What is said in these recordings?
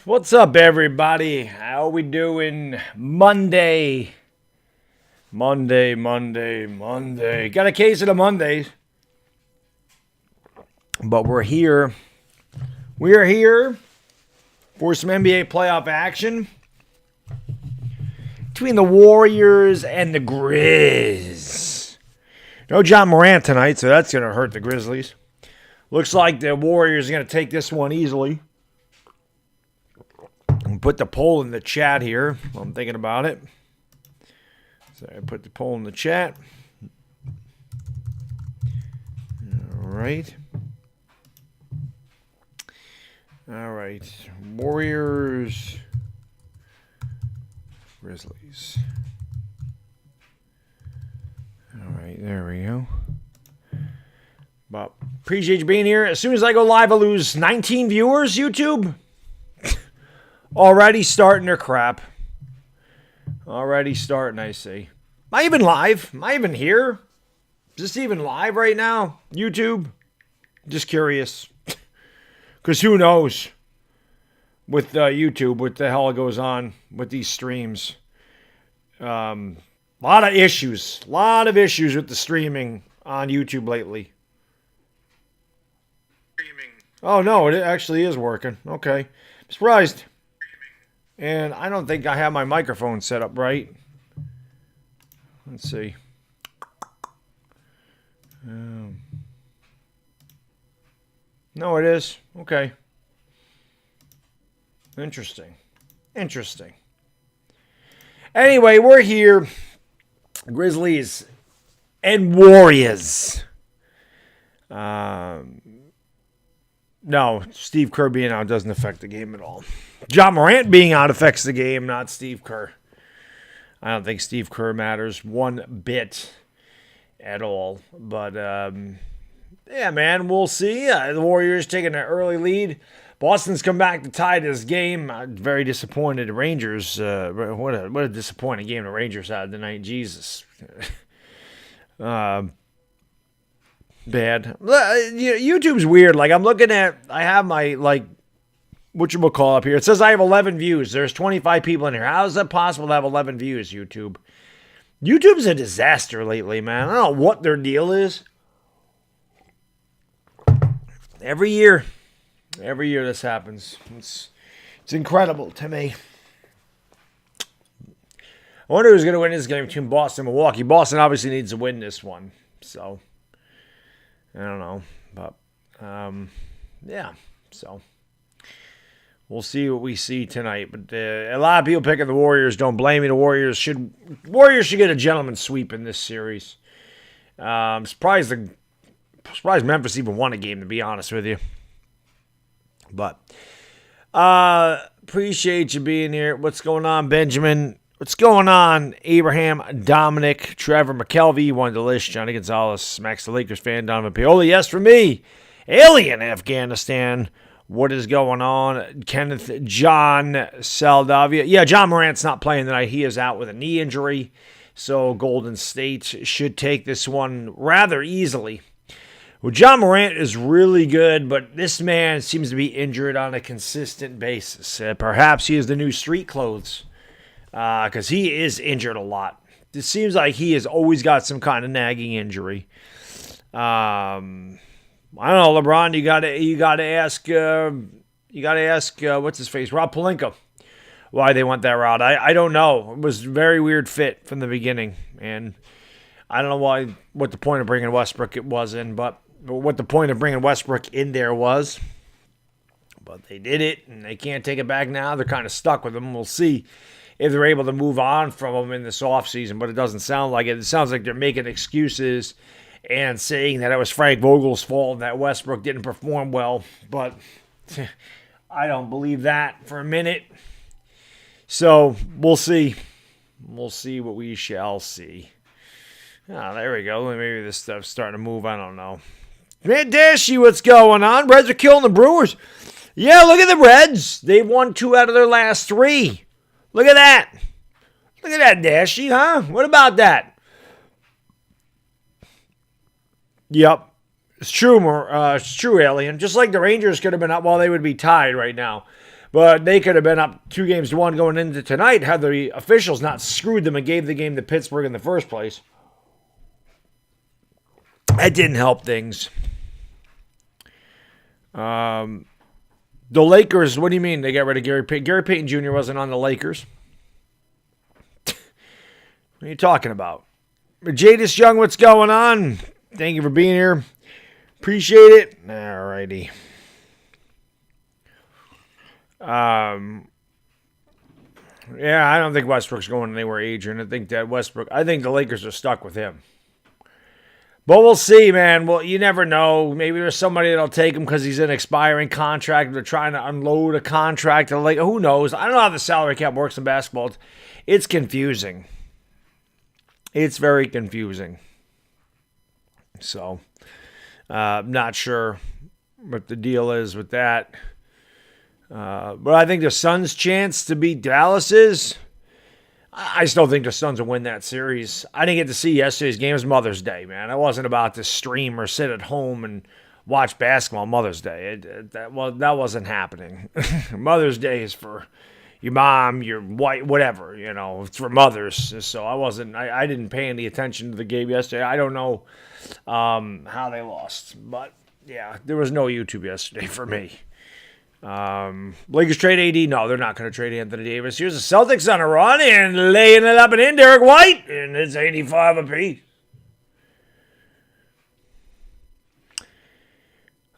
What's up, everybody? How we doing? Monday. Got a case of the Mondays. But we're here. We're here for some NBA playoff action between the Warriors and the Grizz. No John Morant tonight, so that's going to hurt the Grizzlies. Looks like the Warriors are going to take this one easily. Put the poll in the chat here while I'm thinking about it. So I put the poll in the chat. All right. Warriors, Grizzlies. All right, there we go. But appreciate you being here. As soon as I go live, I lose 19 viewers, YouTube. Already starting their crap. Already starting, I see. Am I even live? Am I even here? Is this even live right now? YouTube? Just curious. Because who knows with YouTube what the hell goes on with these streams. A lot of issues. A lot of issues with the streaming on YouTube lately. Oh, no, it actually is working. Okay. I'm surprised. And I don't think I have my microphone set up right. Let's see. No, it is. Okay. Interesting. Anyway, we're here. Grizzlies and Warriors. No, Steve Kerr being out doesn't affect the game at all. John Morant being out affects the game, not Steve Kerr. I don't think Steve Kerr matters one bit at all. But, yeah, man, we'll see. The Warriors taking an early lead. Boston's come back to tie this game. I'm very disappointed. The Rangers, what a disappointing game the Rangers had tonight. Jesus. Bad. YouTube's weird. Like, I'm looking at, I have my, whatchamacall up here. It says I have 11 views. There's 25 people in here. How is that possible to have 11 views, YouTube? YouTube's a disaster lately, man. I don't know what their deal is. Every year this happens. It's incredible to me. I wonder who's going to win this game between Boston and Milwaukee. Boston obviously needs to win this one. So, I don't know. But, yeah. So, we'll see what we see tonight. But a lot of people picking the Warriors. Don't blame me. The Warriors should get a gentleman's sweep in this series. I'm surprised Memphis even won a game, to be honest with you. But appreciate you being here. What's going on, Benjamin? What's going on, Abraham, Dominic, Trevor McKelvey, One Delish, Johnny Gonzalez, Max the Lakers fan, Donovan Paoli. Yes, for me, Alien Afghanistan. What is going on? Kenneth John Saldavia. Yeah, John Morant's not playing tonight. He is out with a knee injury. So Golden State should take this one rather easily. Well, John Morant is really good, but this man seems to be injured on a consistent basis. Perhaps he is the new street clothes because he is injured a lot. It seems like he has always got some kind of nagging injury. I don't know, LeBron. You got to ask what's his face, Rob Pelinka, why they went that route. I don't know. It was a very weird fit from the beginning, and I don't know what the point of bringing Westbrook but what the point of bringing Westbrook in there was. But they did it, and they can't take it back now. They're kind of stuck with him. We'll see if they're able to move on from him in this offseason, but it doesn't sound like it. It sounds like they're making excuses and saying that it was Frank Vogel's fault and that Westbrook didn't perform well. But I don't believe that for a minute. So we'll see. We'll see what we shall see. Oh, there we go. Maybe this stuff's starting to move. I don't know. Man, Dashy, what's going on? Reds are killing the Brewers. Yeah, look at the Reds. They've won 2 out of their last 3. Look at that. Look at that, Dashy, huh? What about that? Yep. It's true, Alien. Just like the Rangers could have been up, well, they would be tied right now. But they could have been up 2-1 going into tonight had the officials not screwed them and gave the game to Pittsburgh in the first place. That didn't help things. The Lakers, what do you mean they got rid of Gary Payton? Gary Payton Jr. wasn't on the Lakers. What are you talking about? Jadis Young, what's going on? Thank you for being here. Appreciate it. All righty. Yeah, I don't think Westbrook's going anywhere, Adrian. I think the Lakers are stuck with him. But we'll see, man. Well, you never know. Maybe there's somebody that'll take him because he's an expiring contract. They're trying to unload a contract. Like, who knows? I don't know how the salary cap works in basketball. It's confusing. It's very confusing. So, not sure what the deal is with that. But I think the Suns' chance to beat Dallas is... I still think the Suns will win that series. I didn't get to see yesterday's game. It was Mother's Day, man. I wasn't about to stream or sit at home and watch basketball on Mother's Day. That wasn't happening. Mother's Day is for your mom, your wife, whatever. You know, it's for mothers. So I didn't pay any attention to the game yesterday. I don't know how they lost. But, yeah, there was no YouTube yesterday for me. Lakers trade AD? No, they're not going to trade Anthony Davis. Here's the Celtics on a run and laying it up and in Derek White, and it's 85 apiece.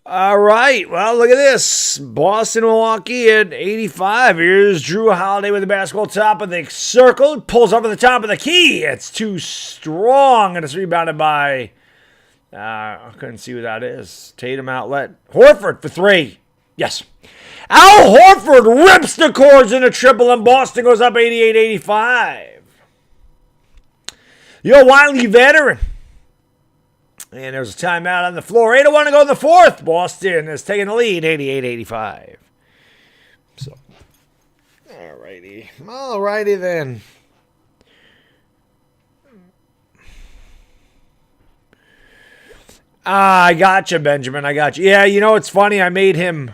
All right, well, look at this. Boston, Milwaukee at 85. Here's Drew Holiday with the basketball top of the circle. Pulls over the top of the key. It's too strong, and it's rebounded by, I couldn't see who that is. Tatum outlet. Horford for three. Yes. Al Horford rips the cords in a triple, and Boston goes up 88-85. Yo, Wiley veteran. And there's a timeout on the floor. 8:01 to go in the fourth. Boston is taking the lead, 88-85. So, all righty then. I got you, Benjamin. I got you. Yeah, you know, it's funny. I made him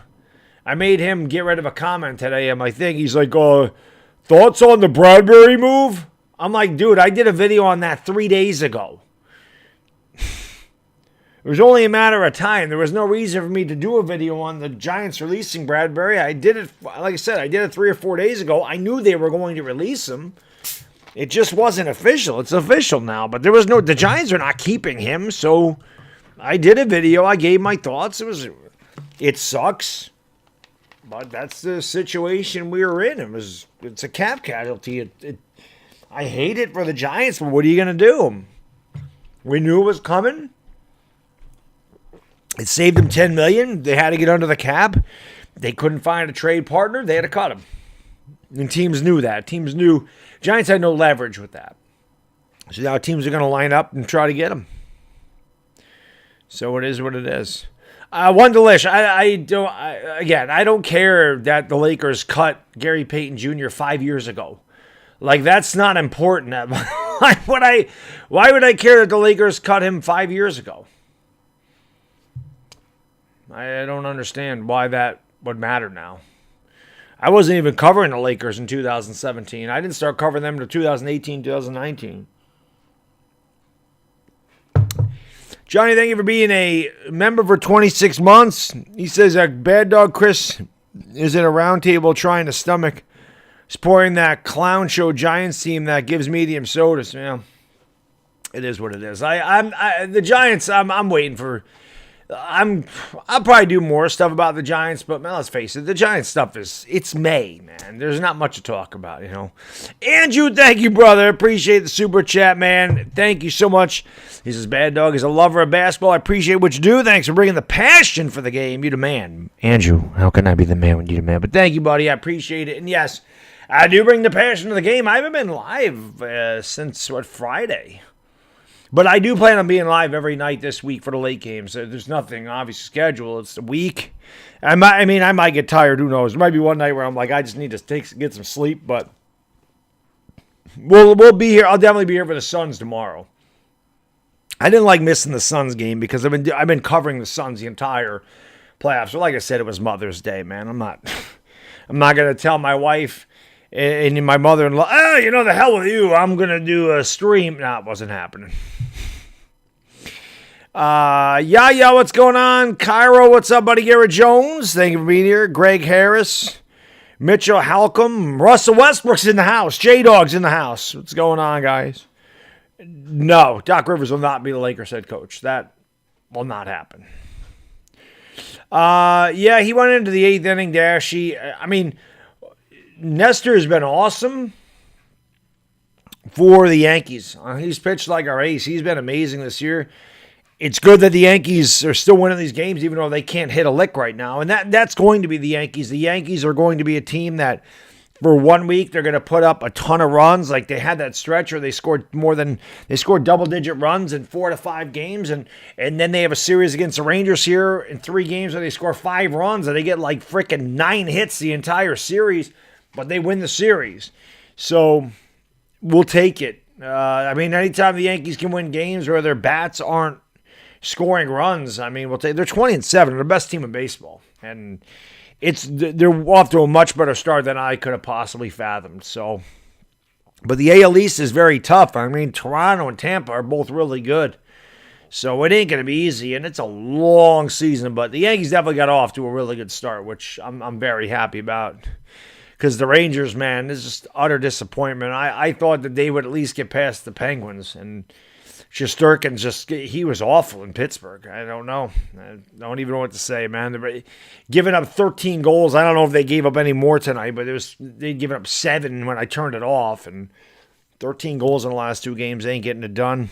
get rid of a comment today on my thing. He's like, thoughts on the Bradbury move? I'm like, dude, I did a video on that 3 days ago. It was only a matter of time. There was no reason for me to do a video on the Giants releasing Bradbury. I did it, like I said, I did it 3 or 4 days ago. I knew they were going to release him. It just wasn't official. It's official now. But the Giants are not keeping him, so I did a video. I gave my thoughts. It sucks. But that's the situation we were in. It's a cap casualty. I hate it for the Giants, but what are you going to do? We knew it was coming. It saved them $10 million. They had to get under the cap. They couldn't find a trade partner. They had to cut him. And teams knew that. Teams knew. Giants had no leverage with that. So now teams are going to line up and try to get him. So it is what it is. One delish. I don't care that the Lakers cut Gary Payton Jr. 5 years ago. Like, that's not important. Why would I care that the Lakers cut him 5 years ago? I don't understand why that would matter now. I wasn't even covering the Lakers in 2017. I didn't start covering them until 2018, 2019. Johnny, thank you for being a member for 26 months. He says that Baddog Chris is at a round table trying to stomach supporting that clown show Giants team that gives medium sodas. Yeah, it is what it is. The Giants, I'm waiting for... I'll probably do more stuff about the Giants, but man, let's face it, the Giants stuff it's May, man. There's not much to talk about, you know. Andrew, thank you, brother. Appreciate the super chat, man. Thank you so much. He says, Baddog is a lover of basketball. I appreciate what you do. Thanks for bringing the passion for the game. You the man. Andrew, how can I be the man when you the man? But thank you, buddy. I appreciate it. And yes, I do bring the passion to the game. I haven't been live since, Friday? But I do plan on being live every night this week for the late games. There's nothing obviously scheduled. It's a week. I might get tired. Who knows? There might be one night where I'm like, I just need to get some sleep. But we'll be here. I'll definitely be here for the Suns tomorrow. I didn't like missing the Suns game because I've been covering the Suns the entire playoffs. So like I said, it was Mother's Day, man. I'm not going to tell my wife and my mother-in-law, the hell with you. I'm going to do a stream. No, it wasn't happening. What's going on? Cairo, what's up, buddy? Garrett Jones, thank you for being here. Greg Harris, Mitchell Halcomb, Russell Westbrook's in the house. J-Dog's in the house. What's going on, guys? No, Doc Rivers will not be the Lakers head coach. That will not happen. He went into the 8th inning dash. Nestor has been awesome for the Yankees. He's pitched like our ace. He's been amazing this year. It's good that the Yankees are still winning these games, even though they can't hit a lick right now. And that's going to be the Yankees. The Yankees are going to be a team that for 1 week they're going to put up a ton of runs. Like they had that stretch where they scored double-digit runs in 4 to 5 games. And then they have a series against the Rangers here in 3 games where they score 5 runs and they get like freaking 9 hits the entire series, but they win the series. So we'll take it. Anytime the Yankees can win games where their bats aren't scoring runs, we'll take. They're 20-7. They're the best team in baseball, and they're off to a much better start than I could have possibly fathomed. So, but the AL East is very tough. Toronto and Tampa are both really good, so it ain't gonna be easy, and it's a long season. But the Yankees definitely got off to a really good start, which I'm very happy about. Because the Rangers, man, is just utter disappointment. I thought that they would at least get past the Penguins, and Shesterkin he was awful in Pittsburgh. I don't know. I don't even know what to say, man. They're giving up 13 goals. I don't know if they gave up any more tonight, but they'd given up 7 when I turned it off, and 13 goals in the last 2 games. They ain't getting it done.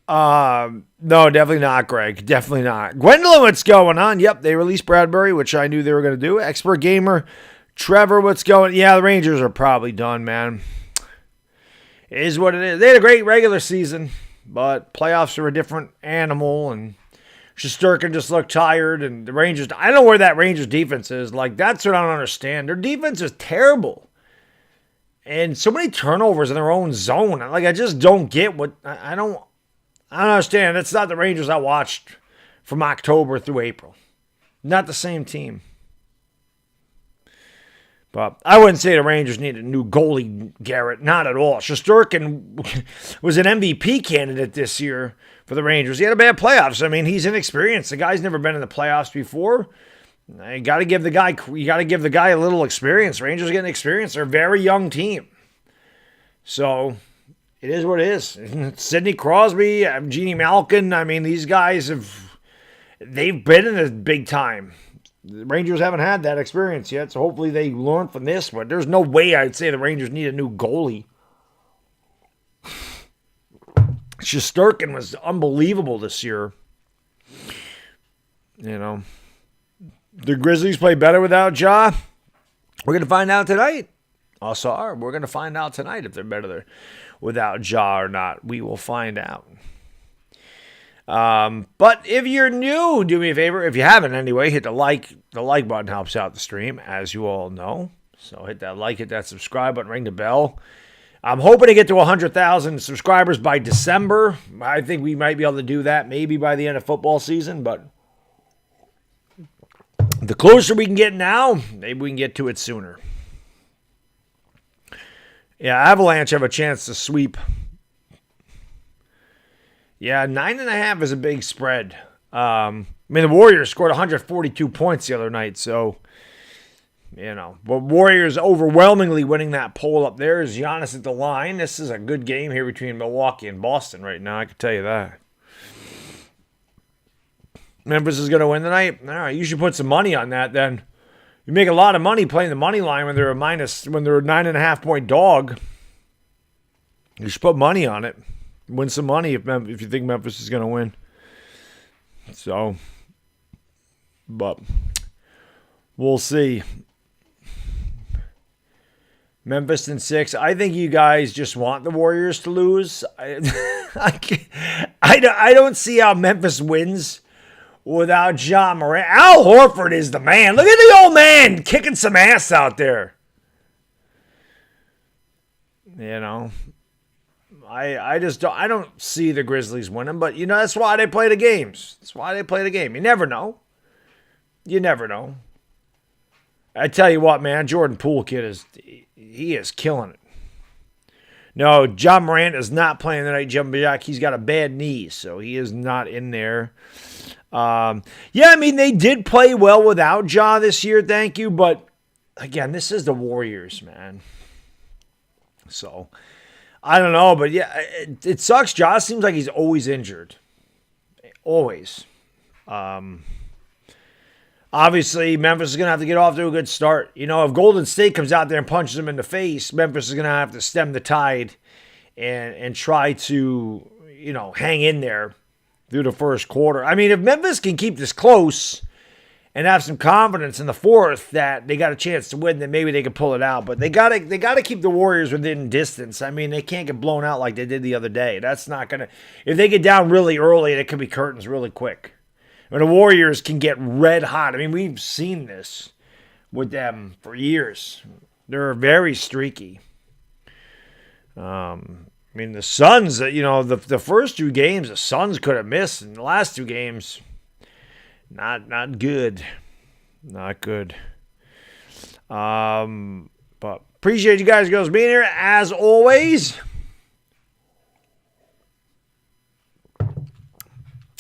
No, definitely not, Greg. Definitely not. Gwendolyn, what's going on? Yep, they released Bradbury, which I knew they were going to do. Expert Gamer, Trevor, what's going? Yeah, the Rangers are probably done, man. It is what it is. They had a great regular season, but playoffs are a different animal, and Shesterkin just looked tired, and the Rangers, I don't know where that Rangers defense is. Like, that's what I don't understand. Their defense is terrible. And so many turnovers in their own zone. Like, I just don't get what, I don't understand. That's not the Rangers I watched from October through April. Not the same team. But I wouldn't say the Rangers need a new goalie, Garrett. Not at all. Shesterkin was an MVP candidate this year for the Rangers. He had a bad playoffs. He's inexperienced. The guy's never been in the playoffs before. You got to give the guy a little experience. Rangers getting experience. They're a very young team. So it is what it is. Sidney Crosby, Genie Malkin. These guys they've been in the big time. The Rangers haven't had that experience yet, so hopefully they learn from this. But there's no way I'd say the Rangers need a new goalie. Shesterkin was unbelievable this year. The Grizzlies play better without Ja. We're going to find out tonight. Also, we're going to find out tonight if they're better without Ja or not. We will find out. But if you're new, do me a favor. If you haven't anyway, hit the like. The like button helps out the stream, as you all know. So hit that like, hit that subscribe button, ring the bell. I'm hoping to get to 100,000 subscribers by December. I think we might be able to do that maybe by the end of football season, but the closer we can get now, maybe we can get to it sooner. Yeah, Avalanche have a chance to sweep. Yeah, 9.5 is a big spread. The Warriors scored 142 points the other night, so, but Warriors overwhelmingly winning that poll up there. Is Giannis at the line. This is a good game here between Milwaukee and Boston right now, I can tell you that. Memphis is going to win tonight? All right, you should put some money on that then. You make a lot of money playing the money line when they're a 9.5 point dog. You should put money on it. Win some money if you think Memphis is going to win. So, but we'll see. Memphis in 6. I think you guys just want the Warriors to lose. I don't see how Memphis wins without Ja Morant. Al Horford is the man. Look at the old man kicking some ass out there. I don't see the Grizzlies winning, but that's why they play the games. That's why they play the game. You never know. you never know. I tell you what, man, Jordan Poole kid he is killing it. No, John Morant is not playing tonight, jumping jack. He's got a bad knee, so he is not in there. Yeah, I mean, they did play well without Ja this year, thank you. But, again, this is the Warriors, man. So, I don't know. But, yeah, it sucks. Ja seems like he's always injured. Always. Obviously, Memphis is going to have to get off to a good start. You know, if Golden State comes out there and punches them in the face, Memphis is going to have to stem the tide and try to, you know, hang in there through the first quarter. I mean, if Memphis can keep this close and have some confidence in the fourth that they got a chance to win, then maybe they can pull it out. But they gotta keep the Warriors within distance. I mean, they can't get blown out like they did the other day. That's not going to – if they get down really early, it could be curtains really quick. And the Warriors can get red hot. I mean, we've seen this with them for years. They're very streaky. I mean, the Suns, you know, the first two games, the Suns could have missed. And the last two games, not good. Not good. But appreciate you guys being here, as always.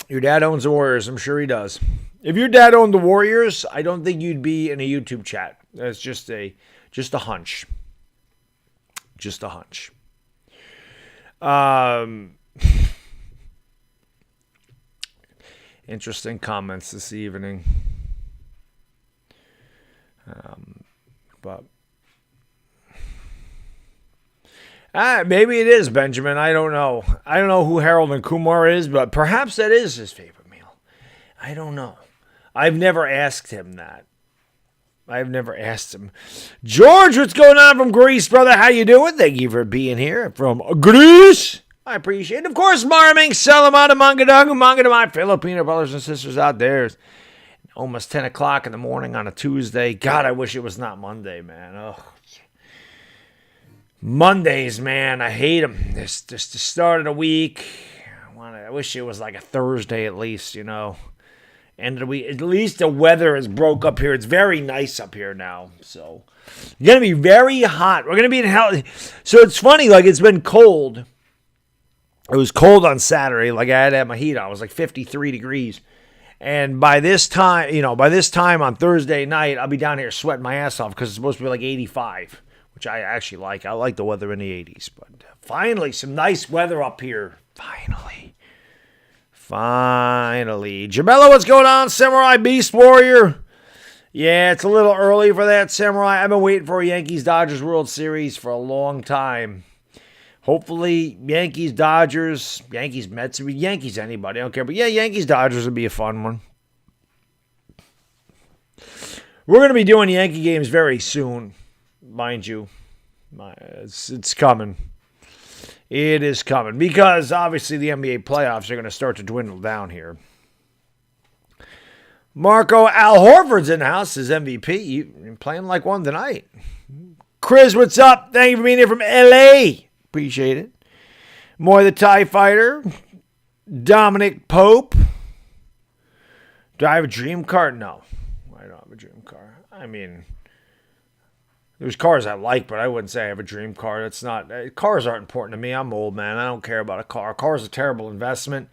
Your dad owns the Warriors. I'm sure he does. If your dad owned the Warriors, I don't think you'd be in a YouTube chat. That's just a hunch. Just a hunch. Interesting comments this evening. But maybe it is Benjamin. I don't know. I don't know who Harold and Kumar is, but perhaps that is his favorite meal. I don't know. I've never asked him that. I've never asked him. George, what's going on from Greece, brother? How you doing? Thank you for being here from Greece. I appreciate it. Of course, Marming, Salamata, manga to my Filipino brothers and sisters out there. It's almost 10 o'clock in the morning on a Tuesday. God, I wish it was not Monday, man. Oh, Mondays, man, I hate them. This just the start of the week. I wish it was like a Thursday at least, you know. End of the week. At least the weather is broke up here. It's very nice up here now. So, it's going to be very hot. We're going to be in hell. So, it's funny. Like, it's been cold. It was cold on Saturday. Like, I had to have my heat on. It was like 53 degrees. And by this time on Thursday night, I'll be down here sweating my ass off because it's supposed to be like 85. Which I actually like. I like the weather in the 80s. But finally, some nice weather up here. Finally. Jamela, what's going on? Samurai Beast Warrior. Yeah, it's a little early for that, Samurai. I've been waiting for a Yankees-Dodgers World Series for a long time. Hopefully, Yankees-Dodgers, Yankees-Mets, Yankees anybody. I don't care. But yeah, Yankees-Dodgers would be a fun one. We're going to be doing Yankee games very soon. Mind you, it's coming. It is coming because obviously the NBA playoffs are going to start to dwindle down here. Marco Al Horford's in the house as MVP. You're playing like one tonight. Chris, what's up? Thank you for being here from LA. Appreciate it. Moy the TIE Fighter. Dominic Pope. Do I have a dream car? No, I don't have a dream car. I mean, there's cars I like, but I wouldn't say I have a dream car. That's not. Cars aren't important to me. I'm old, man. I don't care about a car. A car is a terrible investment,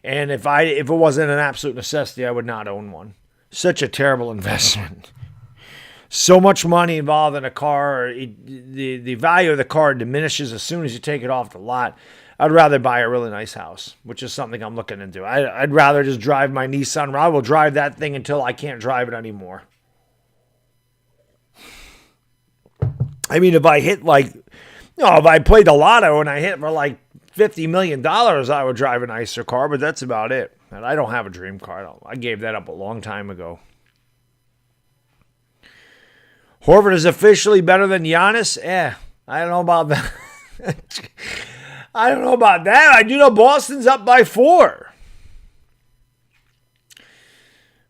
and if it wasn't an absolute necessity, I would not own one. Such a terrible investment. So much money involved in a car. The value of the car diminishes as soon as you take it off the lot. I'd rather buy a really nice house, which is something I'm looking into. I'd rather just drive my Nissan. I will drive that thing until I can't drive it anymore. I mean, if I hit if I played the lotto and I hit for like $50 million, I would drive a nicer car, but that's about it. And I don't have a dream car. I gave that up a long time ago. Horford is officially better than Giannis? I don't know about that. I don't know about that. I do know Boston's up by 4.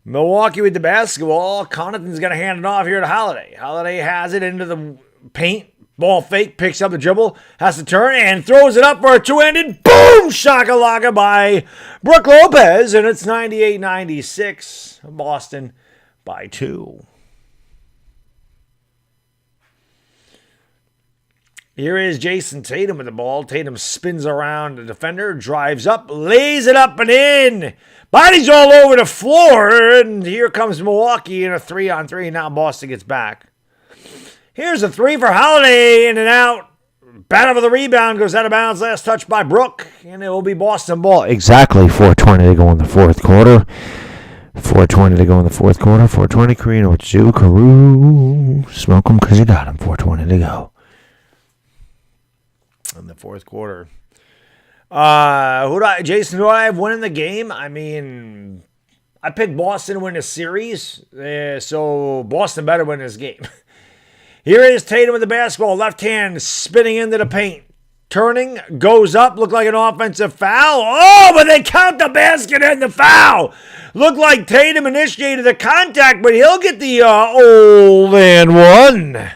Milwaukee with the basketball. Connaughton's going to hand it off here to Holiday. Holiday has it into the paint. Ball fake, picks up the dribble, has to turn, and throws it up for a two-handed boom shakalaka by Brook Lopez, and it's 98-96. Boston by 2. Here is Jason Tatum with the ball. Tatum spins around the defender, drives up, lays it up and in. Bodies all over the floor, and here comes Milwaukee in a 3-on-3. Now Boston gets back. Here's a 3 for Holiday, in and out. Battle for the rebound, goes out of bounds. Last touch by Brook, and it will be Boston ball. Exactly 4:20 to go in the fourth quarter. 4:20 to go in the fourth quarter. 4:20, Karina with you. Carew. Smoke him because you got him. 4:20 to go in the fourth quarter. Jason, who do I have winning the game? I mean, I picked Boston to win the series, so Boston better win this game. Here is Tatum with the basketball, left hand spinning into the paint. Turning, goes up, looked like an offensive foul. Oh, but they count the basket and the foul. Looked like Tatum initiated the contact, but he'll get the old and one.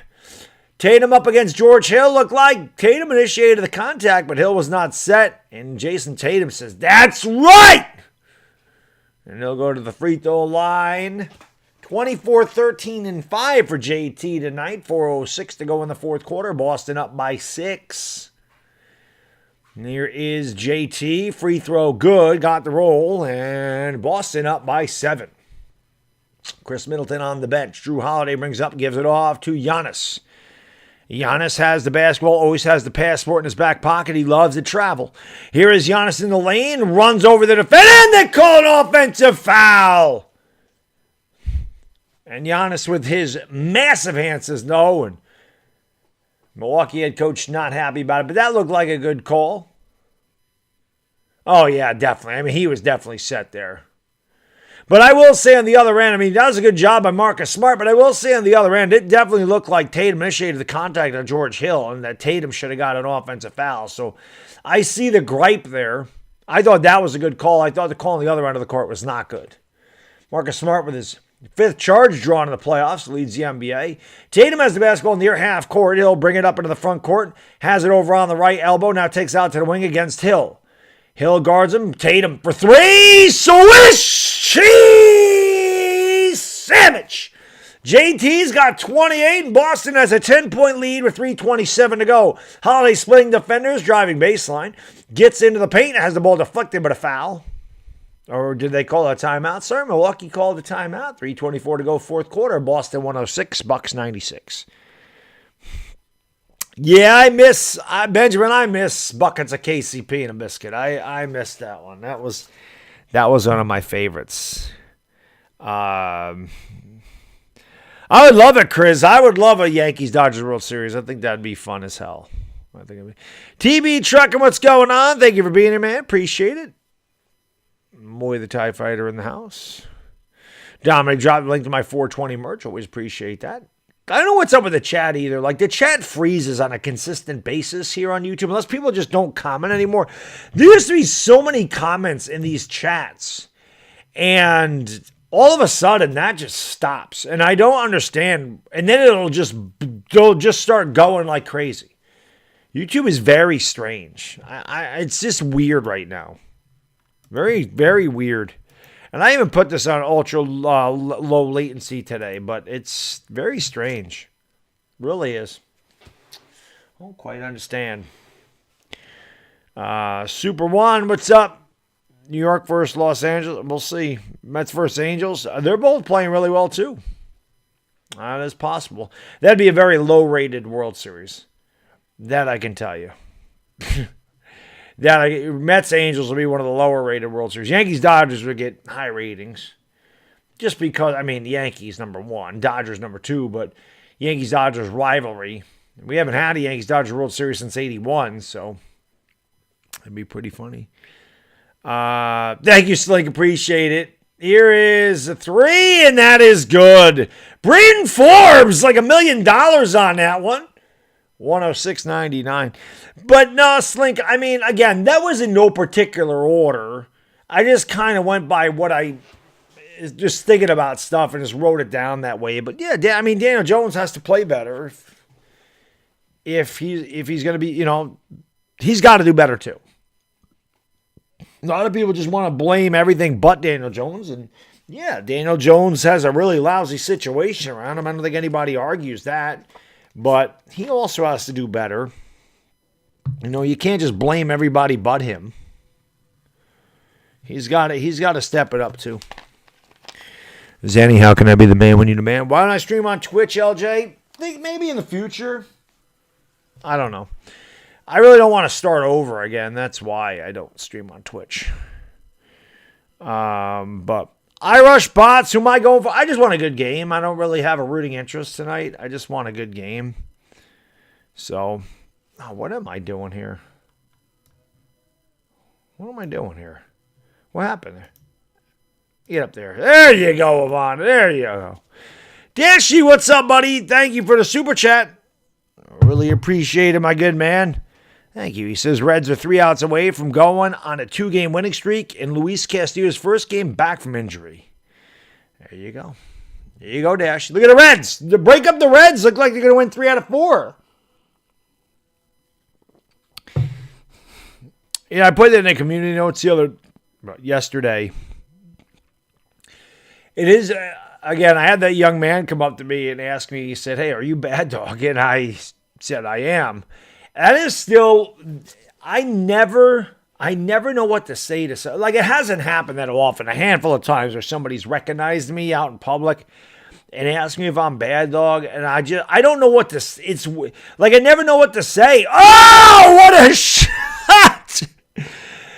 Tatum up against George Hill. Looked like Tatum initiated the contact, but Hill was not set. And Jason Tatum says, "That's right!" And he'll go to the free throw line. 24, 13, and 5 for JT tonight. 4:06 to go in the fourth quarter. Boston up by 6. And here is JT. Free throw good. Got the roll. And Boston up by 7. Chris Middleton on the bench. Drew Holiday brings up, gives it off to Giannis. Giannis has the basketball, always has the passport in his back pocket. He loves to travel. Here is Giannis in the lane, runs over the defender, and they call an offensive foul. And Giannis with his massive hand says no, and Milwaukee head coach not happy about it, but that looked like a good call. Oh, yeah, definitely. I mean, he was definitely set there. But I will say on the other end, I mean, that was a good job by Marcus Smart, but I will say on the other end, it definitely looked like Tatum initiated the contact on George Hill and that Tatum should have got an offensive foul. So I see the gripe there. I thought that was a good call. I thought the call on the other end of the court was not good. Marcus Smart with his 5th charge drawn in the playoffs, leads the NBA. Tatum has the basketball near half court. He'll bring it up into the front court, has it over on the right elbow, now takes out to the wing against Hill. Hill guards him. Tatum for 3. Swish! Cheese sandwich! JT's got 28, and Boston has a 10-point lead with 3:27 to go. Holiday splitting defenders, driving baseline. Gets into the paint, has the ball deflected, but a foul. Or did they call a timeout? Sir, Milwaukee called a timeout. 3:24 to go, fourth quarter. Boston 106, Bucks 96. Yeah, I miss buckets of KCP and a biscuit. I missed that one. That was one of my favorites. I would love it, Chris. I would love a Yankees-Dodgers World Series. I think that'd be fun as hell. I think it'd be. TB Trucking, what's going on? Thank you for being here, man. Appreciate it. Moy the TIE Fighter in the house. Dominic dropped a link to my 420 merch. Always appreciate that. I don't know what's up with the chat either. Like, the chat freezes on a consistent basis here on YouTube, unless people just don't comment anymore. There used to be so many comments in these chats, and all of a sudden that just stops. And I don't understand. And then they'll just start going like crazy. YouTube is very strange. It's just weird right now. Very, very weird. And I even put this on ultra low latency today, but it's very strange. Really is. I don't quite understand. Super One, what's up? New York versus Los Angeles. We'll see. Mets versus Angels. They're both playing really well, too. That is possible. That'd be a very low-rated World Series. That I can tell you. Mets Angels will be one of the lower rated World Series. Yankees Dodgers will get high ratings. Just because, I mean, the Yankees number 1, Dodgers number 2, but Yankees Dodgers rivalry. We haven't had a Yankees Dodgers World Series since '81, so it'd be pretty funny. Thank you, Slink. Appreciate it. Here is a 3, and that is good. Bryn Forbes, like $1 million on that one. 106.99. But no, Slink, I mean, again, that was in no particular order. I just kind of went by what I is just thinking about stuff and just wrote it down that way. But yeah, I mean, Daniel Jones has to play better. If he's going to be, he's got to do better too. A lot of people just want to blame everything but Daniel Jones, and Yeah, Daniel Jones has a really lousy situation around him. I don't think anybody argues that. But he also has to do better. You know, you can't just blame everybody but him. He's got to step it up too. Zanny, how can I be the man when you're the man? Why don't I stream on Twitch, LJ? Think maybe in the future. I don't know. I really don't want to start over again. That's why I don't stream on Twitch. But I rush bots. Who am I going for? I just want a good game. I don't really have a rooting interest tonight. I just want a good game. So, what am I doing here? What am I doing here? What happened? Get up there. There you go, Yvonne. There you go. Dashy, what's up, buddy? Thank you for the super chat. Really appreciate it, my good man. Thank you. He says Reds are 3 outs away from going on a 2-game winning streak and Luis Castillo's first game back from injury. There you go. There you go, Dash. Look at the Reds. To break up the Reds, look like they're going to win 3 out of 4. Yeah, I put it in the community notes yesterday. It is, again, I had that young man come up to me and ask me, he said, hey, are you Baddog? And I said, I am. That is still, I never know what to say to someone. Like, it hasn't happened that often. A handful of times where somebody's recognized me out in public and asked me if I'm Baddog, and I don't know what to, it's, like, I never know what to say. Oh, what a shot!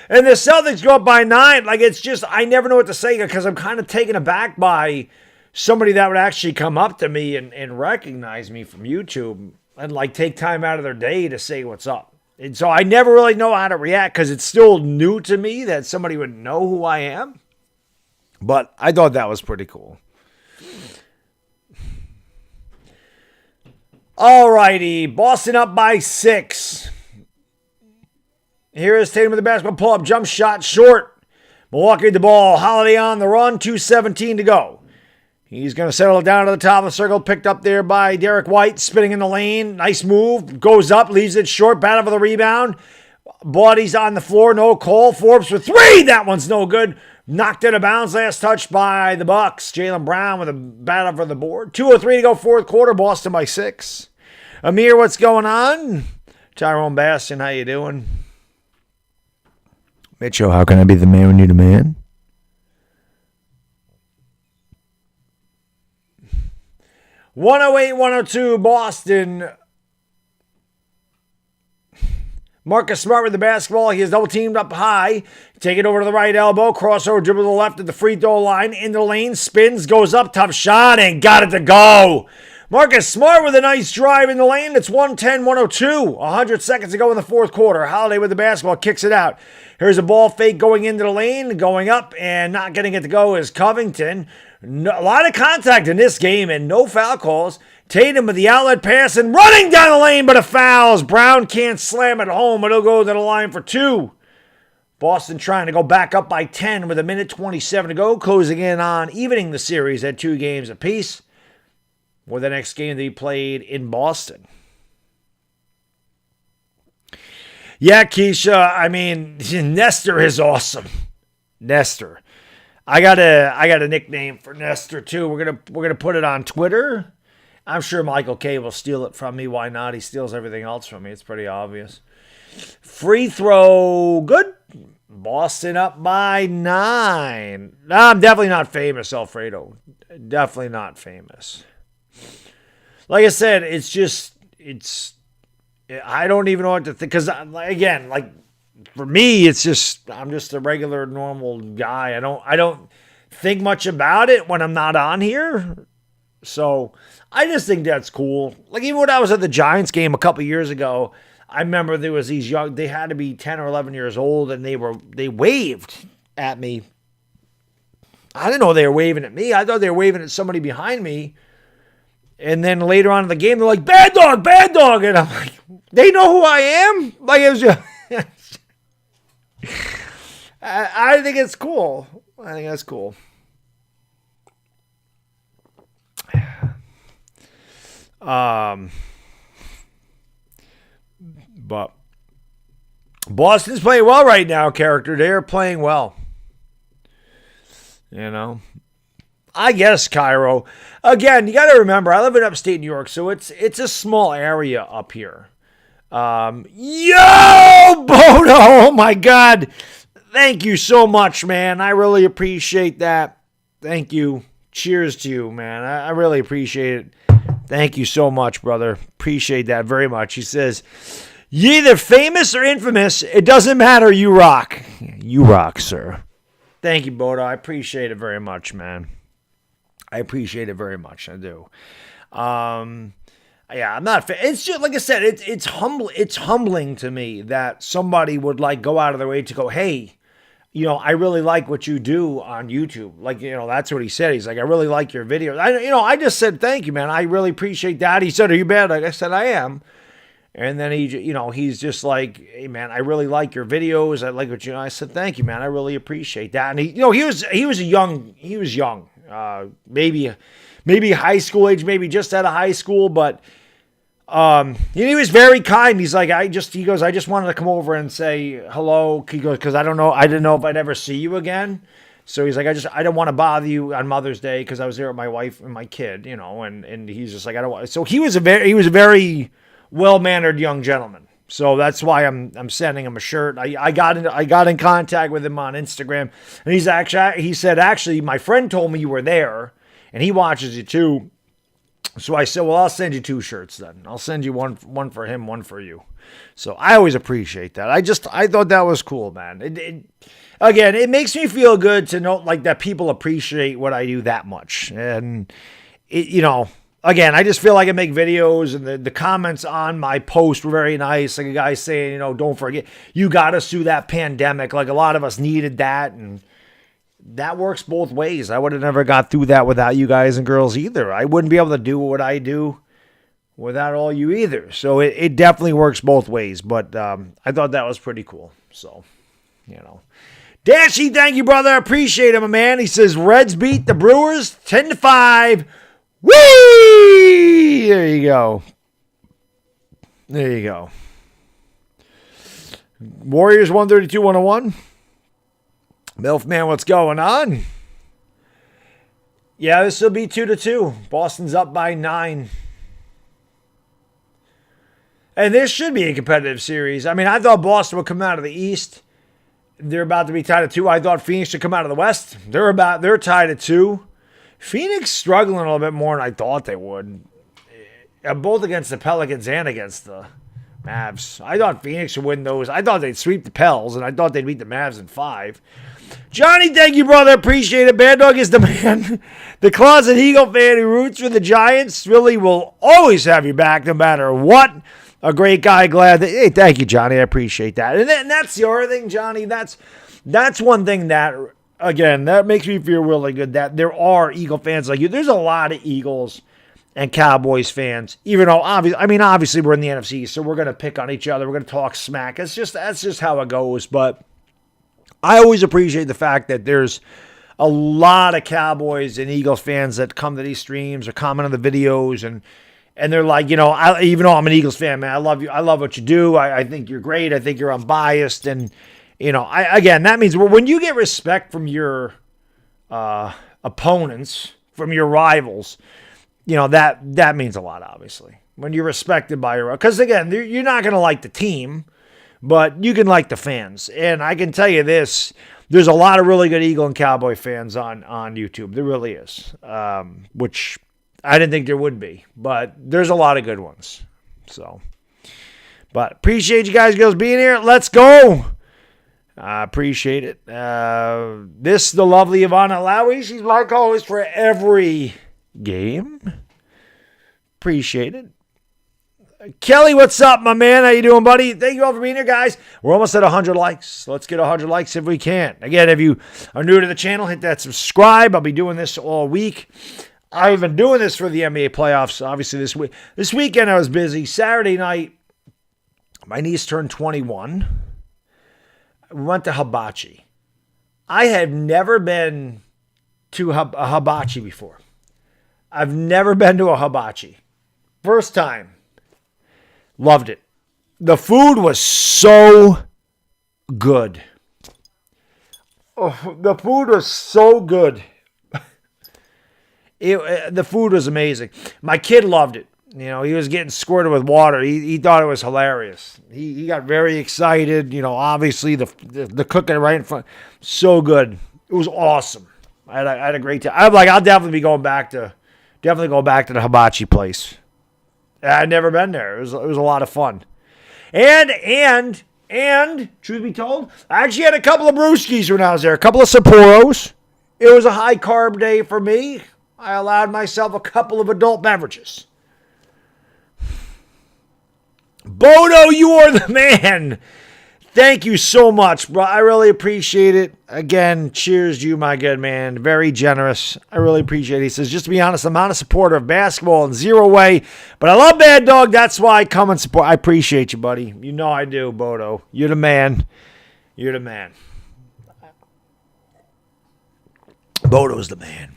And the Celtics go up by 9. Like, it's just, I never know what to say because I'm kind of taken aback by somebody that would actually come up to me and recognize me from YouTube and, like, take time out of their day to say what's up. And so I never really know how to react because it's still new to me that somebody would know who I am. But I thought that was pretty cool. All righty. Boston up by 6. Here is Tatum with the basketball pull-up, jump shot short. Milwaukee with the ball. Holiday on the run, 2:17 to go. He's going to settle it down to the top of the circle, picked up there by Derek White, spinning in the lane. Nice move, goes up, leaves it short, battle for the rebound. Bodies on the floor, no call. Forbes with 3, that one's no good. Knocked out of bounds, last touch by the Bucks. Jaylen Brown with a battle for the board. 2:03 to go, fourth quarter, Boston by 6. Amir, what's going on? Tyrone Bastion, how you doing? Mitchell, how can I be the man when you're the man? (108-102) Boston. Marcus Smart with the basketball. He is double teamed up high. Take it over to the right elbow. Crossover, dribble to the left at the free throw line. Into the lane. Spins, goes up. Tough shot and got it to go. Marcus Smart with a nice drive in the lane. It's 110-102. 100 seconds to go in the fourth quarter. Holiday with the basketball. Kicks it out. Here's a ball fake going into the lane. Going up and not getting it to go is Covington. A lot of contact in this game and no foul calls. Tatum with the outlet pass and running down the lane, but a foul. Brown can't slam it home, but he'll go to the line for 2. Boston trying to go back up by 10 with 1:27 to go, closing in on evening the series at 2 games apiece. With the next game that he played in Boston. Yeah, Keisha, I mean, Nestor is awesome. Nestor. I got a nickname for Nestor too. We're gonna put it on Twitter. I'm sure Michael K will steal it from me. Why not? He steals everything else from me. It's pretty obvious. Free throw, good. Boston up by 9. No, I'm definitely not famous, Alfredo. Definitely not famous. Like I said, I don't even know what to think. Because, again, like, for me, it's just, I'm just a regular, normal guy. I don't think much about it when I'm not on here. So, I just think that's cool. Like, even when I was at the Giants game a couple years ago, I remember there was these young, they had to be 10 or 11 years old, and they waved at me. I didn't know they were waving at me. I thought they were waving at somebody behind me. And then later on in the game, they're like, Baddog, Baddog. And I'm like, they know who I am? Like, it was just, I think it's cool. I think that's cool. But Boston's playing well right now, character. They're playing well. You know, I guess Cairo. Again, you got to remember, I live in upstate New York, so it's a small area up here. Yo, Bono! Oh my God! Thank you so much, man. I really appreciate that. Thank you. Cheers to you, man. I really appreciate it. Thank you so much, brother. Appreciate that very much. He says, "You either famous or infamous. It doesn't matter. You rock. You rock, sir." Thank you, Bodo. I appreciate it very much, man. I appreciate it very much. I do. Yeah, I'm not. It's just like I said. It's humble. It's humbling to me that somebody would like go out of their way to go, "Hey, I really like what you do on YouTube." Like, that's what he said. He's like, "I really like your videos." I just said, "Thank you, man. I really appreciate that." He said, "Are you bad?" Like I said, "I am." And then he's just like, "Hey, man, I really like your videos. I like what you." I said, "Thank you, man. I really appreciate that." And he was young, maybe high school age, maybe just out of high school, but. He was very kind. He's like, I just wanted to come over and say hello. He goes, because I didn't know if I'd ever see you again. So he's like, I don't want to bother you on Mother's Day because I was there with my wife and my kid, and he's just like, I don't want. So he was a very well-mannered young gentleman. So that's why I'm sending him a shirt. I got in contact with him on Instagram, and he said, my friend told me you were there, and he watches you too. So I said, well, I'll send you 2 shirts then. I'll send you one for him, one for you. So I always appreciate that. I thought that was cool, man. Again, it makes me feel good to know like that people appreciate what I do that much. And, again, I just feel like I make videos and the comments on my post were very nice. Like a guy saying, don't forget, you got us through that pandemic. Like a lot of us needed that. And that works both ways. I would have never got through that without you guys and girls either. I wouldn't be able to do what I do without all you either. So it definitely works both ways. But I thought that was pretty cool. So, Dashy, thank you, brother. I appreciate him, man. He says, Reds beat the Brewers 10-5. Whee! There you go. There you go. Warriors 132-101. Milfman, what's going on? Yeah, this will be 2-2. Boston's up by 9. And this should be a competitive series. I mean, I thought Boston would come out of the East. They're about to be tied at 2. I thought Phoenix should come out of the West. They're tied at 2. Phoenix struggling a little bit more than I thought they would. Both against the Pelicans and against the Mavs. I thought Phoenix would win those. I thought they'd sweep the Pels, and I thought they'd beat the Mavs in 5. Johnny, thank you, brother. Appreciate it. Baddog is the man. The closet Eagle fan who roots for the Giants really will always have your back no matter what. A great guy. Glad that. Hey, thank you, Johnny. I appreciate that. And that's the other thing, Johnny. That's one thing that, again, that makes me feel really good that there are Eagle fans like you. There's a lot of Eagles and Cowboys fans, even though obviously we're in the NFC, so we're going to pick on each other. We're going to talk smack. That's just how it goes. But I always appreciate the fact that there's a lot of Cowboys and Eagles fans that come to these streams or comment on the videos and they're like, even though I'm an Eagles fan, man, I love you. I love what you do. I think you're great. I think you're unbiased. And, again, that means when you get respect from your opponents, from your rivals, that means a lot, obviously. When you're respected by your, because again, you're not going to like the team, but you can like the fans. And I can tell you this, there's a lot of really good Eagle and Cowboy fans on YouTube. There really is, which I didn't think there would be, but there's a lot of good ones. So, but appreciate you guys, girls, being here. Let's go. I appreciate it. This, the lovely Ivana Lowy. She's my co-host for every game. Appreciate it. Kelly, what's up, my man? How you doing, buddy? Thank you all for being here, guys. We're almost at 100 likes. Let's get 100 likes if we can. Again, if you are new to the channel, hit that subscribe. I'll be doing this all week. I've been doing this for the NBA playoffs, obviously, this week. This weekend, I was busy. Saturday night, my niece turned 21. We went to Hibachi. I have never been to a Hibachi before. I've never been to a Hibachi. First time. Loved it. The food was so good. Oh, the food was so good. The food was amazing. My kid loved it. He was getting squirted with water. He thought it was hilarious. He got very excited. Obviously the cooking right in front, so good. It was awesome. I had a great time. I'm like, I'll definitely be definitely go back to the hibachi place. I'd never been there. It was a lot of fun. And truth be told, I actually had a couple of brewskis when I was there. A couple of Sapporos. It was a high carb day for me. I allowed myself a couple of adult beverages. Bodo, you are the man. Thank you so much, bro. I really appreciate it. Again, cheers to you, my good man. Very generous. I really appreciate it. He says, just to be honest, I'm not a supporter of basketball in zero way, but I love Baddog. That's why I come and support. I appreciate you, buddy. You know I do, Bodo. You're the man. You're the man. Bodo's the man.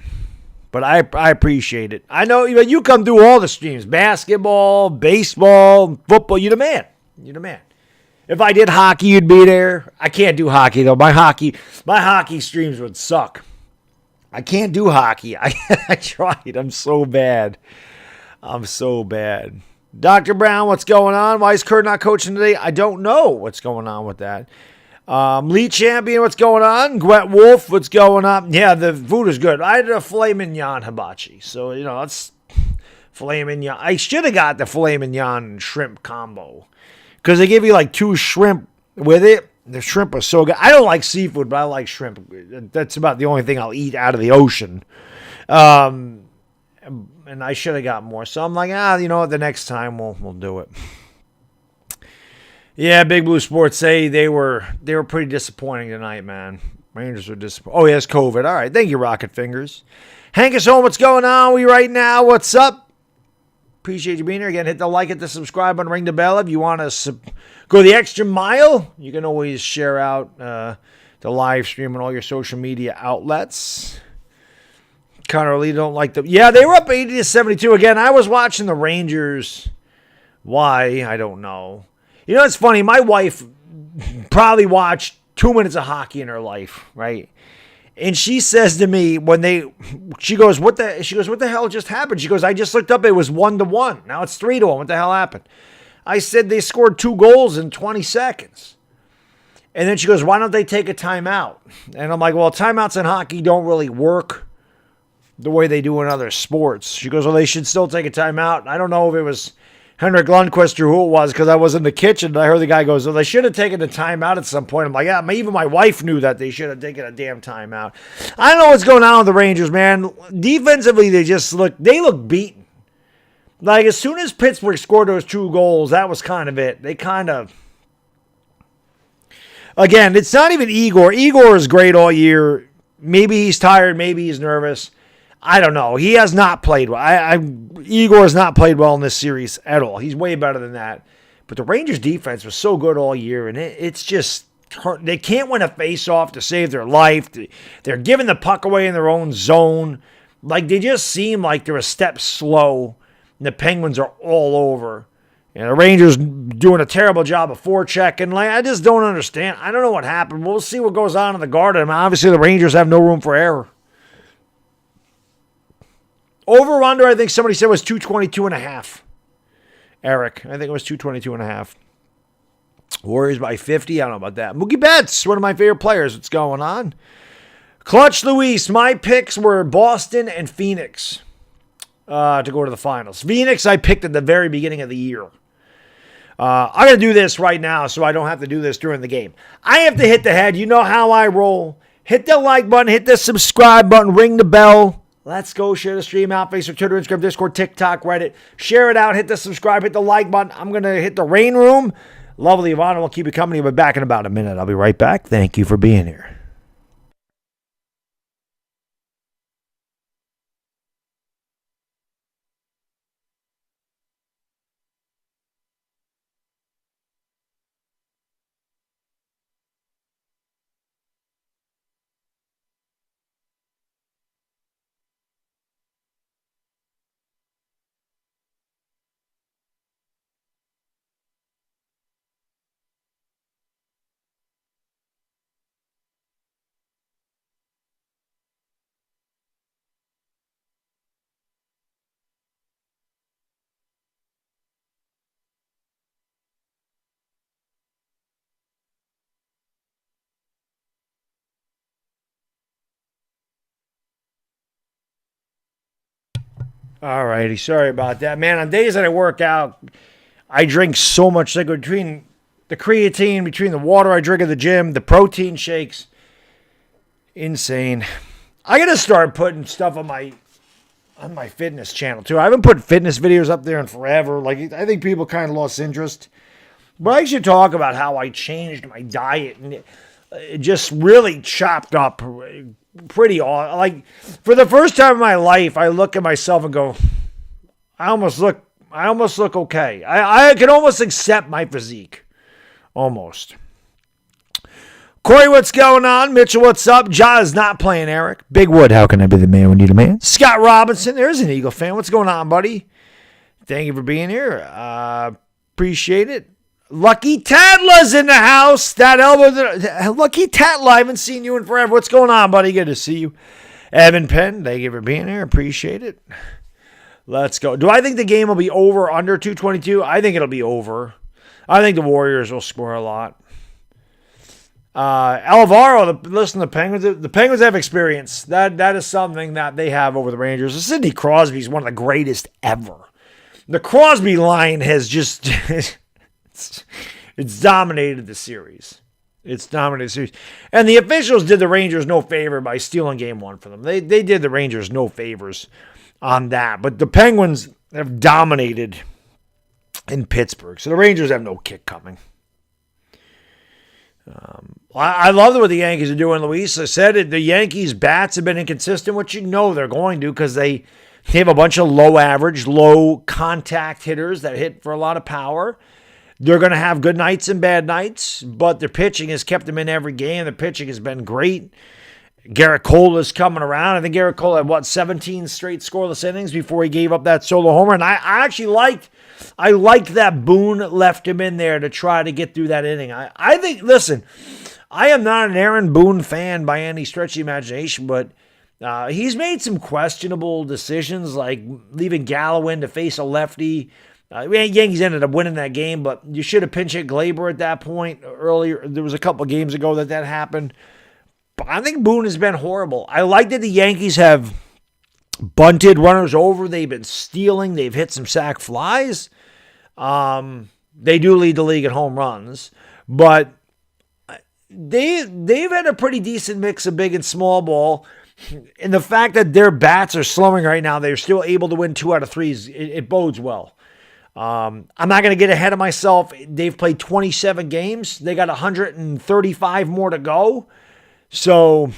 But I appreciate it. I know you come through all the streams. Basketball, baseball, football. You're the man. You're the man. If I did hockey, you'd be there. I can't do hockey, though. My hockey streams would suck. I can't do hockey. I tried. I'm so bad. Dr. Brown, what's going on? Why is Kurt not coaching today? I don't know what's going on with that. Lee Champion, what's going on? Gwet Wolf, what's going on? Yeah, the food is good. I had a filet mignon hibachi. So, that's filet mignon. I should have got the filet mignon and shrimp combo. Because they give you like 2 shrimp with it. The shrimp was so good. I don't like seafood, but I like shrimp. That's about the only thing I'll eat out of the ocean. And I should have got more. So I'm like, what? The next time we'll do it. Yeah, Big Blue Sports say they were pretty disappointing tonight, man. Rangers were disappointing. Oh, yes, COVID. All right. Thank you, Rocket Fingers. Hank is home. What's going on? We right now. What's up? Appreciate you being here. Again, hit the like, hit the subscribe button, ring the bell. If you want to go the extra mile, you can always share out the live stream on all your social media outlets. Karner Road don't like them. Yeah, they were up 80-72. Again, I was watching the Rangers. Why? I don't know. It's funny. My wife probably watched 2 minutes of hockey in her life, right? And she says to me she goes, what the hell just happened? She goes, I just looked up. It was 1-1. Now it's 3-1. What the hell happened? I said they scored 2 goals in 20 seconds. And then she goes, why don't they take a timeout? And I'm like, well, timeouts in hockey don't really work the way they do in other sports. She goes, well, they should still take a timeout. I don't know if it was Henrik Lundqvist or who it was, because I was in the kitchen and I heard the guy goes, well, they should have taken a timeout at some point. I'm like, yeah, even my wife knew that they should have taken a damn timeout. I don't know what's going on with the Rangers, man. Defensively, they look beaten. Like, as soon as Pittsburgh scored those 2 goals, that was kind of it. They kind of... Again, it's not even Igor. Igor is great all year. Maybe he's tired. Maybe he's nervous. I don't know. He has not played well. Igor has not played well in this series at all. He's way better than that. But the Rangers' defense was so good all year, and it's just they can't win a face-off to save their life. They're giving the puck away in their own zone. Like, they just seem like they're a step slow, and the Penguins are all over. And the Rangers doing a terrible job of forechecking. Like, I just don't understand. I don't know what happened. We'll see what goes on in the Garden. I mean, obviously, the Rangers have no room for error. Over under, I think somebody said was 222.5. Eric, I think it was 222.5. Warriors by 50. I don't know about that. Mookie Betts, one of my favorite players. What's going on? Clutch Luis, my picks were Boston and Phoenix to go to the finals. Phoenix, I picked at the very beginning of the year. I'm going to do this right now so I don't have to do this during the game. I have to hit the head. You know how I roll. Hit the like button. Hit the subscribe button. Ring the bell. Let's go. Share the stream out. Facebook, Twitter, Instagram, Discord, TikTok, Reddit. Share it out. Hit the subscribe. Hit the like button. I'm going to hit the rain room. Lovely Ivana will keep you company. We'll be back in about a minute. I'll be right back. Thank you for being here. All righty. Sorry about that. Man, on days that I work out, I drink so much liquid between the creatine, between the water I drink at the gym, the protein shakes. Insane. I got to start putting stuff on my fitness channel, too. I haven't put fitness videos up there in forever. Like, I think people kind of lost interest. But I should talk about how I changed my diet and it just really chopped up pretty off. Like, for the first time in my life, I look at myself and go, I almost look okay. I can almost accept my physique. Almost. Corey, what's going on? Mitchell, what's up? Ja is not playing, Eric. Big Wood, how can I be the man when you need a man? Scott Robinson, there's an Eagle fan. What's going on, buddy? Thank you for being here. Appreciate it. Lucky Tadla's in the house. That elbow. Lucky Tadla, I haven't seen you in forever. What's going on, buddy? Good to see you. Evan Penn, thank you for being here. Appreciate it. Let's go. Do I think the game will be over under 222? I think it'll be over. I think the Warriors will score a lot. Alvaro, listen, the Penguins have experience. That is something that they have over the Rangers. Sidney Crosby is one of the greatest ever. The Crosby line has just it's dominated the series. It's dominated the series. And the officials did the Rangers no favor by stealing game one from them. They did the Rangers no favors on that. But the Penguins have dominated in Pittsburgh. So the Rangers have no kick coming. I love what the Yankees are doing, Luis. I said it. The Yankees' bats have been inconsistent, which you know they're going to because they have a bunch of low average, low contact hitters that hit for a lot of power. They're going to have good nights and bad nights, but their pitching has kept them in every game. Their pitching has been great. Garrett Cole is coming around. I think Garrett Cole had, 17 straight scoreless innings before he gave up that solo homer. And I actually liked that Boone left him in there to try to get through that inning. I think, listen, I am not an Aaron Boone fan by any stretch of the imagination, but he's made some questionable decisions, like leaving Galloway to face a lefty. Yankees ended up winning that game, but you should have pinch hit Glaber at that point earlier. There was a couple of games ago that happened. But I think Boone has been horrible. I like that the Yankees have bunted runners over. They've been stealing. They've hit some sac flies. They do lead the league in home runs, but they've had a pretty decent mix of big and small ball. And the fact that their bats are slowing right now, they're still able to win 2 out of 3s. It bodes well. I'm not going to get ahead of myself. They've played 27 games. They got 135 more to go. So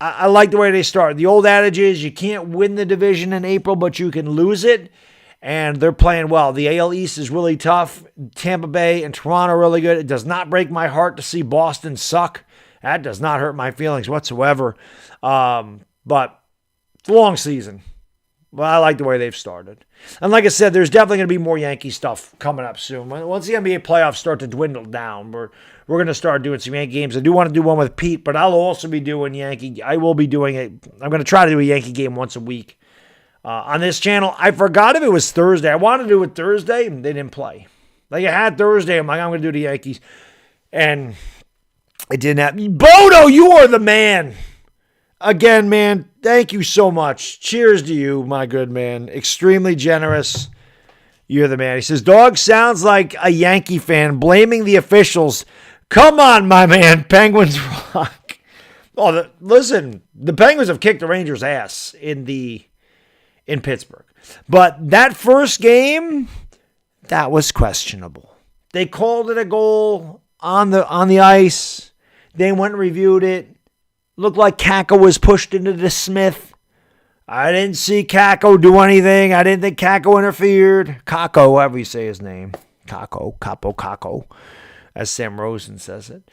I like the way they start. The old adage is you can't win the division in April, but you can lose it. And they're playing well. The AL East is really tough. Tampa Bay and Toronto are really good. It does not break my heart to see Boston suck. That does not hurt my feelings whatsoever. But it's a long season. Well, I like the way they've started. And like I said, there's definitely going to be more Yankee stuff coming up soon. Once the NBA playoffs start to dwindle down, we're going to start doing some Yankee games. I do want to do one with Pete, but I'll also be doing I will be doing it. I'm going to try to do a Yankee game once a week on this channel. I forgot if it was Thursday. I wanted to do it Thursday, and they didn't play. Like, I had Thursday. I'm like, I'm going to do the Yankees. And it didn't happen. Bodo, you are the man. Again, man, thank you so much. Cheers to you, my good man. Extremely generous. You're the man. He says, Dog sounds like a Yankee fan blaming the officials. Come on, my man. Penguins rock. Oh, listen, the Penguins have kicked the Rangers' ass in Pittsburgh. But that first game, that was questionable. They called it a goal on the ice. They went and reviewed it. Looked like Kako was pushed into the Smith. I didn't see Kako do anything. I didn't think Kako interfered. Kako, however you say his name. Kako, as Sam Rosen says it.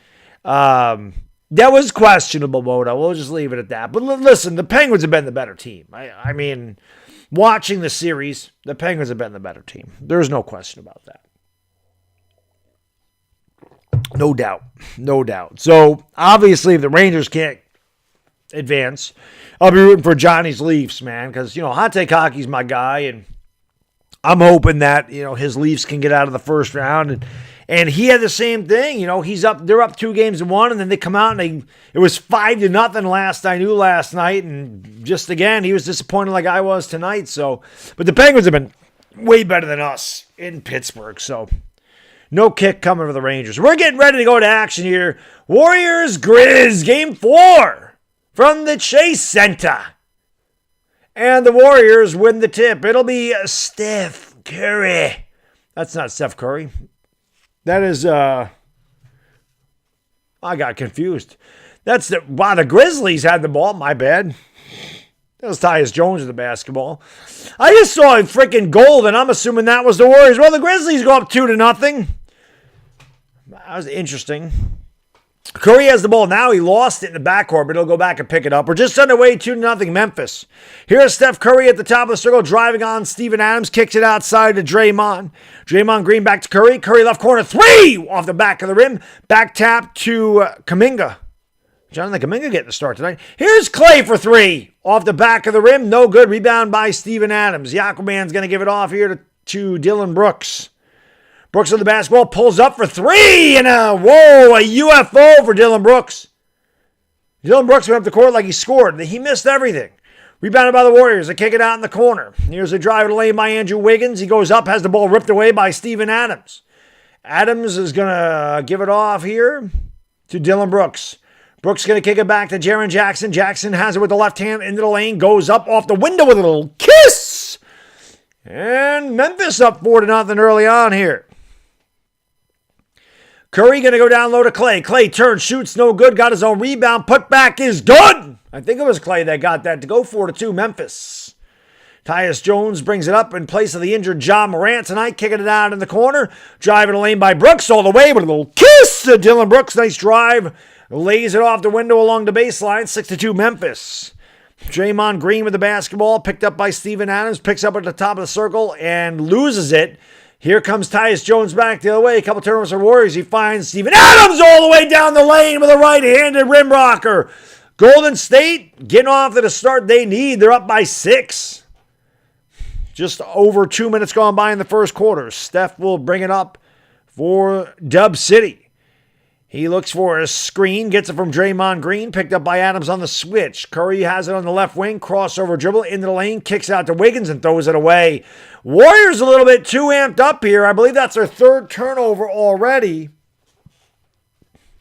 That was questionable, Moto. We'll just leave it at that. But listen, the Penguins have been the better team. I mean, watching the series, the Penguins have been the better team. There's no question about that. No doubt. So, obviously, if the Rangers can't advance, I'll be rooting for Johnny's Leafs, man, because, Hot Take Hockey's my guy, and I'm hoping that, his Leafs can get out of the first round And he had the same thing. They're up 2-1, and then they come out and it was 5-0 last night. And just again, he was disappointed like I was tonight. But the Penguins have been way better than us in Pittsburgh. So no kick coming for the Rangers. We're getting ready to go to action here. Warriors Grizz, Game 4 from the Chase Center. And the Warriors win the tip. It'll be Steph Curry. That's not Steph Curry. That is, I got confused. The Grizzlies had the ball. My bad. That was Tyus Jones with the basketball. I just saw a freaking goal, and I'm assuming that was the Warriors. Well, the Grizzlies go up 2-0. That was interesting. Curry has the ball now. He lost it in the backcourt, but he'll go back and pick it up. We're just underway, 2-0 Memphis. Here's Steph Curry at the top of the circle, driving on Steven Adams, kicks it outside to Draymond. Draymond Green back to Curry. Curry left corner, 3 off the back of the rim. Back tap to Kuminga. Jonathan Kuminga getting the start tonight. Here's Clay for 3 off the back of the rim. No good. Rebound by Steven Adams. The Aquaman's going to give it off here to Dylan Brooks. Brooks with the basketball, pulls up for 3, and a UFO for Dylan Brooks. Dylan Brooks went up the court like he scored. He missed everything. Rebounded by the Warriors. They kick it out in the corner. Here's a drive to the lane by Andrew Wiggins. He goes up, has the ball ripped away by Steven Adams. Adams is going to give it off here to Dylan Brooks. Brooks going to kick it back to Jaren Jackson. Jackson has it with the left hand into the lane. Goes up off the window with a little kiss. And Memphis up 4-0 early on here. Curry going to go down low to Clay. Clay turns, shoots, no good. Got his own rebound. Put back is good. I think it was Clay that got that to go 4-2 Memphis. Tyus Jones brings it up in place of the injured Ja Morant tonight. Kicking it out in the corner. Driving the lane by Brooks all the way with a little kiss to Dylan Brooks. Nice drive. Lays it off the window along the baseline. 6-2 Memphis. Draymond Green with the basketball. Picked up by Steven Adams. Picks up at the top of the circle and loses it. Here comes Tyus Jones back the other way. A couple turnovers for Warriors. He finds Steven Adams all the way down the lane with a right-handed rim rocker. Golden State getting off to the start they need. They're up by 6. Just over 2 minutes gone by in the first quarter. Steph will bring it up for Dub City. He looks for a screen, gets it from Draymond Green, picked up by Adams on the switch. Curry has it on the left wing, crossover dribble into the lane, kicks out to Wiggins and throws it away. Warriors a little bit too amped up here. I believe that's their 3rd turnover already.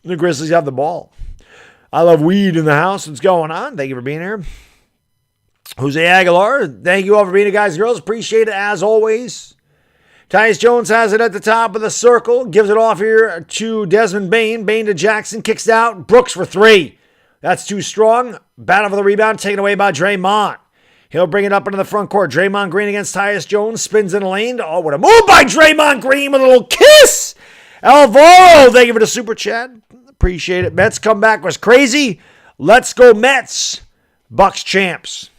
The Grizzlies have the ball. I love weed in the house. What's going on? Thank you for being here. Jose Aguilar, thank you all for being here, guys and girls. Appreciate it as always. Tyus Jones has it at the top of the circle. Gives it off here to Desmond Bane. Bane to Jackson. Kicks out. Brooks for 3. That's too strong. Battle for the rebound. Taken away by Draymond. He'll bring it up into the front court. Draymond Green against Tyus Jones. Spins in the lane. Oh, what a move by Draymond Green with a little kiss. Alvaro, thank you for the super chat. Appreciate it. Mets comeback was crazy. Let's go Mets. Bucks champs.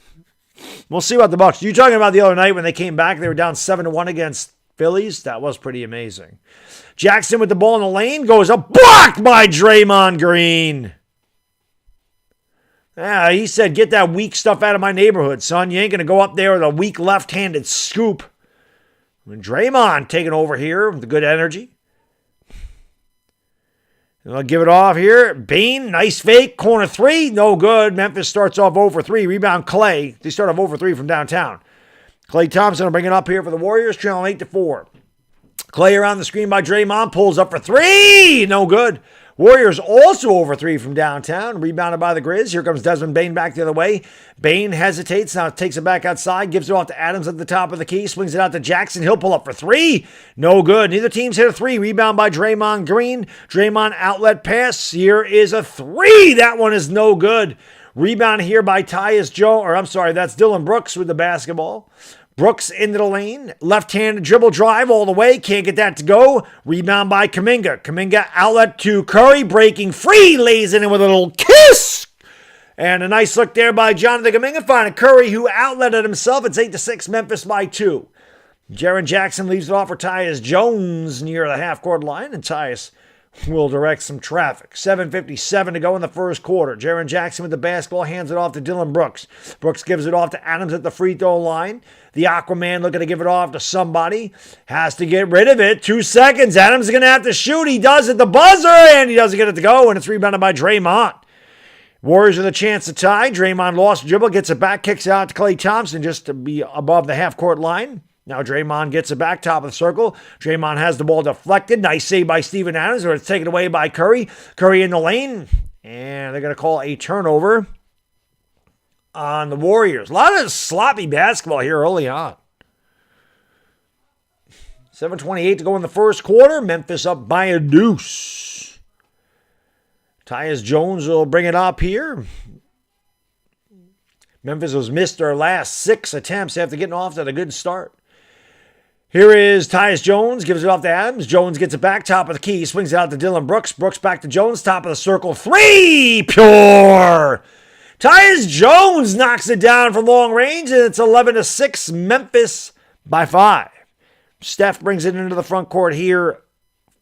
We'll see about the Bucks. You talking about the other night when they came back? They were down 7-1 against Phillies. That was pretty amazing. Jackson with the ball in the lane goes up, blocked by Draymond Green. He said, get that weak stuff out of my neighborhood, son. You ain't going to go up there with a weak left-handed scoop. And Draymond taking over here with the good energy. And I'll give it off here. Bane, nice fake. Corner 3, no good. Memphis starts off 0-3. Rebound Clay. They start off 0-3 from downtown. Klay Thompson will bring it up here for the Warriors, trailing 8-4. Clay around the screen by Draymond, pulls up for 3, no good. Warriors also 0-3 from downtown, rebounded by the Grizz. Here comes Desmond Bane back the other way. Bane hesitates, now takes it back outside, gives it off to Adams at the top of the key, swings it out to Jackson. He'll pull up for 3, no good. Neither team's hit a 3. Rebound by Draymond Green. Draymond outlet pass. Here is a 3. That one is no good. Rebound here by Tyus Jones, that's Dylan Brooks with the basketball. Brooks into the lane. Left-handed dribble drive all the way. Can't get that to go. Rebound by Kuminga. Kuminga outlet to Curry. Breaking free. Lays it in with a little kiss. And a nice look there by Jonathan Kuminga. Finding Curry, who outletted himself. It's 8-6. Memphis by 2. Jaren Jackson leaves it off for Tyus Jones near the half-court line. And Tyus will direct some traffic. 7:57 to go in the first quarter. Jaren Jackson with the basketball, hands it off to Dylan Brooks. Brooks gives it off to Adams at the free throw line. The Aquaman looking to give it off to somebody. Has to get rid of it. 2 seconds. Adams is going to have to shoot. He does at the buzzer, and he doesn't get it to go, and it's rebounded by Draymond. Warriors with a chance to tie. Draymond lost the dribble, gets it back, kicks it out to Klay Thompson just to be above the half-court line. Now Draymond gets it back, top of the circle. Draymond has the ball deflected. Nice save by Steven Adams, but it's taken away by Curry. Curry in the lane, and they're going to call a turnover on the Warriors. A lot of sloppy basketball here early on. 7:28 to go in the first quarter. Memphis up by a deuce. Tyus Jones will bring it up here. Memphis has missed their last 6 attempts after getting off to a good start. Here is Tyus Jones, gives it off to Adams. Jones gets it back, top of the key, swings it out to Dylan Brooks. Brooks back to Jones, top of the circle. 3, pure! Tyus Jones knocks it down from long range, and it's 11-6, Memphis by 5. Steph brings it into the front court here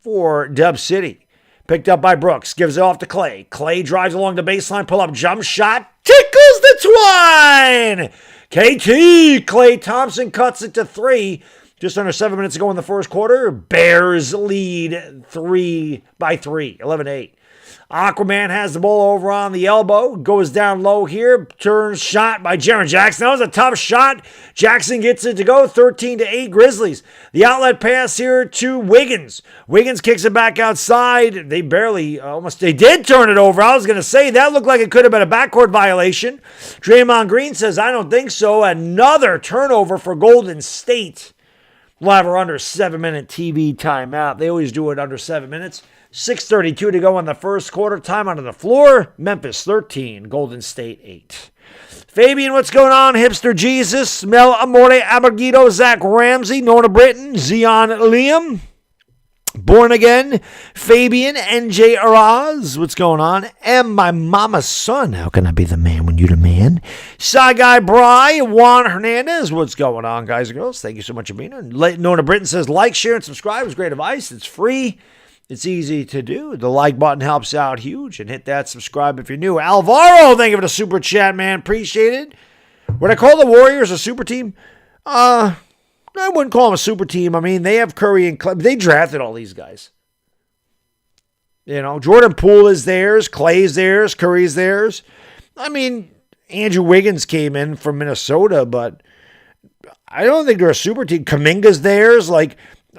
for Dub City. Picked up by Brooks, gives it off to Klay. Klay drives along the baseline, pull-up jump shot, tickles the twine! KT, Klay Thompson cuts it to 3. Just under 7 minutes to go in the first quarter. Bears lead 3 by 3, 11-8. Aquaman has the ball over on the elbow. Goes down low here. Turns shot by Jaren Jackson. That was a tough shot. Jackson gets it to go. 13-8 Grizzlies. The outlet pass here to Wiggins. Wiggins kicks it back outside. They did turn it over. I was going to say that looked like it could have been a backcourt violation. Draymond Green says, I don't think so. Another turnover for Golden State. We'll have our under 7-minute TV timeout. They always do it under 7 minutes. 6:32 to go in the first quarter. Time on the floor. Memphis 13, Golden State 8. Fabian, what's going on? Hipster Jesus, Mel Amore, Abergito, Zach Ramsey, Nona Britton, Zion Liam, Born Again, Fabian, NJ Araz, what's going on? And my mama's son, how can I be the man when you're the man? Shy Guy Bry, Juan Hernandez, what's going on, guys and girls? Thank you so much for being here. Nona Britton says, like, share, and subscribe. It's great advice. It's free. It's easy to do. The like button helps out huge. And hit that subscribe if you're new. Alvaro, thank you for the super chat, man. Appreciate it. Would I call the Warriors a super team? I wouldn't call them a super team. I mean, they have Curry and Clay. They drafted all these guys. You know, Jordan Poole is theirs. Clay's theirs. Curry's theirs. I mean, Andrew Wiggins came in from Minnesota, but I don't think they're a super team. Kuminga's theirs. Like,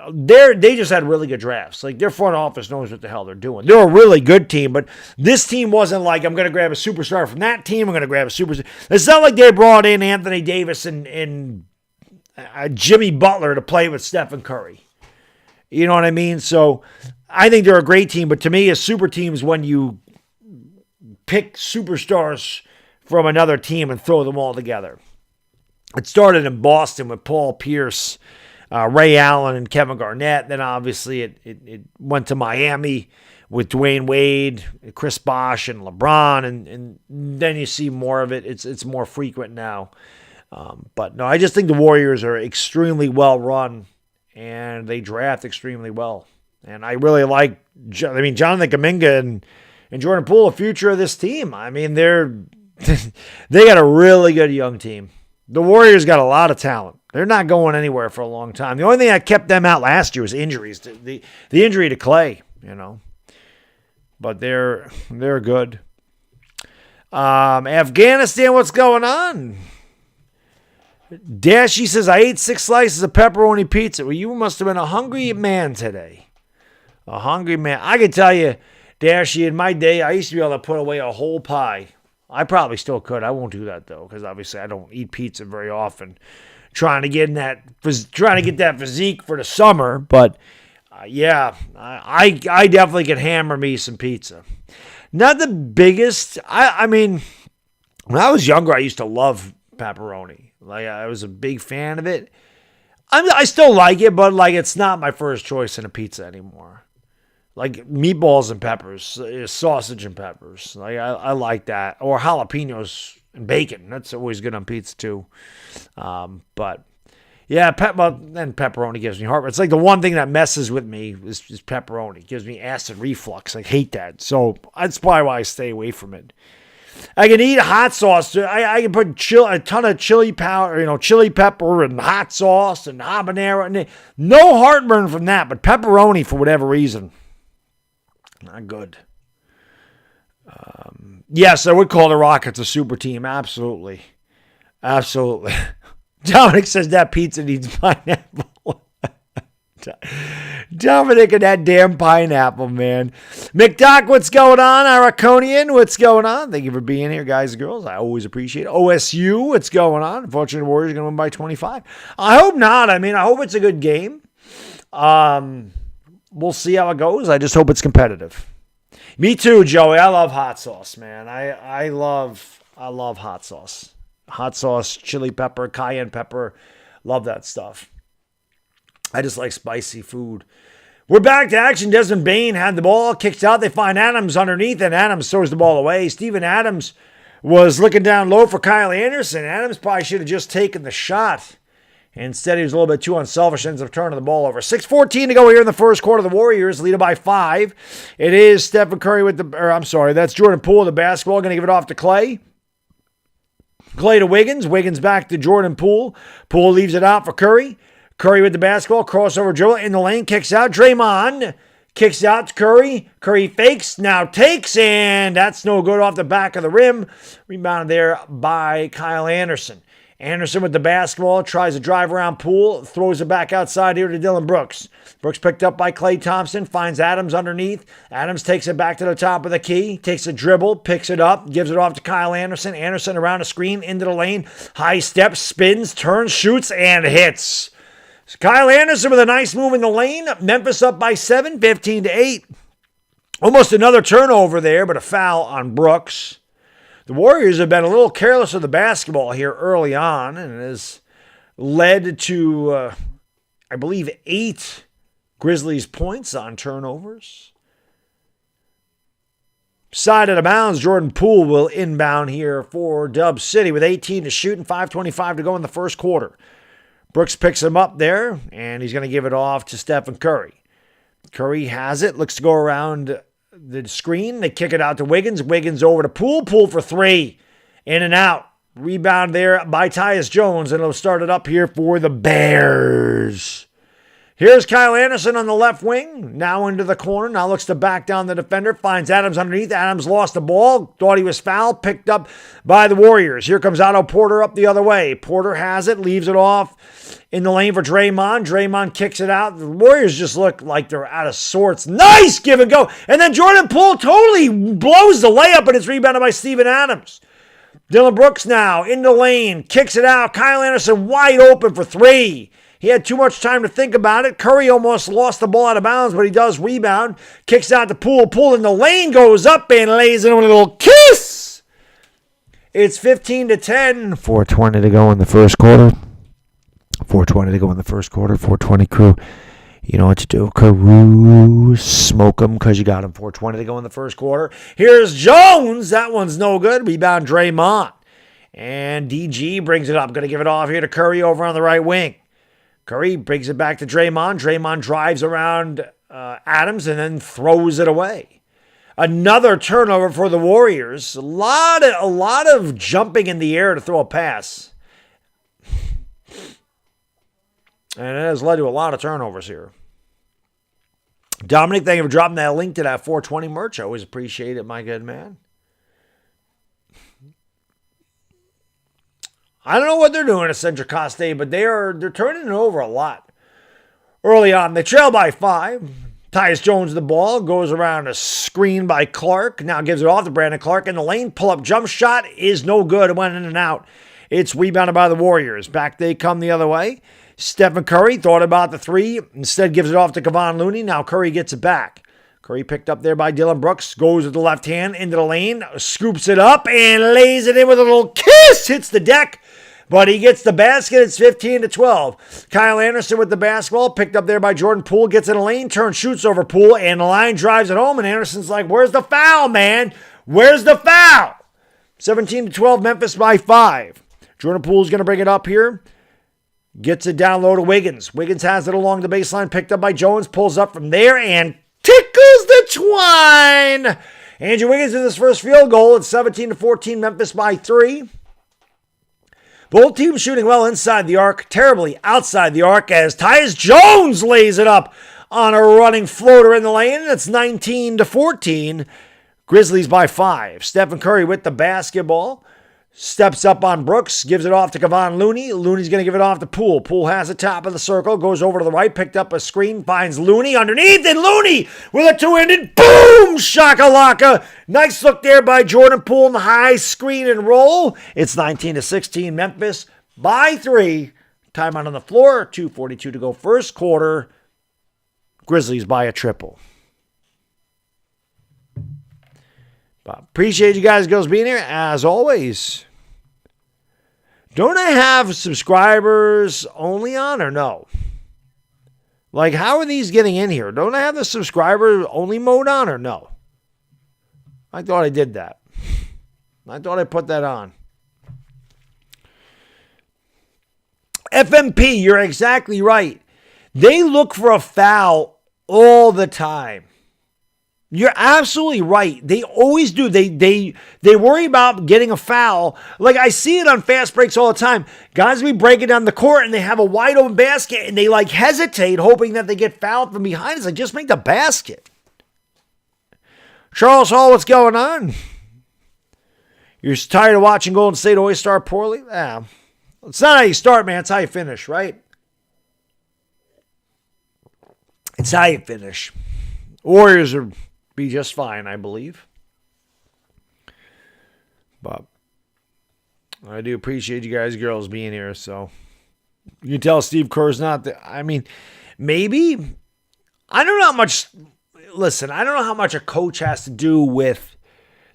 they just had really good drafts. Like, their front office knows what the hell they're doing. They're a really good team, but this team wasn't like, I'm going to grab a superstar from that team. I'm going to grab a superstar. It's not like they brought in Anthony Davis and Jimmy Butler to play with Stephen Curry. You know what I mean? So I think they're a great team, but to me, a super team is when you pick superstars from another team and throw them all together. It started in Boston with Paul Pierce, Ray Allen, and Kevin Garnett. Then obviously it went to Miami with Dwayne Wade, Chris Bosh, and LeBron, and then you see more of it. It's more frequent now. But no, I just think the Warriors are extremely well run, and they draft extremely well. And I really like, Jonathan Kuminga and Jordan Poole, the future of this team. I mean, they got a really good young team. The Warriors got a lot of talent. They're not going anywhere for a long time. The only thing that kept them out last year was injuries. The injury to Clay, you know. But they're good. Afghanistan, what's going on? Dashy says, I ate 6 slices of pepperoni pizza. Well, you must have been a hungry man today. A hungry man. I can tell you, Dashy, in my day, I used to be able to put away a whole pie. I probably still could. I won't do that, though, because obviously I don't eat pizza very often. Trying to get that physique for the summer, but yeah, I definitely could hammer me some pizza. Not the biggest. I mean, when I was younger, I used to love pepperoni. Like, I was a big fan of it. I still like it, but like, it's not my first choice in a pizza anymore. Like meatballs and peppers, sausage and peppers. Like, I like that, or jalapenos and bacon. That's always good on pizza too. But Yeah, then pepperoni gives me heartburn. It's like the one thing that messes with me is pepperoni. It gives me acid reflux. I hate that. So that's probably why I stay away from it. I can eat hot sauce. I can put a ton of chili powder, chili pepper and hot sauce and habanero. And no heartburn from that, but pepperoni for whatever reason, not good. Yes, I would call the Rockets a super team. Absolutely. Absolutely. Dominic says that pizza needs pineapple. Dominic and that damn pineapple, man. McDoc, what's going on? Araconian, what's going on? Thank you for being here, guys and girls. I always appreciate it. OSU, what's going on? Unfortunately, the Warriors are going to win by 25. I hope not. I hope it's a good game. We'll see how it goes. I just hope it's competitive. Me too, Joey. I love hot sauce, man. I love hot sauce. Hot sauce, chili pepper, cayenne pepper. Love that stuff. I just like spicy food. We're back to action. Desmond Bain had the ball, kicks out. They find Adams underneath, and Adams throws the ball away. Steven Adams was looking down low for Kyle Anderson. Adams probably should have just taken the shot. Instead, he was a little bit too unselfish, ends up turning the ball over. 6:14 to go here in the first quarter. The Warriors lead it by 5. It is Stephen Curry that's Jordan Poole with the basketball. Going to give it off to Clay. Clay to Wiggins. Wiggins back to Jordan Poole. Poole leaves it out for Curry. Curry with the basketball. Crossover dribble in the lane. Kicks out. Draymond kicks out to Curry. Curry fakes. Now takes. And that's no good off the back of the rim. Rebounded there by Kyle Anderson. Anderson with the basketball. Tries to drive around Poole. Throws it back outside here to Dylan Brooks. Brooks picked up by Klay Thompson. Finds Adams underneath. Adams takes it back to the top of the key. Takes a dribble. Picks it up. Gives it off to Kyle Anderson. Anderson around the screen. Into the lane. High step. Spins. Turns. Shoots. And hits. So Kyle Anderson with a nice move in the lane. Memphis up by 7. 15-8. Almost another turnover there, but a foul on Brooks. The Warriors have been a little careless with the basketball here early on, and it has led to, I believe, 8 Grizzlies points on turnovers. Side of the bounds, Jordan Poole will inbound here for Dub City with 18 to shoot and 5:25 to go in the first quarter. Brooks picks him up there, and he's going to give it off to Stephen Curry. Curry has it, looks to go around the screen. They kick it out to Wiggins. Wiggins over to Poole. Poole for 3. In and out. Rebound there by Tyus Jones, and it'll start it up here for the Bears. Here's Kyle Anderson on the left wing. Now into the corner. Now looks to back down the defender. Finds Adams underneath. Adams lost the ball. Thought he was fouled. Picked up by the Warriors. Here comes Otto Porter up the other way. Porter has it. Leaves it off in the lane for Draymond. Draymond kicks it out. The Warriors just look like they're out of sorts. Nice give and go. And then Jordan Poole totally blows the layup, and it's rebounded by Steven Adams. Dylan Brooks now in the lane. Kicks it out. Kyle Anderson wide open for 3. He had too much time to think about it. Curry almost lost the ball out of bounds, but he does rebound. Kicks out to Poole. Poole in the lane goes up and lays in a little kiss. It's 15-10. 4:20 to go in the first quarter. 4:20 to go in the first quarter. 4:20 crew. You know what to do. Carew, smoke them because you got him. 4:20 to go in the first quarter. Here's Jones. That one's no good. Rebound Draymond. And DG brings it up. Going to give it off here to Curry over on the right wing. Curry brings it back to Draymond. Draymond drives around Adams and then throws it away. Another turnover for the Warriors. A lot of jumping in the air to throw a pass. And it has led to a lot of turnovers here. Dominic, thank you for dropping that link to that 420 merch. I always appreciate it, my good man. I don't know what they're doing at Central Coast State, but they're turning it over a lot. Early on, they trail by 5. Tyus Jones the ball, goes around a screen by Clark. Now gives it off to Brandon Clark in the lane. Pull-up jump shot is no good. It went in and out. It's rebounded by the Warriors. Back they come the other way. Stephen Curry thought about the 3. Instead gives it off to Kevon Looney. Now Curry gets it back. Curry picked up there by Dylan Brooks. Goes with the left hand into the lane. Scoops it up and lays it in with a little kiss. Hits the deck. But he gets the basket. It's 15-12. Kyle Anderson with the basketball. Picked up there by Jordan Poole. Gets in the lane. Turns, shoots over Poole. And the line drives it home. And Anderson's like, where's the foul, man? Where's the foul? 17-12. Memphis by 5. Jordan Poole's going to bring it up here. Gets it down low to Wiggins. Wiggins has it along the baseline, picked up by Jones, pulls up from there and tickles the twine. Andrew Wiggins with his first field goal. It's 17-14, Memphis by 3. Both teams shooting well inside the arc, terribly outside the arc as Tyus Jones lays it up on a running floater in the lane. It's 19-14, Grizzlies by 5. Stephen Curry with the basketball. Steps up on Brooks, gives it off to Kevon Looney. Looney's going to give it off to Poole. Poole has the top of the circle, goes over to the right, picked up a screen, finds Looney underneath, and Looney with a two-handed boom shakalaka. Nice look there by Jordan Poole in the high screen and roll. It's 19-16, Memphis by 3. Timeout on the floor, 2:42 to go first quarter. Grizzlies by a triple. But appreciate you guys, girls, being here as always. Don't I have subscribers only on or no? Like, how are these getting in here? Don't I have the subscriber only mode on or no? I thought I did that. I thought I put that on. FMP, you're exactly right. They look for a foul all the time. You're absolutely right. They always do. They worry about getting a foul. Like, I see it on fast breaks all the time. Guys will be breaking down the court and they have a wide open basket and they like hesitate hoping that they get fouled from behind. It's like, just make the basket. Charles Hall, what's going on? You're tired of watching Golden State always start poorly? Yeah. It's not how you start, man. It's how you finish, right? It's how you finish. Warriors are be just fine, I believe. But I do appreciate you guys, girls, being here. So you can tell Steve Kerr's not the, I mean, maybe. I don't know how much. Listen, I don't know how much a coach has to do with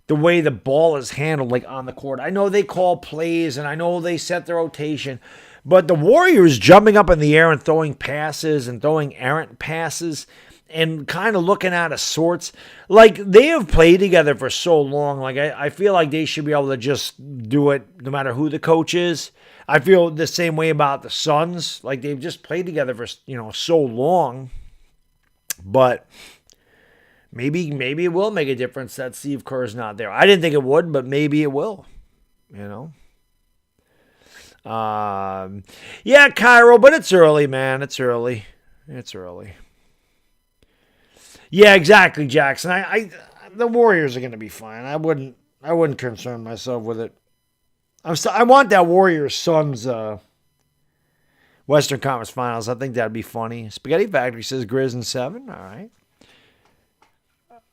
the way the ball is handled, like on the court. I know they call plays and I know they set the rotation, but the Warriors jumping up in the air and throwing passes and throwing errant passes and kind of looking out of sorts. Like, they have played together for so long. Like, I feel like they should be able to just do it no matter who the coach is. I feel the same way about the Suns. Like, they've just played together for, so long. But maybe it will make a difference that Steve Kerr's not there. I didn't think it would, but maybe it will. Yeah, Cairo, but it's early, man. It's early. Yeah, exactly, Jackson. The Warriors are going to be fine. I wouldn't concern myself with it. I want that Warriors Suns Western Conference Finals. I think that'd be funny. Spaghetti Factory says Grizz in 7. All right.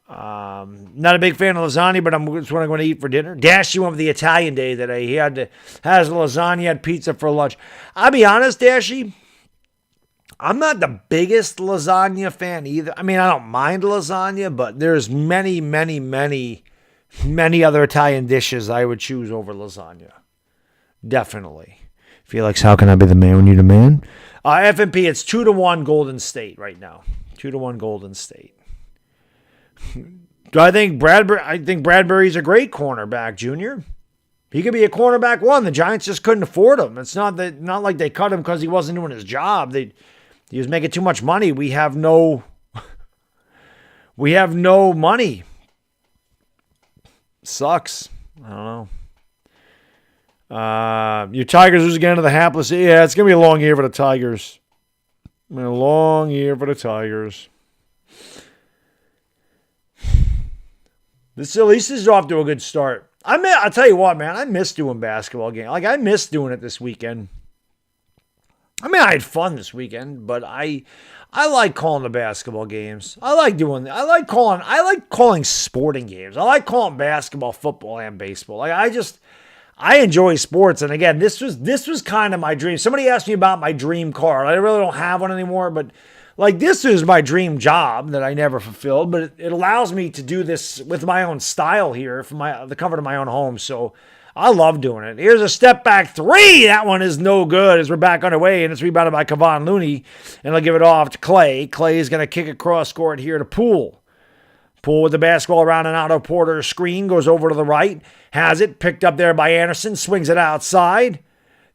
Not a big fan of lasagna, but it's what I'm going to eat for dinner. Dashy went with the Italian day today. He has lasagna, had pizza for lunch. I'll be honest, Dashy, I'm not the biggest lasagna fan either. I mean, I don't mind lasagna, but there's many, many, many, many other Italian dishes I would choose over lasagna. Definitely. Felix, how can I be the man when you're the man? FMP, it's 2-1 Golden State right now. 2-1 Golden State. Do I think Bradbury? I think Bradbury's a great cornerback, Junior. He could be a cornerback one. The Giants just couldn't afford him. It's not like they cut him because he wasn't doing his job. He was making too much money. We have no money. Sucks. I don't know. Your Tigers lose again to the hapless. Yeah, it's gonna be a long year for the Tigers. A long year for the Tigers. At least this is off to a good start. I'll tell you what, man. I miss doing basketball games. Like, I miss doing it this weekend. I mean, I had fun this weekend, but I like calling the basketball games. I like calling sporting games. I like calling basketball, football, and baseball. Like, I enjoy sports. And again, this was kind of my dream. Somebody asked me about my dream car. I really don't have one anymore, but like, this is my dream job that I never fulfilled, but it allows me to do this with my own style here from the comfort of my own home. So I love doing it. Here's a step back 3. That one is no good as we're back underway, and it's rebounded by Kevon Looney, and they'll give it off to Clay. Clay is going to kick across court here to Poole. Poole with the basketball around an Otto Porter screen, goes over to the right, has it, picked up there by Anderson, swings it outside.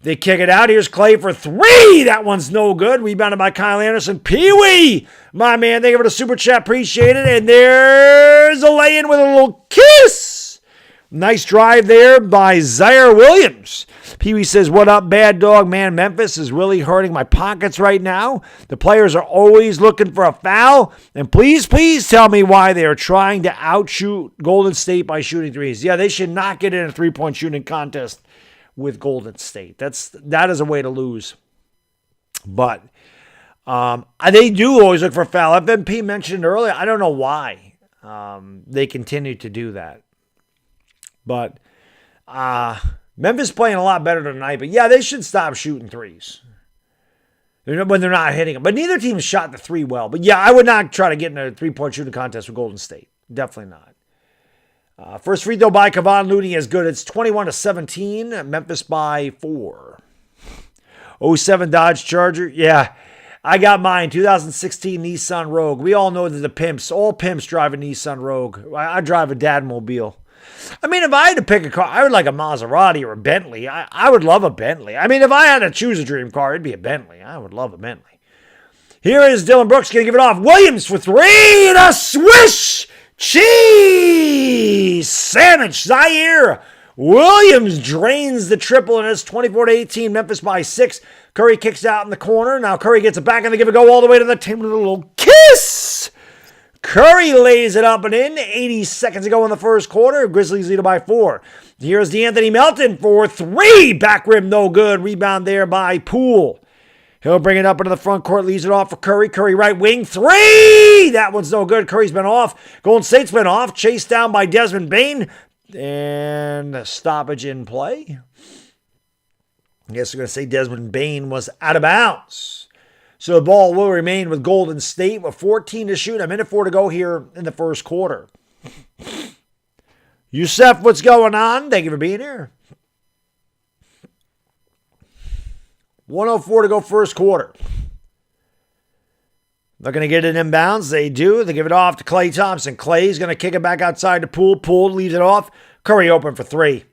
They kick it out. Here's Clay for three. That one's no good. Rebounded by Kyle Anderson. Pee-wee, my man. Thank you for the super chat. Appreciate it. And there's a lay-in with a little kiss. Nice drive there by Zaire Williams. Pee-wee says, what up, bad dog? Man, Memphis is really hurting my pockets right now. The players are always looking for a foul. And please tell me why they are trying to outshoot Golden State by shooting threes. Yeah, they should not get in a three-point shooting contest with Golden State. That is a way to lose. But they do always look for a foul. FMP mentioned earlier, I don't know why they continue to do that. But Memphis playing a lot better tonight. But yeah, they should stop shooting threes when they're not hitting them. But neither team shot the three well. But yeah, I would not try to get in a three-point shooting contest with Golden State. Definitely not. First free throw by Kevon Looney is good. It's 21-17. Memphis by 4. 07 Dodge Charger. Yeah, I got mine. 2016 Nissan Rogue. We all know that all pimps drive a Nissan Rogue. I drive a Dadmobile. I mean, if I had to pick a car, I would like a Maserati or a Bentley. I would love a Bentley. I mean, if I had to choose a dream car, it'd be a Bentley. I would love a Bentley. Here is Dylan Brooks going to give it off. Williams for three and a swish. Cheese sandwich. Zaire Williams drains the triple, and it's 24-18. Memphis by 6. Curry kicks out in the corner. Now Curry gets it back, and they give it a go all the way to the team with a little kiss. Curry lays it up and in. 80 seconds to go in the first quarter. Grizzlies lead by 4. Here's DeAnthony Melton for 3. Back rim, no good. Rebound there by Poole. He'll bring it up into the front court, leaves it off for Curry. Curry right wing, 3! That one's no good. Curry's been off. Golden State's been off. Chased down by Desmond Bane. And a stoppage in play. I guess we're going to say Desmond Bane was out of bounds. So the ball will remain with Golden State with 14 to shoot. A minute 4 to go here in the first quarter. Youssef, what's going on? Thank you for being here. 1:04 to go first quarter. They're going to get it inbounds. They do. They give it off to Klay Thompson. Klay's going to kick it back outside to Poole. Poole leaves it off. Curry open for 3.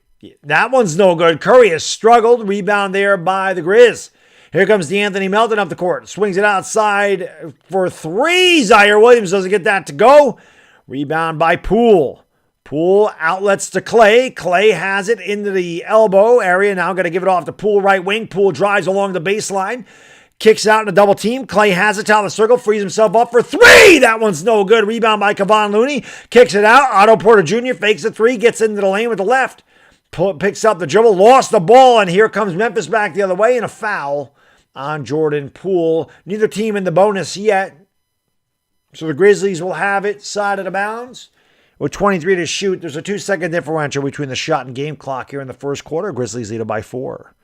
That one's no good. Curry has struggled. Rebound there by the Grizz. Here comes DeAnthony Melton up the court. Swings it outside for 3. Zaire Williams doesn't get that to go. Rebound by Poole. Poole outlets to Klay. Klay has it into the elbow area. Now going to give it off to Poole right wing. Poole drives along the baseline. Kicks out in a double team. Klay has it down the circle. Frees himself up for 3. That one's no good. Rebound by Kevon Looney. Kicks it out. Otto Porter Jr. fakes a 3. Gets into the lane with the left. Picks up the dribble. Lost the ball. And here comes Memphis back the other way. And a foul on Jordan Poole. Neither team in the bonus yet. So the Grizzlies will have it side of the bounds. With 23 to shoot, there's a 2-second differential between the shot and game clock here in the first quarter. Grizzlies lead it by 4.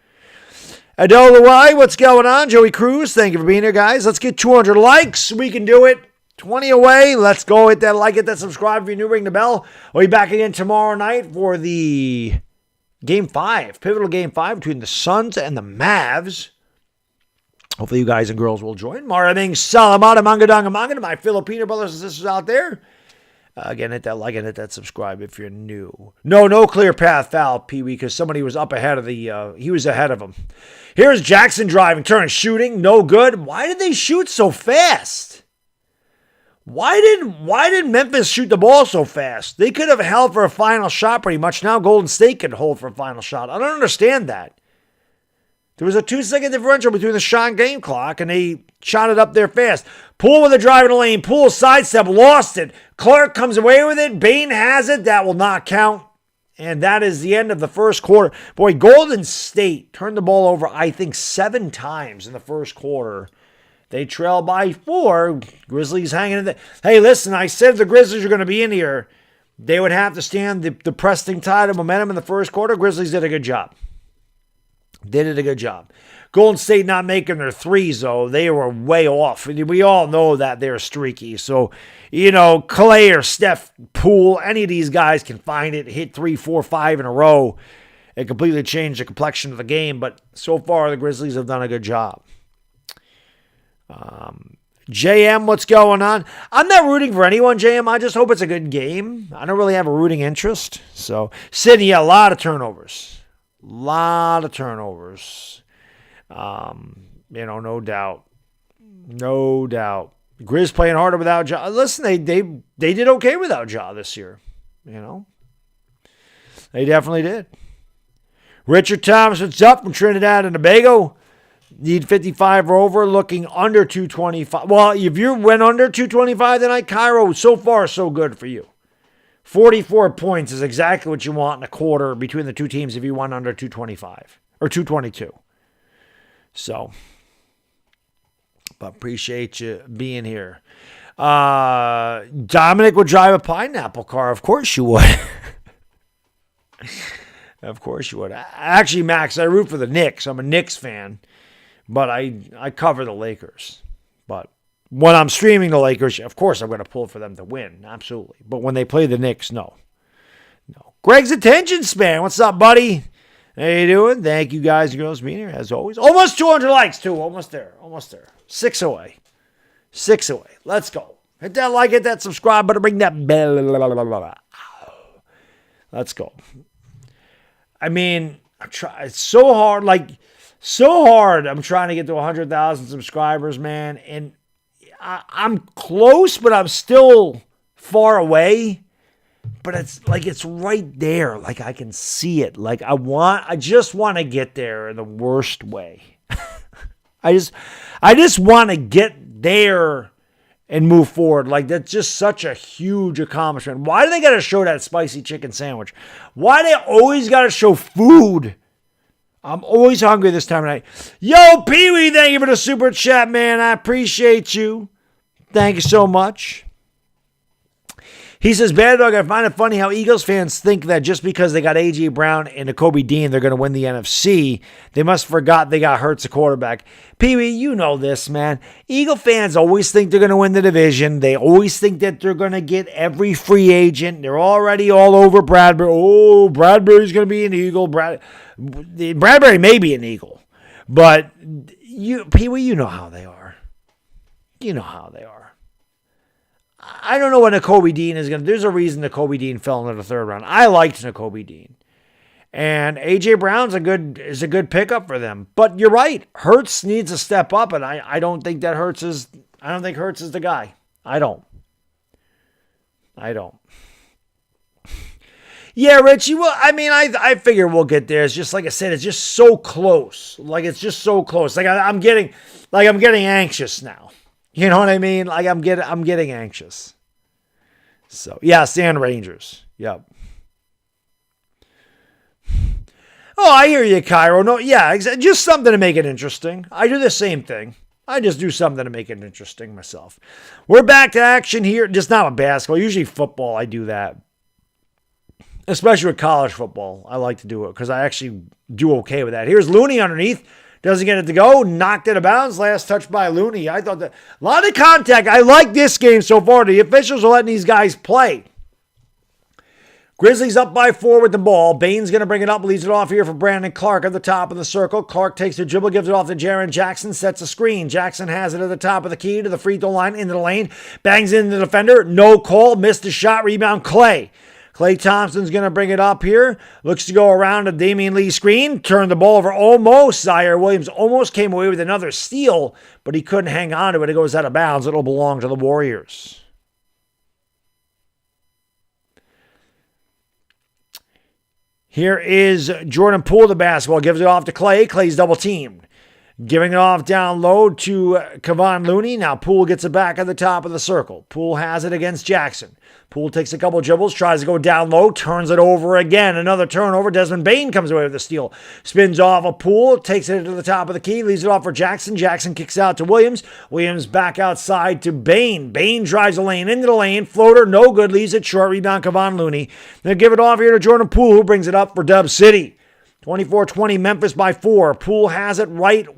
Adele Luai, what's going on? Joey Cruz, thank you for being here, guys. Let's get 200 likes. We can do it. 20 away. Let's go. Hit that like, hit that subscribe if you're new. Ring the bell. We'll be back again tomorrow night for the Game 5, pivotal Game 5 between the Suns and the Mavs. Hopefully you guys and girls will join. Maraming Salamata Mangadanga Manga to my Filipino brothers and sisters out there. Again, hit that like and hit that subscribe if you're new. No clear path foul, Pee-wee, because somebody was up ahead of he was ahead of him. Here's Jackson driving, turn, shooting, no good. Why did they shoot so fast? Why did Memphis shoot the ball so fast? They could have held for a final shot pretty much. Now Golden State could hold for a final shot. I don't understand that. There was a 2-second differential between the shot and game clock, and they shot it up there fast. Poole with a drive in the lane. Poole sidestep, lost it. Clark comes away with it. Bane has it. That will not count. And that is the end of the first quarter. Boy, Golden State turned the ball over, I think, 7 times in the first quarter. They trail by 4. Grizzlies hanging in there. Hey, listen, I said if the Grizzlies are going to be in here, they would have to stand the pressing tide of momentum in the first quarter. Grizzlies did a good job. They did a good job. Golden State not making their threes, though. They were way off. We all know that they're streaky. So, Klay or Steph, Poole, any of these guys can find it, hit 3, 4, 5 in a row, and completely change the complexion of the game. But so far, the Grizzlies have done a good job. JM, what's going on? I'm not rooting for anyone, JM. I just hope it's a good game. I don't really have a rooting interest. So, Sydney, a lot of turnovers. Lot of turnovers. No doubt. No doubt. Grizz playing harder without Ja. Listen, they did okay without Ja this year. They definitely did. Richard Thompson's up from Trinidad and Tobago. Need 55 or over, looking under 225. Well, if you went under 225 tonight, Cairo, so far, so good for you. 44 points is exactly what you want in a quarter between the two teams if you went under 225 or 222. So, but appreciate you being here. Dominic would drive a pineapple car. Of course you would. Of course you would. Actually, Max, I root for the Knicks. I'm a Knicks fan, but I cover the Lakers. But when I'm streaming the Lakers, of course I'm going to pull for them to win. Absolutely. But when they play the Knicks, no. Greg's attention span. What's up, buddy? How you doing? Thank you guys and girls being here, as always. Almost 200 likes, too. Almost there. 6 away. Let's go. Hit that like, hit that subscribe button, ring that bell. Let's go. I mean, it's so hard. I'm trying to get to 100,000 subscribers, man. And I'm close, but I'm still far away. But it's right there. Like, I can see it. Like, I just want to get there in the worst way. I just want to get there and move forward. Like, that's just such a huge accomplishment. Why do they got to show that spicy chicken sandwich? Why do they always got to show food? I'm always hungry this time of night. Yo, Pee-wee, thank you for the super chat, man. I appreciate you. Thank you so much. He says, Baddog, I find it funny how Eagles fans think that just because they got A.J. Brown and Kobe Dean, they're going to win the NFC. They must have forgot they got Hurts a quarterback. Pee-wee, you know this, man. Eagle fans always think they're going to win the division. They always think that they're going to get every free agent. They're already all over Bradbury. Oh, Bradbury's going to be an Eagle. Bradbury may be an Eagle. But, Pee-wee, you know how they are. You know how they are. I don't know what Nakobe Dean is going to do. There's a reason Nakobe Dean fell into the third round. I liked Nakobe Dean. And A.J. Brown's is a good pickup for them. But you're right. Hurts needs to step up, and I don't think Hurts is the guy. I don't. Yeah, Richie, well, I mean, I figure we'll get there. It's just like I said, it's just so close. Like, it's just so close. Like, I'm getting anxious now. You know what I mean? Like, I'm getting anxious. So, yeah, Sand Rangers. Yep. Oh, I hear you, Cairo. No, yeah, just something to make it interesting. I do the same thing. I just do something to make it interesting myself. We're back to action here. Just not with basketball. Usually football, I do that. Especially with college football. I like to do it because I actually do okay with that. Here's Looney underneath. Doesn't get it to go. Knocked it out of bounds. Last touch by Looney. I thought that a lot of contact. I like this game so far. The officials are letting these guys play. Grizzlies up by 4 with the ball. Bain's going to bring it up. Leaves it off here for Brandon Clark at the top of the circle. Clark takes the dribble. Gives it off to Jaren Jackson. Sets a screen. Jackson has it at the top of the key to the free throw line. Into the lane. Bangs into the defender. No call. Missed the shot. Rebound Clay. Klay Thompson's going to bring it up here. Looks to go around a Damian Lee screen. Turned the ball over almost. Zaire Williams almost came away with another steal, but he couldn't hang on to it. It goes out of bounds. It'll belong to the Warriors. Here is Jordan Poole, the basketball. Gives it off to Clay. Clay's double teamed. Giving it off down low to Kevon Looney. Now Poole gets it back at the top of the circle. Poole has it against Jackson. Poole takes a couple dribbles, tries to go down low, turns it over again. Another turnover. Desmond Bane comes away with the steal. Spins off a Poole, takes it to the top of the key, leaves it off for Jackson. Jackson kicks out to Williams. Williams back outside to Bane. Bane drives the lane into the lane. Floater, no good, leaves it short. Rebound, Kevon Looney. They give it off here to Jordan Poole, who brings it up for Dub City. 24-20, Memphis by 4. Poole has it right.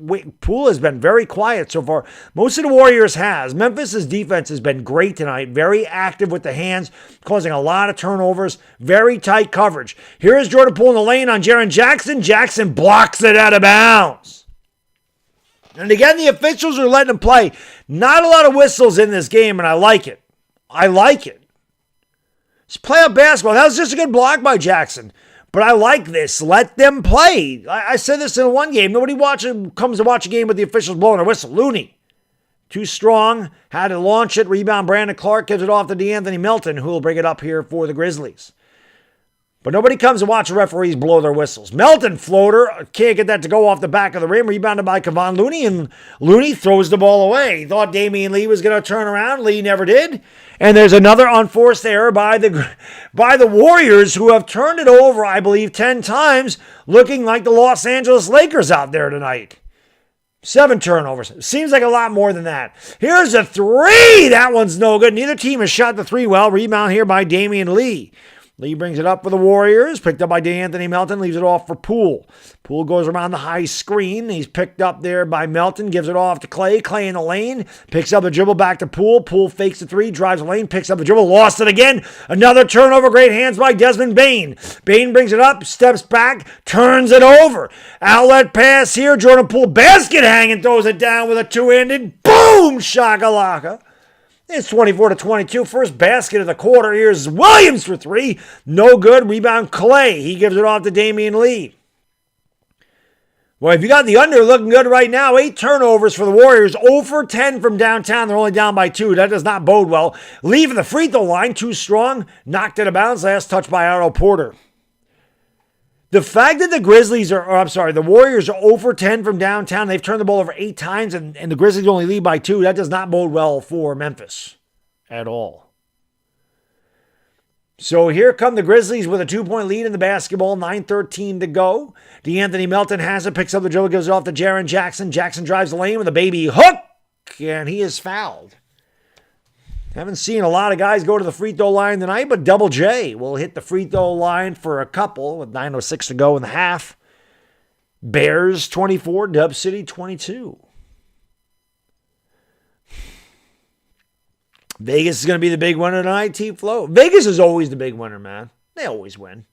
Poole has been very quiet so far. Most of the Warriors has. Memphis' defense has been great tonight. Very active with the hands, causing a lot of turnovers. Very tight coverage. Here is Jordan Poole in the lane on Jaren Jackson. Jackson blocks it out of bounds. And again, the officials are letting him play. Not a lot of whistles in this game, and I like it. I like it. It's playoff basketball. That was just a good block by Jackson. But I like this. Let them play. I said this in one game. Nobody comes to watch a game with the officials blowing a whistle. Looney, too strong, had to launch it. Rebound, Brandon Clark gives it off to DeAnthony Melton, who will bring it up here for the Grizzlies. But nobody comes to watch referees blow their whistles. Melton floater, can't get that to go off the back of the rim. Rebounded by Kevon Looney, and Looney throws the ball away. He thought Damian Lee was going to turn around. Lee never did. And there's another unforced error by the Warriors, who have turned it over, I believe, 10 times, looking like the Los Angeles Lakers out there tonight. 7 turnovers. Seems like a lot more than that. Here's a 3. That one's no good. Neither team has shot the 3 well. Rebound here by Damian Lee. Lee brings it up for the Warriors. Picked up by DeAnthony Melton. Leaves it off for Poole. Poole goes around the high screen. He's picked up there by Melton. Gives it off to Clay. Clay in the lane. Picks up the dribble back to Poole. Poole fakes the 3. Drives the lane. Picks up the dribble. Lost it again. Another turnover. Great hands by Desmond Bane. Bane brings it up. Steps back. Turns it over. Outlet pass here. Jordan Poole. Basket hanging. Throws it down with a 2-handed. Boom! Shakalaka. It's 24-22. First basket of the quarter. Here's Williams for 3. No good. Rebound Clay. He gives it off to Damian Lee. Well, if you got the under looking good right now, 8 turnovers for the Warriors. 0 for 10 from downtown. They're only down by 2. That does not bode well. Leaving the free throw line. Too strong. Knocked it out of bounds. Last touch by Otto Porter. The fact that the Warriors are 0 for 10 from downtown, they've turned the ball over 8 times, and the Grizzlies only lead by 2, that does not bode well for Memphis at all. So here come the Grizzlies with a 2-point lead in the basketball, 9:13 to go. DeAnthony Melton has it, picks up the dribble, gives it off to Jaren Jackson. Jackson drives the lane with a baby hook, and he is fouled. Haven't seen a lot of guys go to the free throw line tonight, but Double J will hit the free throw line for a couple with 9:06 to go in the half. Bears 24, Dub City 22. Vegas is going to be the big winner tonight, T-Flow. Vegas is always the big winner, man. They always win.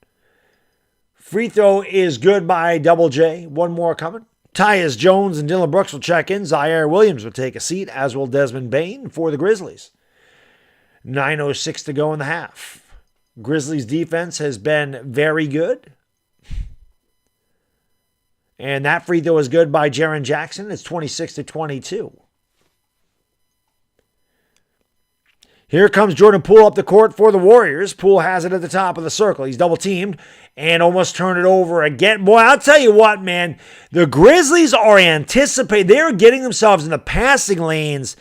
Free throw is good by Double J. One more coming. Tyus Jones and Dylan Brooks will check in. Zaire Williams will take a seat, as will Desmond Bane for the Grizzlies. 9:06 to go in the half. Grizzlies defense has been very good. And that free throw is good by Jaren Jackson. It's 26-22. Here comes Jordan Poole up the court for the Warriors. Poole has it at the top of the circle. He's double teamed and almost turned it over again. Boy, I'll tell you what, man. The Grizzlies are anticipating. They're getting themselves in the passing lanes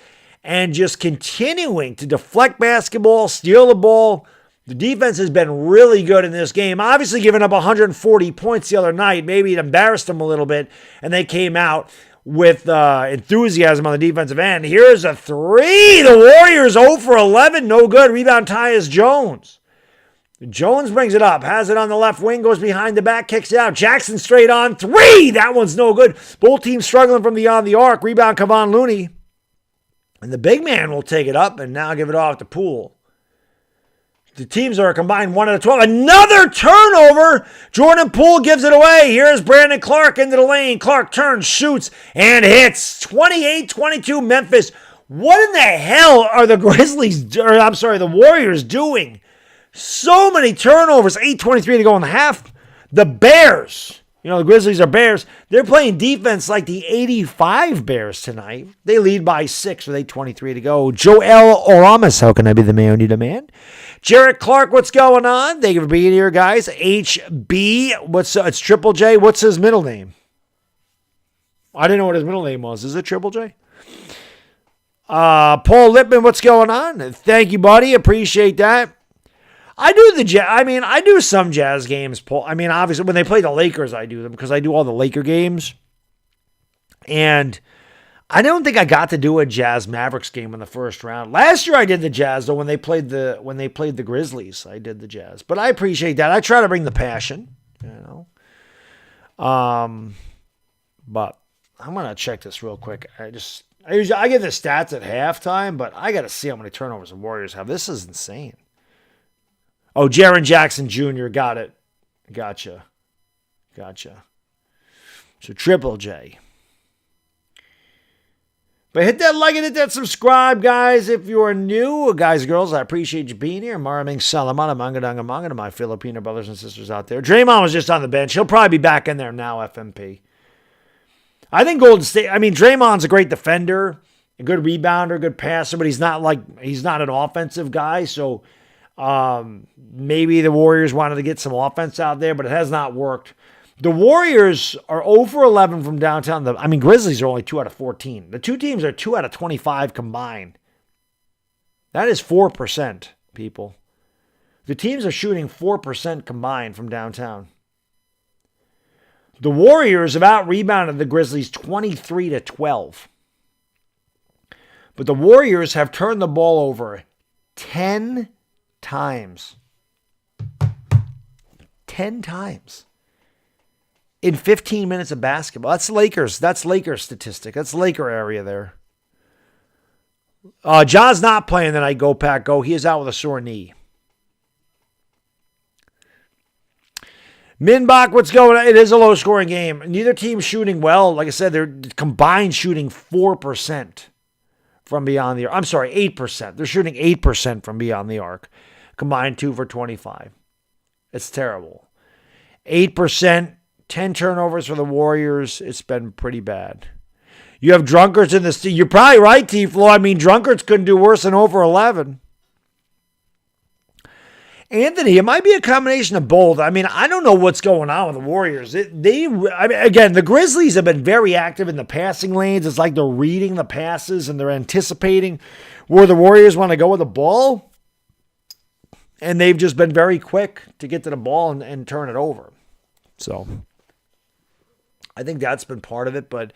and just continuing to deflect basketball, steal the ball. The defense has been really good in this game. Obviously giving up 140 points the other night. Maybe it embarrassed them a little bit, and they came out with enthusiasm on the defensive end. Here's a 3. The Warriors 0 for 11. No good. Rebound Tyus Jones. Jones brings it up. Has it on the left wing. Goes behind the back. Kicks it out. Jackson straight on 3. That one's no good. Both teams struggling from beyond the arc. Rebound Kevon Looney. And the big man will take it up and now give it off to Poole. The teams are combined 1 out of 12. Another turnover. Jordan Poole gives it away. Here's Brandon Clark into the lane. Clark turns, shoots, and hits. 28-22 Memphis. What in the hell are the the Warriors doing? So many turnovers. 8:23 to go in the half. The Bears. The Grizzlies are Bears. They're playing defense like the 85 Bears tonight. They lead by 6 with 8:23 to go. Joel Oramas, how can I be the man who need a man? Jarrett Clark, what's going on? Thank you for being here, guys. HB, it's Triple J. What's his middle name? I didn't know what his middle name was. Is it Triple J? Paul Lippman, what's going on? Thank you, buddy. Appreciate that. I do some Jazz games, Paul. Obviously, when they play the Lakers, I do them because I do all the Laker games. And I don't think I got to do a Jazz Mavericks game in the first round. Last year I did the Jazz, though, when they played the Grizzlies. I did the Jazz. But I appreciate that. I try to bring the passion, But I'm gonna check this real quick. I get the stats at halftime, but I gotta see how many turnovers the Warriors have. This is insane. Oh, Jaren Jackson Jr. Got it. Gotcha. So Triple J. But hit that like and hit that subscribe, guys, if you are new. Guys and girls, I appreciate you being here. Maraming salamat, mangadanga manga to my Filipino brothers and sisters out there. Draymond was just on the bench. He'll probably be back in there now, FMP. I think Golden State, Draymond's a great defender, a good rebounder, good passer, but he's not an offensive guy. So maybe the Warriors wanted to get some offense out there, but it has not worked. The Warriors are 0 for 11 from downtown. Grizzlies are only 2 out of 14. The two teams are 2 out of 25 combined. That is 4%, people. The teams are shooting 4% combined from downtown. The Warriors have out-rebounded the Grizzlies 23-12. But the Warriors have turned the ball over 10 times. 10 times. In 15 minutes of basketball. That's Lakers. That's Lakers statistic. That's Laker area there. Ja's not playing tonight. Go, Pack, go. He is out with a sore knee. Minbach, what's going on? It is a low-scoring game. Neither team's shooting well. Like I said, they're combined shooting 4% from beyond the arc. I'm sorry, 8%. They're shooting 8% from beyond the arc. Combined 2 for 25. It's terrible. 8%. 10 turnovers for the Warriors. It's been pretty bad. You have drunkards in the... You're probably right, T-Flo. drunkards couldn't do worse than over 11. Anthony, it might be a combination of both. I don't know what's going on with the Warriors. Again, the Grizzlies have been very active in the passing lanes. It's like they're reading the passes and they're anticipating where the Warriors want to go with the ball. And they've just been very quick to get to the ball and turn it over. So... I think that's been part of it, but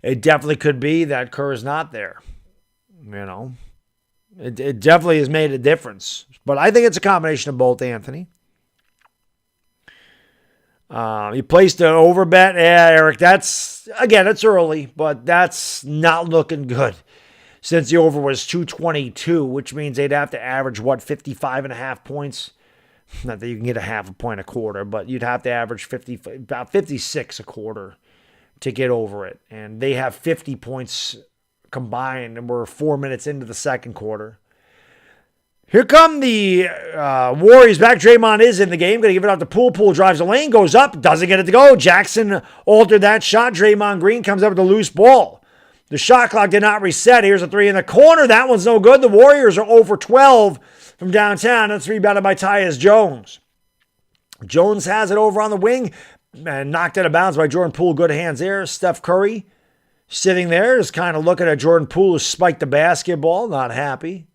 it definitely could be that Kerr is not there. It definitely has made a difference. But I think it's a combination of both, Anthony. You placed an over bet. Yeah, Eric, it's early, but that's not looking good. Since the over was 222, which means they'd have to average, 55.5 points? Not that you can get a half a point a quarter, but you'd have to average about 56 a quarter to get over it. And they have 50 points combined, and we're 4 minutes into the second quarter. Here come the Warriors back. Draymond is in the game. Going to give it out to Poole. Poole drives the lane, goes up, doesn't get it to go. Jackson altered that shot. Draymond Green comes up with a loose ball. The shot clock did not reset. Here's a three in the corner. That one's no good. The Warriors are 0 for 12 from downtown. That's rebounded by Tyus Jones. Jones has it over on the wing and knocked out of bounds by Jordan Poole. Good hands there. Steph Curry sitting there is kind of looking at Jordan Poole who spiked the basketball. Not happy.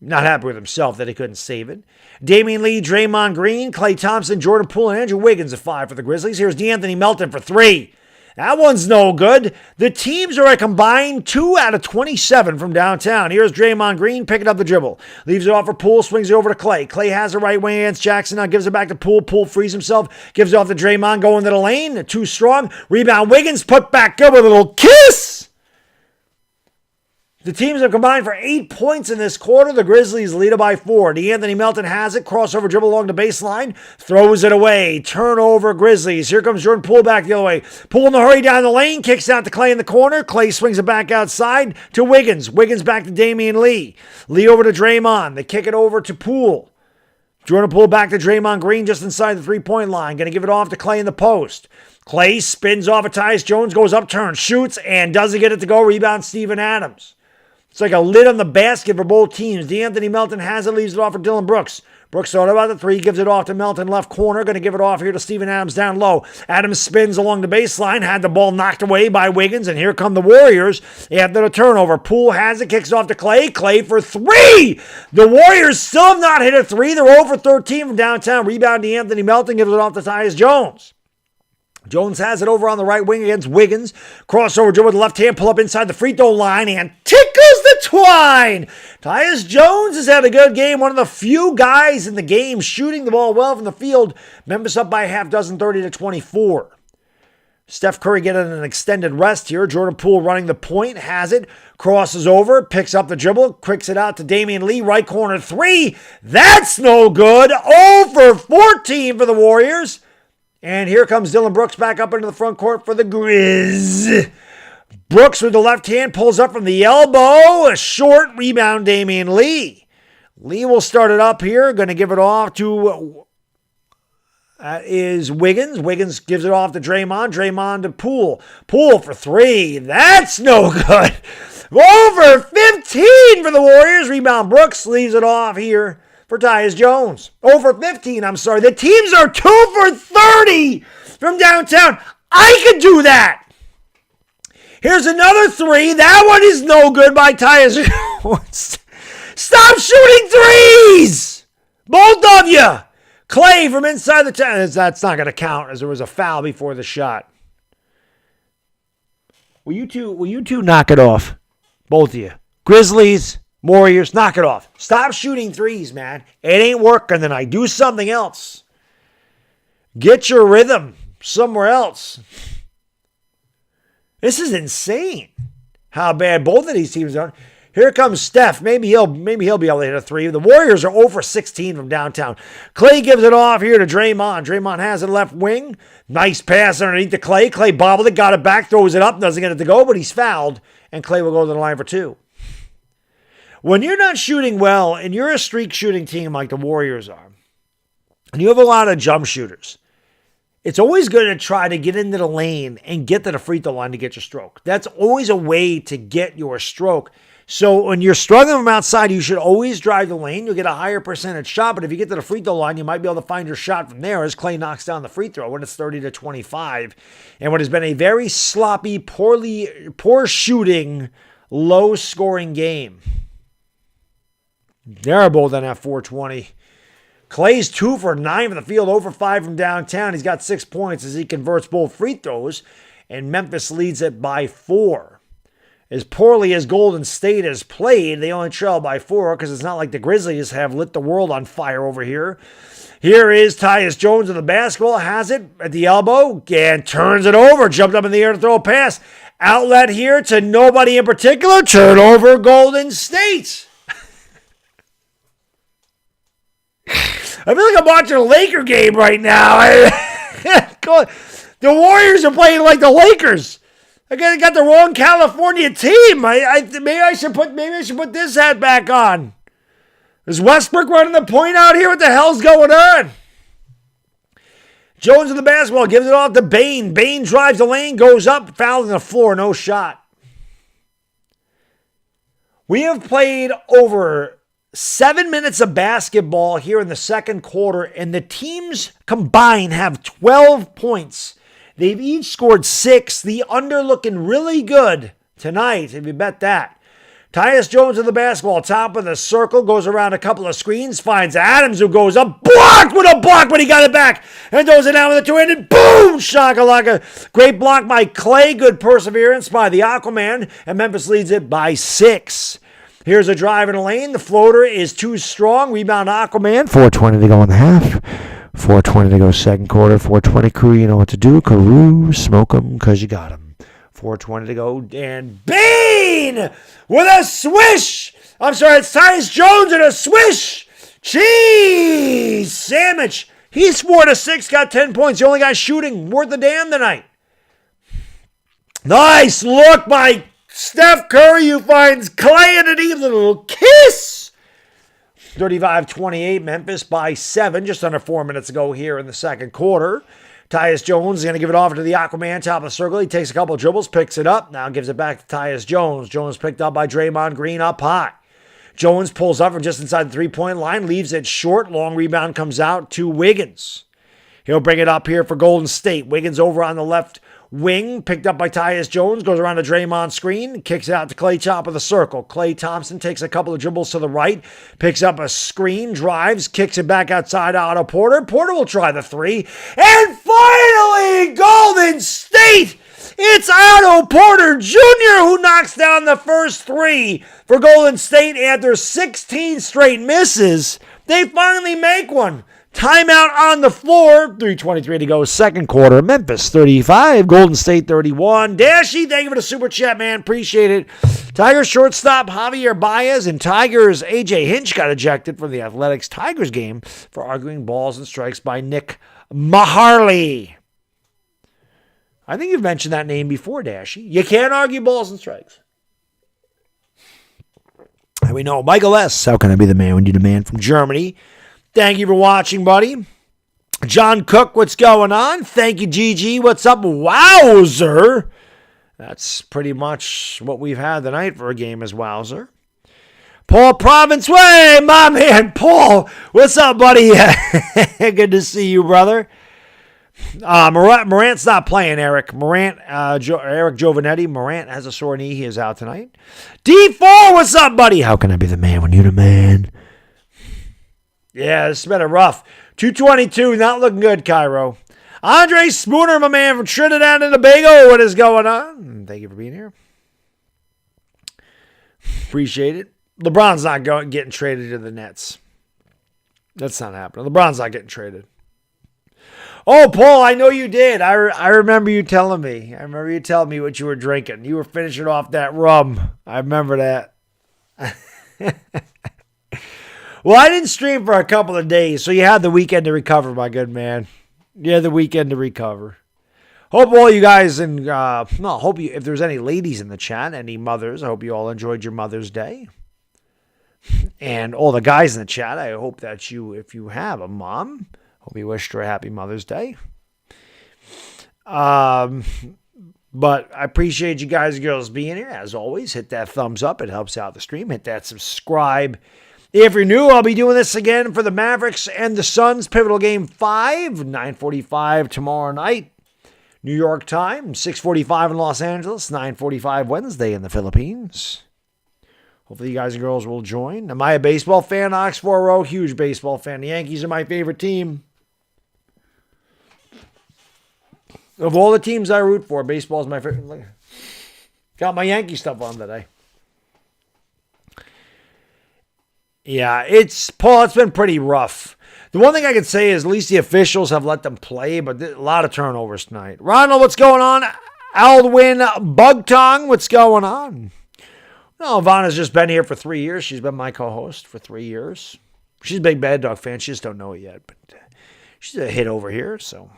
Not happy with himself that he couldn't save it. Damian Lee, Draymond Green, Klay Thompson, Jordan Poole, and Andrew Wiggins at 5 for the Grizzlies. Here's DeAnthony Melton for 3. That one's no good. The teams are a combined 2 out of 27 from downtown. Here's Draymond Green picking up the dribble. Leaves it off for Poole, swings it over to Klay. Klay has the right wing against Jackson. Now gives it back to Poole. Poole frees himself. Gives it off to Draymond going to the lane. Too strong. Rebound Wiggins. Put back good with a little kiss. The teams have combined for 8 points in this quarter. The Grizzlies lead it by 4. DeAnthony Melton has it. Crossover dribble along the baseline. Throws it away. Turnover Grizzlies. Here comes Jordan Poole back the other way. Poole in the hurry down the lane. Kicks out to Klay in the corner. Klay swings it back outside to Wiggins. Wiggins back to Damian Lee. Lee over to Draymond. They kick it over to Poole. Jordan Poole back to Draymond Green just inside the three-point line. Going to give it off to Klay in the post. Klay spins off of Tyus Jones. Goes up, turns, shoots, and doesn't get it to go. Rebound Steven Adams. It's like a lid on the basket for both teams. DeAnthony Melton has it, leaves it off for Dylan Brooks. Brooks thought about the 3, gives it off to Melton, left corner. Going to give it off here to Steven Adams down low. Adams spins along the baseline, had the ball knocked away by Wiggins, and here come the Warriors after the turnover. Poole has it, kicks off to Klay. Klay for 3! The Warriors still have not hit a 3. They're over 13 from downtown. Rebound DeAnthony Melton, gives it off to Tyus Jones. Jones has it over on the right wing against Wiggins. Crossover dribble with the left hand, pull up inside the free throw line, and tickles the twine. Tyus Jones has had a good game. One of the few guys in the game shooting the ball well from the field. Memphis up by a half dozen, 30-24. Steph Curry getting an extended rest here. Jordan Poole running the point, has it, crosses over, picks up the dribble, quicks it out to Damian Lee, right corner 3. That's no good. 0 for 14 for the Warriors. And here comes Dylan Brooks back up into the front court for the Grizz. Brooks with the left hand pulls up from the elbow. A short rebound, Damian Lee. Lee will start it up here. Going to give it off to is Wiggins. Wiggins gives it off to Draymond. Draymond to Poole. Poole for three. That's no good. Over 15 for the Warriors. Rebound Brooks leaves it off here for Tyus Jones. Over 15, I'm sorry. The teams are 2 for 30 from downtown. I could do that. Here's another three. That one is no good by Tyus Jones. Stop shooting threes! Both of you. Clay from inside the 10. That's not going to count as there was a foul before the shot. Will you two knock it off? Both of you. Grizzlies, Warriors, knock it off. Stop shooting threes, man. It ain't working tonight. Do something else. Get your rhythm somewhere else. This is insane how bad both of these teams are. Here comes Steph. Maybe he'll be able to hit a three. The Warriors are 0 for 16 from downtown. Clay gives it off here to Draymond. Draymond has it left wing. Nice pass underneath to Clay. Clay bobbled it, got it back, throws it up, doesn't get it to go, but he's fouled, and Clay will go to the line for two. When you're not shooting well, and you're a streak shooting team like the Warriors are, and you have a lot of jump shooters, it's always good to try to get into the lane and get to the free throw line to get your stroke. That's always a way to get your stroke. So when you're struggling from outside, you should always drive the lane. You'll get a higher percentage shot, but if you get to the free throw line, you might be able to find your shot from there as Clay knocks down the free throw when it's 30-25. And what has been a very sloppy, poor shooting, low-scoring game. They're both on that 420. Clay's 2 for 9 from the field, 0 for 5 from downtown. He's got 6 points as he converts both free throws, and Memphis leads it by 4. As poorly as Golden State has played, they only trail by 4 because it's not like the Grizzlies have lit the world on fire over here. Here is Tyus Jones with the basketball, has it at the elbow, and turns it over. Jumped up in the air to throw a pass. Outlet here to nobody in particular. Turnover, Golden State. I feel like I'm watching a Laker game right now. The Warriors are playing like the Lakers. I got the wrong California team. Maybe I should put this hat back on. Is Westbrook running the point out here? What the hell's going on? Jones with the basketball gives it off to Bane. Bane drives the lane, goes up, fouls on the floor, no shot. We have played over 7 minutes of basketball here in the second quarter, and the teams combined have 12 points. They've each scored 6. The under looking really good tonight, if you bet that. Tyus Jones with the basketball, top of the circle, goes around a couple of screens, finds Adams, who goes up, blocked with a block, but he got it back, and throws it down with a two-handed, boom, shakalaka. Great block by Clay, good perseverance by the Aquaman, and Memphis leads it by 6. Here's a drive in the lane. The floater is too strong. Rebound Aquaman. 4:20 to go in the half. 4:20 to go second quarter. 4:20 crew, you know what to do. Carew, smoke 'em because you got 'em. 4:20 to go. And Bane with a swish. I'm sorry, it's Tyus Jones and a swish. Cheese sandwich. He's 4 to 6, got 10 points. The only guy shooting worth a damn tonight. Nice look by Steph Curry, who finds Clay underneath, a little kiss. 35-28, Memphis by 7, just under 4 minutes ago here in the second quarter. Tyus Jones is going to give it off to the Aquaman, top of the circle. He takes a couple of dribbles, picks it up, now gives it back to Tyus Jones. Jones picked up by Draymond Green up high. Jones pulls up from just inside the three-point line, leaves it short. Long rebound comes out to Wiggins. He'll bring it up here for Golden State. Wiggins over on the left wing, picked up by Tyus Jones, goes around the Draymond screen, kicks it out to Clay, top of the circle. Clay Thompson takes a couple of dribbles to the right, picks up a screen, drives, kicks it back outside out of Porter. Porter will try the three. And finally, Golden State! It's Otto Porter Jr. who knocks down the first three for Golden State after 16 straight misses. They finally make one. Timeout on the floor. 3:23 to go. Second quarter. Memphis 35. Golden State 31. Dashy, thank you for the super chat, man. Appreciate it. Tigers shortstop Javier Baez and Tigers AJ Hinch got ejected from the Athletics Tigers game for arguing balls and strikes by Nick Maharley. I think you've mentioned that name before, Dashy. You can't argue balls and strikes. And we know Michael S. How can I be the man when you're the man from Germany? Thank you for watching, buddy. John Cook, what's going on? Thank you, GG. What's up? Wowzer. That's pretty much what we've had tonight for a game as Wowzer. Paul Province Way, my man, Paul. What's up, buddy? Good to see you, brother. Morant's not playing, Eric. Eric Giovanetti. Morant has a sore knee. He is out tonight. D4, what's up, buddy? How can I be the man when you're the man? Yeah, this has been a rough. 222, not looking good, Cairo. Andre Spooner, my man from Trinidad and Tobago. What is going on? Thank you for being here. Appreciate it. LeBron's not getting traded to the Nets. That's not happening. LeBron's not getting traded. Oh, Paul, I know you did. I remember you telling me. I remember you telling me what you were drinking. You were finishing off that rum. I remember that. Well, I didn't stream for a couple of days, so you had the weekend to recover, my good man. You had the weekend to recover. Hope all you guys and hope you, if there's any ladies in the chat, any mothers, I hope you all enjoyed your Mother's Day. And all the guys in the chat, I hope that if you have a mom, hope you wished her a happy Mother's Day. But I appreciate you guys and girls being here. As always, hit that thumbs up. It helps out the stream. Hit that subscribe. If you're new, I'll be doing this again for the Mavericks and the Suns. Pivotal Game 5, 9:45 tomorrow night. New York time, 6:45 in Los Angeles, 9:45 Wednesday in the Philippines. Hopefully you guys and girls will join. Am I a baseball fan? Ox 4-0, huge baseball fan. The Yankees are my favorite team. Of all the teams I root for, baseball is my favorite. Got my Yankee stuff on today. Yeah, it's been pretty rough. The one thing I can say is at least the officials have let them play, but a lot of turnovers tonight. Ronald, what's going on? Aldwin Bugtong, what's going on? No, Ivana's just been here for 3 years. She's been my co-host for 3 years. She's a big Baddog fan. She just don't know it yet, but she's a hit over here, so.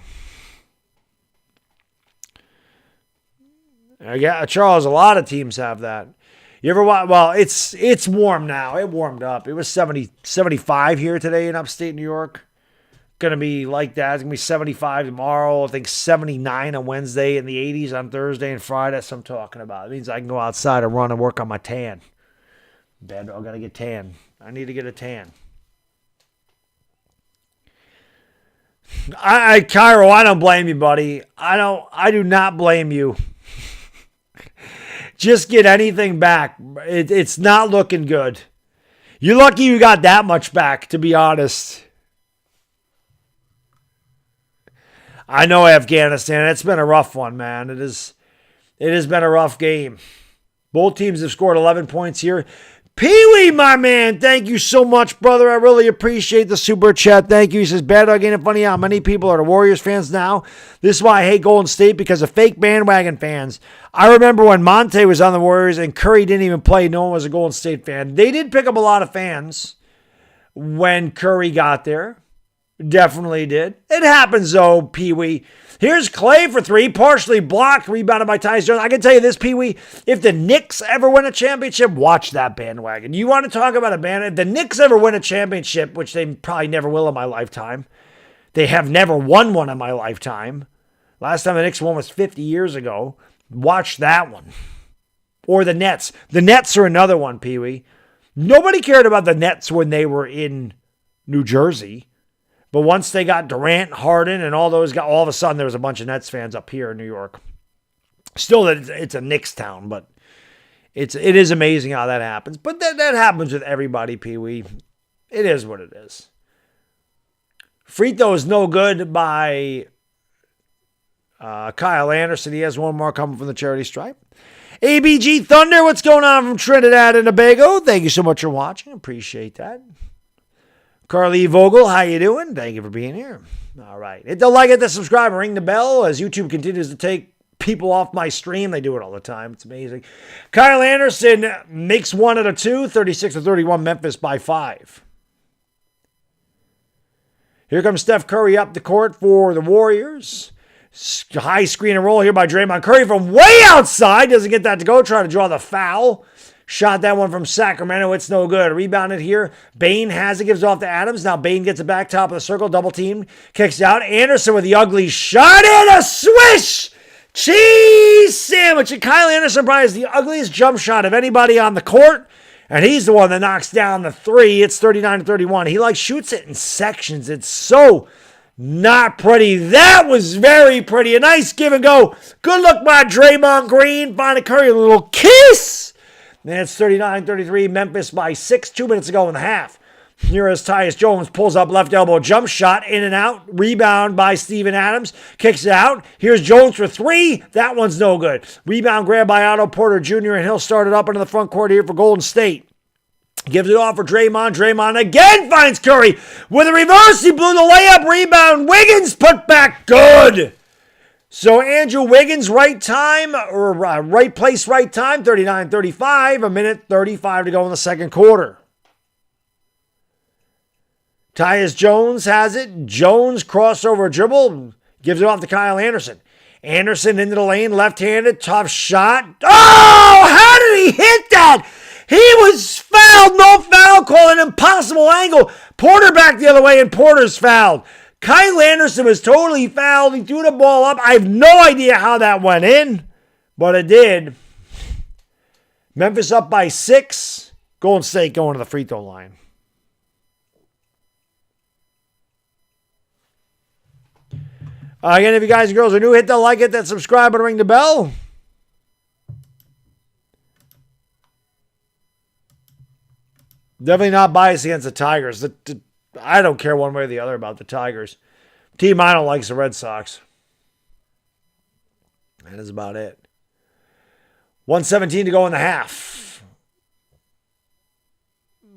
Charles, a lot of teams have that. You ever watch? Well, it's warm now. It warmed up. It was 75 here today in upstate New York. Going to be like that. It's going to be 75 tomorrow. I think 79 on Wednesday, and the 80s on Thursday and Friday. That's what I'm talking about. It means I can go outside and run and work on my tan. Bad, I got to get tan. I need to get a tan. Cairo, I don't blame you, buddy. I do not blame you. Just get anything back. It's not looking good. You're lucky you got that much back, to be honest. I know Afghanistan. It's been a rough one, man. It has been a rough game. Both teams have scored 11 points here. Pee-wee, my man, thank you so much, brother. I really appreciate the super chat. Thank you. He says, Baddog, ain't it funny how many people are the Warriors fans now? This is why I hate Golden State, because of fake bandwagon fans. I remember when Monte was on the Warriors and Curry didn't even play. No one was a Golden State fan. They did pick up a lot of fans when Curry got there. Definitely did. It happens, though, Pee-wee. Here's Clay for three, partially blocked, rebounded by Tyus Jones. I can tell you this, Pee-wee, if the Knicks ever win a championship, watch that bandwagon. You want to talk about a bandwagon? If the Knicks ever win a championship, which they probably never will in my lifetime, they have never won one in my lifetime. Last time the Knicks won was 50 years ago. Watch that one. Or the Nets. The Nets are another one, Pee-wee. Nobody cared about the Nets when they were in New Jersey. But once they got Durant, Harden, and all those guys, all of a sudden there was a bunch of Nets fans up here in New York. Still, it's a Knicks town, but it is amazing how that happens. But that happens with everybody, Pee-wee. It is what it is. Frito is no good by Kyle Anderson. He has one more coming from the charity stripe. ABG Thunder, what's going on from Trinidad and Tobago? Thank you so much for watching. Appreciate that. Carly Vogel, how you doing? Thank you for being here. All right. Hit the like, hit the subscribe, and ring the bell as YouTube continues to take people off my stream. They do it all the time. It's amazing. Kyle Anderson makes one out of two, 36-31 Memphis by 5. Here comes Steph Curry up the court for the Warriors. High screen and roll here by Draymond Curry from way outside. Doesn't get that to go. Trying to draw the foul. Shot that one from Sacramento. It's no good. Rebounded here. Bane has it. Gives it off to Adams. Now Bane gets it back. Top of the circle. Double team. Kicks out. Anderson with the ugly shot. And a swish! Cheese sandwich. And Kyle Anderson probably has the ugliest jump shot of anybody on the court. And he's the one that knocks down the three. It's 39-31. He shoots it in sections. It's so not pretty. That was very pretty. A nice give and go. Good look by Draymond Green. Finding Curry a little kiss. And it's 39-33. Memphis by 6. 2 minutes to go in the half. Here as Tyus Jones pulls up left elbow jump shot. In and out. Rebound by Steven Adams. Kicks it out. Here's Jones for 3. That one's no good. Rebound grab by Otto Porter Jr. And he'll start it up into the front court here for Golden State. Gives it off for Draymond. Draymond again finds Curry with a reverse. He blew the layup. Rebound. Wiggins put back. Good. So Andrew Wiggins, right time, or right place, right time. 39-35. A minute 35 to go in the second quarter. Tyus Jones has it. Jones crossover dribble. Gives it off to Kyle Anderson. Anderson into the lane. Left-handed. Tough shot. Oh! How did he hit that? He was fouled. No foul call. An impossible angle. Porter back the other way, and Porter's fouled. Kyle Anderson was totally fouled. He threw the ball up. I have no idea how that went in, but it did. Memphis up by 6. Golden State going to the free throw line. Again, if you guys and girls are new, hit that like, hit that subscribe, and ring the bell. Definitely not biased against the Tigers. I don't care one way or the other about the Tigers. Team I don't like is the Red Sox. That is about it. 1:17 to go in the half.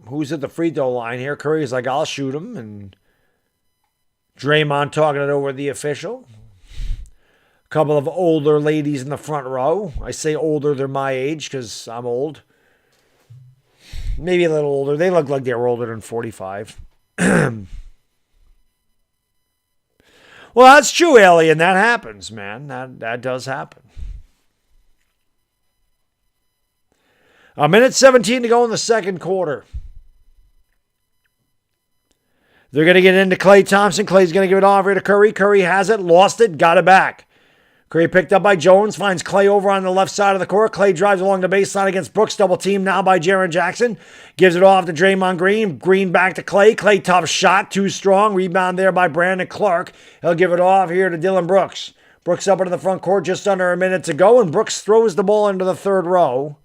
Who's at the free throw line here? Curry's like, I'll shoot him. And Draymond talking it over with the official. A couple of older ladies in the front row. I say older, they're my age because I'm old. Maybe a little older. They look like they were older than 45. Well, that's true, Alien. That happens, man. That does happen. A minute 17 to go in the second quarter. They're going to get into Klay Thompson. Klay's going to give it off here to Curry. Curry has it, lost it, got it back. Curry picked up by Jones, finds Klay over on the left side of the court. Klay drives along the baseline against Brooks. Double team now by Jaren Jackson. Gives it off to Draymond Green. Green back to Klay. Klay tough shot, too strong. Rebound there by Brandon Clark. He'll give it off here to Dylan Brooks. Brooks up into the front court, just under a minute to go, and Brooks throws the ball into the third row.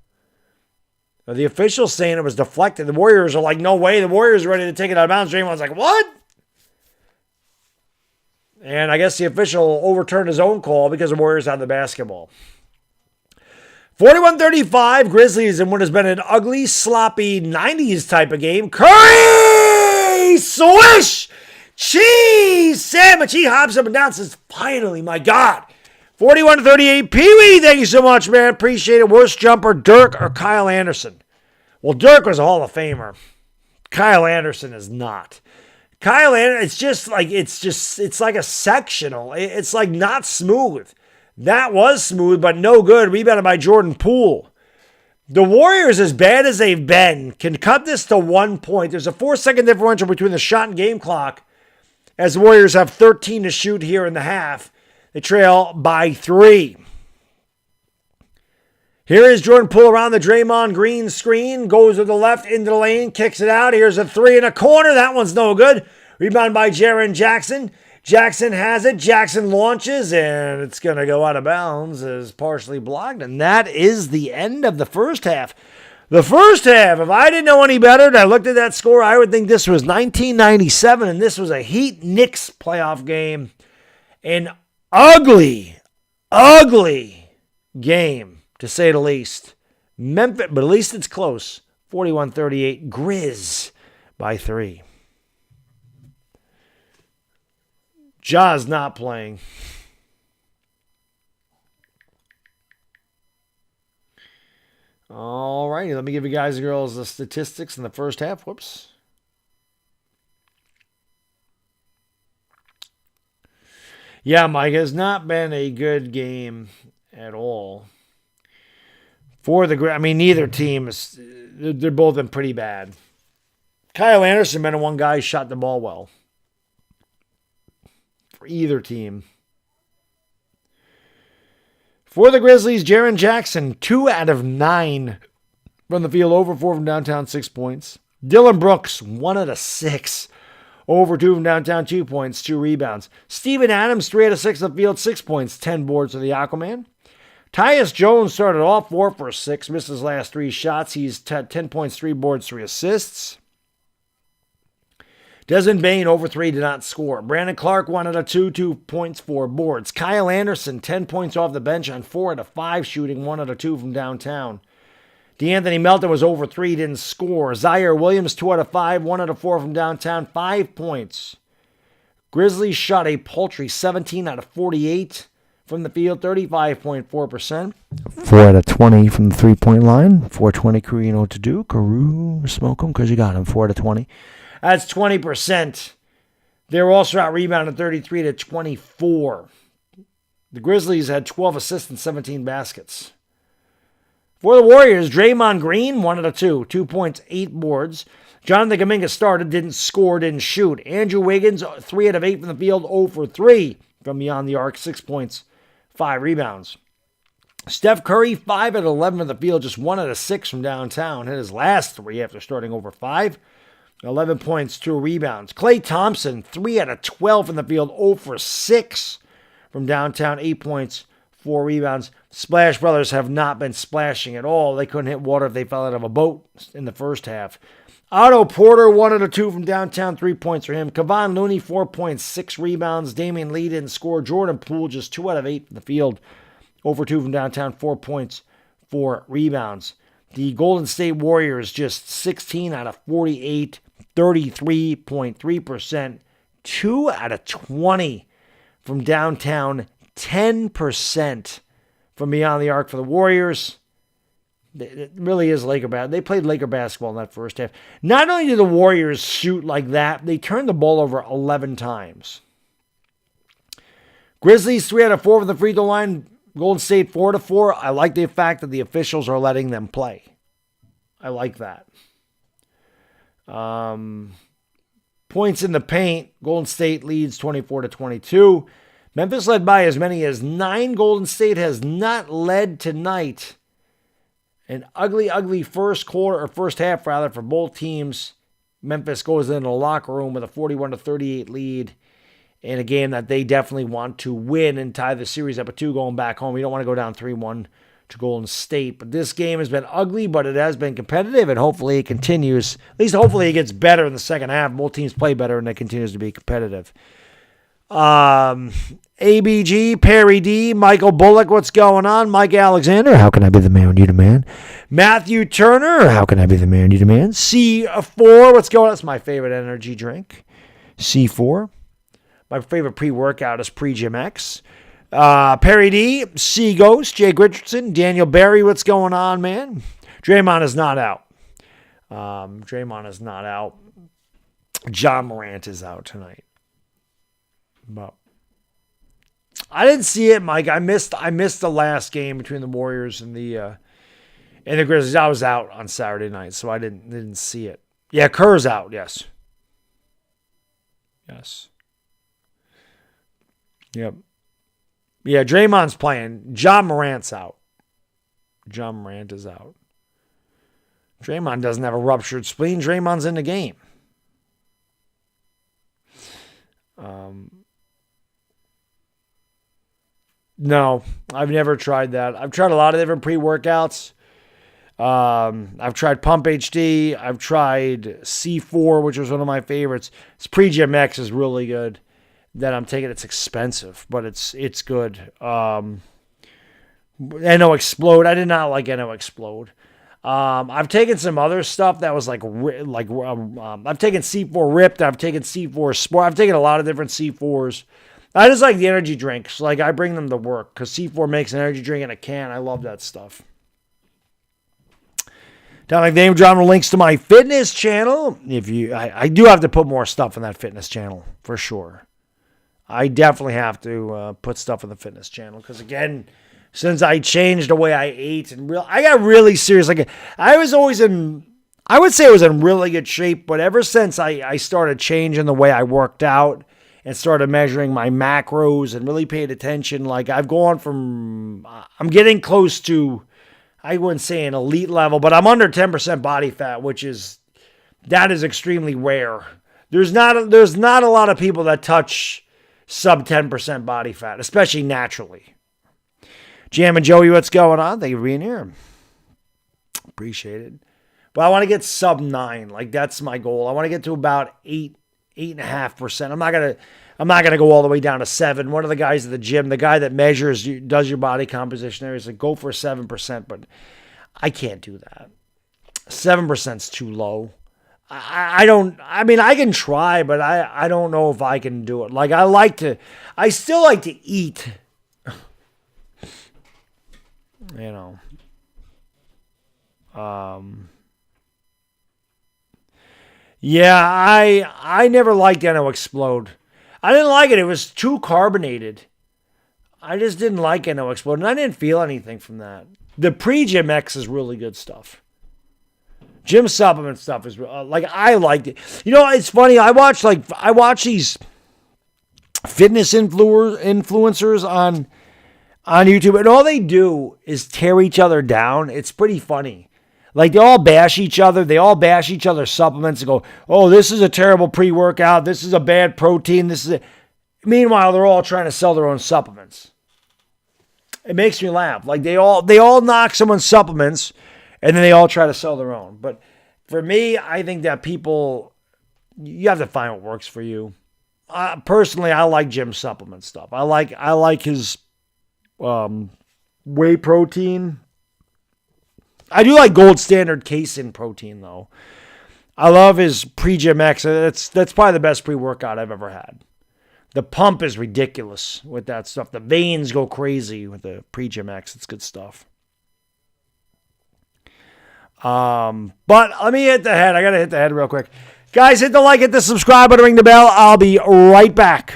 The official's saying it was deflected. The Warriors are like, no way. The Warriors are ready to take it out of bounds. Draymond's like, what? And I guess the official overturned his own call because the Warriors had the basketball. 41-35, Grizzlies in what has been an ugly, sloppy 90s type of game. Curry! Swish! Cheese! Sandwich! He hops up and down and says, finally, my God. 41-38, Pee-wee, thank you so much, man. Appreciate it. Worst jumper, Dirk or Kyle Anderson? Well, Dirk was a Hall of Famer. Kyle Anderson is not. Kyle Anderson, it's like a sectional. It's like not smooth. That was smooth, but no good. Rebounded by Jordan Poole. The Warriors, as bad as they've been, can cut this to 1 point. There's a 4-second differential between the shot and game clock, as the Warriors have 13 to shoot here in the half. They trail by 3. Here is Jordan Poole around the Draymond Green screen. Goes to the left, into the lane, kicks it out. Here's a 3 in a corner. That one's no good. Rebound by Jaren Jackson. Jackson has it. Jackson launches, and it's going to go out of bounds as partially blocked. And that is the end of the first half. The first half, if I didn't know any better and I looked at that score, I would think this was 1997, and this was a Heat Knicks playoff game. An ugly, ugly game, to say the least. Memphis, but at least it's close. 41-38, Grizz by 3. Ja's not playing. All righty, let me give you guys and girls the statistics in the first half. Yeah, Mike, has not been a good game at all. Neither team is. They're both been pretty bad. Kyle Anderson been one guy who shot the ball well for either team. For the Grizzlies, Jaren Jackson, 2 out of 9 from the field, over 4 from downtown, 6 points. Dylan Brooks, 1 out of 6, over 2 from downtown, 2 points, 2 rebounds. Steven Adams, 3 out of 6 from the field, 6 points, 10 boards for the Aquaman. Tyus Jones started off 4 for 6, missed his last 3 shots. He's 10 points, 3 boards, 3 assists. Desmond Bain, over 3, did not score. Brandon Clark, 1 out of 2, 2 points, 4 boards. Kyle Anderson, 10 points off the bench on 4 out of 5 shooting, 1 out of 2 from downtown. DeAnthony Melton was over 3, didn't score. Zaire Williams, 2 out of 5, 1 out of 4 from downtown, 5 points. Grizzlies shot a paltry 17 out of 48 from the field, 35.4%. 4 out of 20 from the three-point line. 420 crew, you know what to do. Carew, smoke them because you got him. 4 out of 20. That's 20%. They were also out rebounded 33 to 24. The Grizzlies had 12 assists and 17 baskets. For the Warriors, Draymond Green, 1 out of 2, 2 points, 8 boards. Jonathan Kuminga started, didn't score, didn't shoot. Andrew Wiggins, 3 out of 8 from the field, 0 for 3 from beyond the arc, 6 points, 5 rebounds. Steph Curry, 5 out of 11 from the field, just 1 out of 6 from downtown. Hit his last 3 after starting over 5. 11 points, 2 rebounds. Klay Thompson, 3 out of 12 from the field, 0 for 6 from downtown, 8 points, 4 rebounds. Splash Brothers have not been splashing at all. They couldn't hit water if they fell out of a boat in the first half. Otto Porter, 1 out of 2 from downtown, 3 points for him. Kevon Looney, 4 points, 6 rebounds. Damian Lee didn't score. Jordan Poole, just 2 out of 8 from the field, over 2 from downtown, 4 points, 4 rebounds. The Golden State Warriors, just 16 out of 48, 33.3%. 2 out of 20 from downtown, 10% from beyond the arc for the Warriors. It really is Laker basketball. They played Laker basketball in that first half. Not only did the Warriors shoot like that, they turned the ball over 11 times. Grizzlies, 3 out of 4 from the free throw line. Golden State, 4 out of 4. I like the fact that the officials are letting them play. I like that. Points in the paint. Golden State leads 24 to 22. Memphis led by as many as 9. Golden State has not led tonight. An ugly first half for both teams. Memphis goes into the locker room with a 41 to 38 lead in a game that they definitely want to win and tie the series up at 2 going back home. You don't want to go down 3-1 to Golden State. But this game has been ugly, but it has been competitive, and hopefully it continues. At least hopefully it gets better in the second half. Both teams play better, and it continues to be competitive. ABG, Perry D, Michael Bullock, what's going on? Mike Alexander, how can I be the man you demand? Matthew Turner, how can I be the man you demand? C4, what's going on? That's my favorite energy drink. C4. My favorite pre-workout is Pre-Gym X. Perry D, C Ghost, Jake Richardson, Daniel Barry, what's going on, man? Draymond is not out. John Morant is out tonight. But I didn't see it, Mike. I missed the last game between the Warriors and the Grizzlies. I was out on Saturday night, so I didn't see it. Yeah, Kerr's out. Yes. Yep. Yeah, Draymond's playing. John Morant's out. John Morant is out. Draymond doesn't have a ruptured spleen. Draymond's in the game. No, I've never tried that. I've tried a lot of different pre-workouts. I've tried Pump HD. I've tried C4, which was one of my favorites. It's Pre-Gym X is really good. That I'm taking. It's expensive, but it's good. NO Explode. I did not like NO Explode. I've taken some other stuff that was I've taken C4 Ripped. I've taken C4 Sport. I've taken a lot of different C4s. I just like the energy drinks. Like, I bring them to work because C4 makes an energy drink in a can. I love that stuff. Down like name dropping links to my fitness channel. I do have to put more stuff on that fitness channel for sure. I definitely have to put stuff on the fitness channel because, again, since I changed the way I ate and I got really serious. Like, I was always I would say I was in really good shape, but ever since I started changing the way I worked out and started measuring my macros and really paid attention, like, I've gone from, I'm getting close to, I wouldn't say an elite level, but I'm under 10% body fat, that is extremely rare. There's not a lot of people that touch sub 10% body fat, especially naturally. Jam and Joey, what's going on? Thank you for being here. Appreciate it. But I want to get sub 9. Like, that's my goal. I want to get to about 8.5%. I'm not gonna go all the way down to 7. One of the guys at the gym, the guy that measures, does your body composition there, is like, go for 7%, but I can't do that. 7% is too low. I can try, but I don't know if I can do it. Like, I still like to eat. You know. Yeah, I never liked NO Explode. I didn't like it. It was too carbonated. I just didn't like NO Explode, and I didn't feel anything from that. The pre-Gym X is really good stuff. Gym supplement stuff is I liked it. You know, it's funny. I watch these fitness influencers on YouTube, and all they do is tear each other down. It's pretty funny. Like, they all bash each other. They all bash each other's supplements and go, "Oh, this is a terrible pre-workout. This is a bad protein. This is a..." Meanwhile, they're all trying to sell their own supplements. It makes me laugh. Like, they all knock someone's supplements, and then they all try to sell their own. But for me, I think that you have to find what works for you. Personally, I like Jim supplement stuff. I like his whey protein. I do like Gold Standard casein protein, though. I love his pre-Gym X. That's probably the best pre-workout I've ever had. The pump is ridiculous with that stuff. The veins go crazy with the pre-Gym X. It's good stuff. But let me hit the head. I got to hit the head real quick. Guys, hit the like, hit the subscribe button, ring the bell. I'll be right back.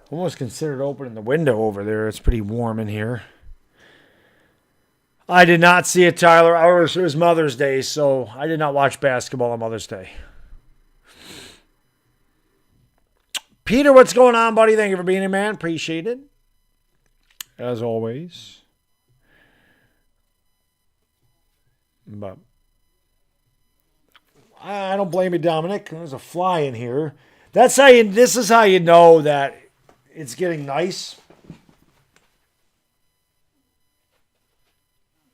Almost considered opening the window over there. It's pretty warm in here. I did not see it, Tyler. It was Mother's Day, so I did not watch basketball on Mother's Day. Peter, what's going on, buddy? Thank you for being here, man. Appreciate it. As always. But I don't blame you, Dominic. There's a fly in here. This is how you know that it's getting nice.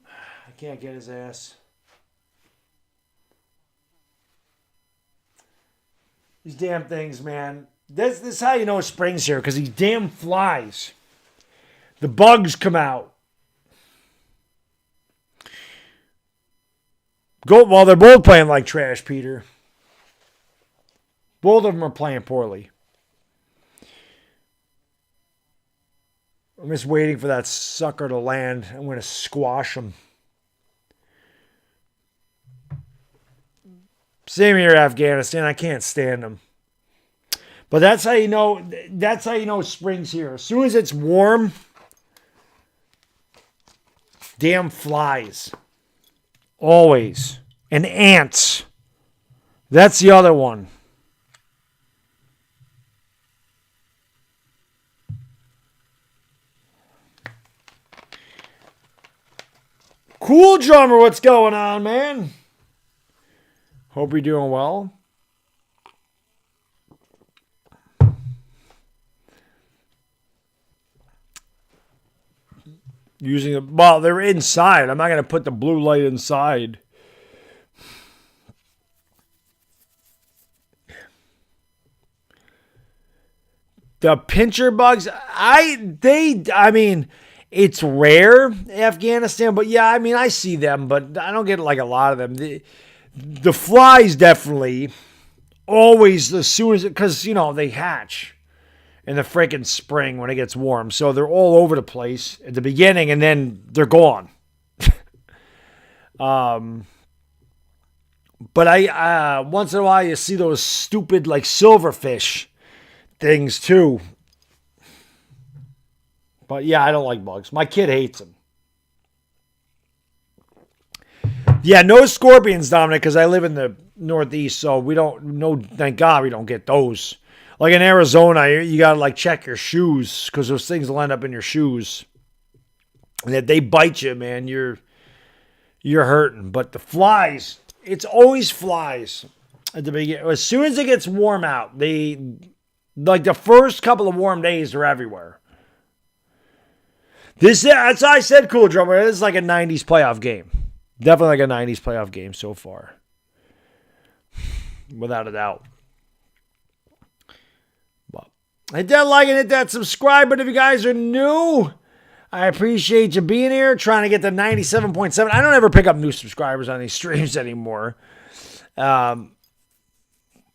I can't get his ass. These damn things, man. This is how you know spring's here, because these damn flies. The bugs come out. Well, they're both playing like trash, Peter. Both of them are playing poorly. I'm just waiting for that sucker to land. I'm going to squash him. Same here, Afghanistan. I can't stand them. But that's how you know. That's how you know spring's here. As soon as it's warm, Damn flies. Always. And ants. That's the other one. Cool drummer, what's going on, man? Hope you're doing well. Well, they're inside. I'm not going to put the blue light inside. The pincher bugs, I mean, it's rare in Afghanistan, but yeah, I mean, I see them, but I don't get like a lot of them. The flies definitely always, as soon as, because, you know, they hatch in the freaking spring when it gets warm. So they're all over the place at the beginning and then they're gone. But I once in a while you see those stupid like silverfish things too. But yeah, I don't like bugs. My kid hates them. Yeah, no scorpions, Dominic, because I live in the Northeast, so we don't, no, thank God we don't get those. Like in Arizona, you got to like check your shoes because those things will end up in your shoes. And if they bite you, man, you're hurting. But the flies, it's always flies at the beginning. As soon as it gets warm out, like the first couple of warm days are everywhere. That's why I said cool drummer. This is like a 90s playoff game. Definitely like a 90s playoff game so far. Without a doubt. But hit that like and hit that subscribe. But if you guys are new, I appreciate you being here. Trying to get to 97.7. I don't ever pick up new subscribers on these streams anymore. But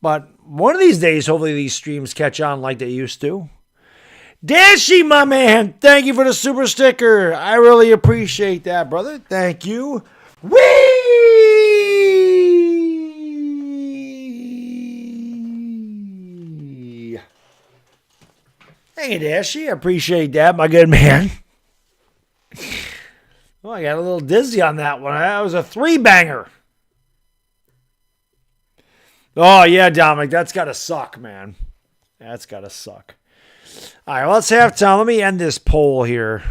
one of these days, hopefully these streams catch on like they used to. Dashy, my man, thank you for the super sticker. I really appreciate that, brother. Thank you. Whee! Thank you, Dashy. I appreciate that, my good man. Oh, I got a little dizzy on that one. That was a 3-banger. Oh, yeah, Dominic, that's got to suck, man. That's got to suck. All right, well, let's have time. Let me end this poll here.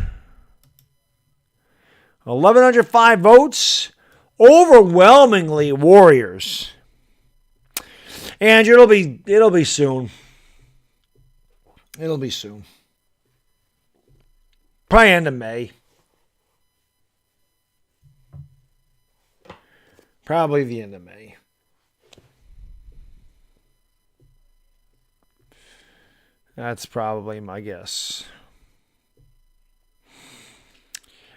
1,105 votes. Overwhelmingly Warriors. And it'll be soon. It'll be soon. Probably end of May. Probably the end of May. That's probably my guess.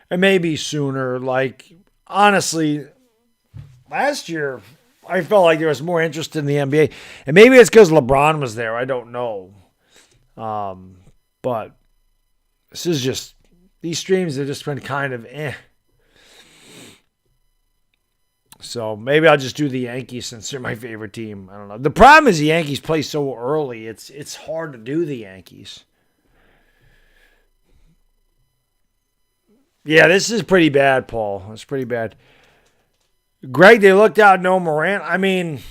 It may be sooner. Like, honestly, last year, I felt like there was more interest in the NBA. And maybe it's because LeBron was there. I don't know. But this is just, these streams have just been kind of eh. So maybe I'll just do the Yankees since they're my favorite team. I don't know. The problem is the Yankees play so early. It's hard to do the Yankees. Yeah, this is pretty bad, Paul. It's pretty bad. Greg, they looked out no Morant. I mean,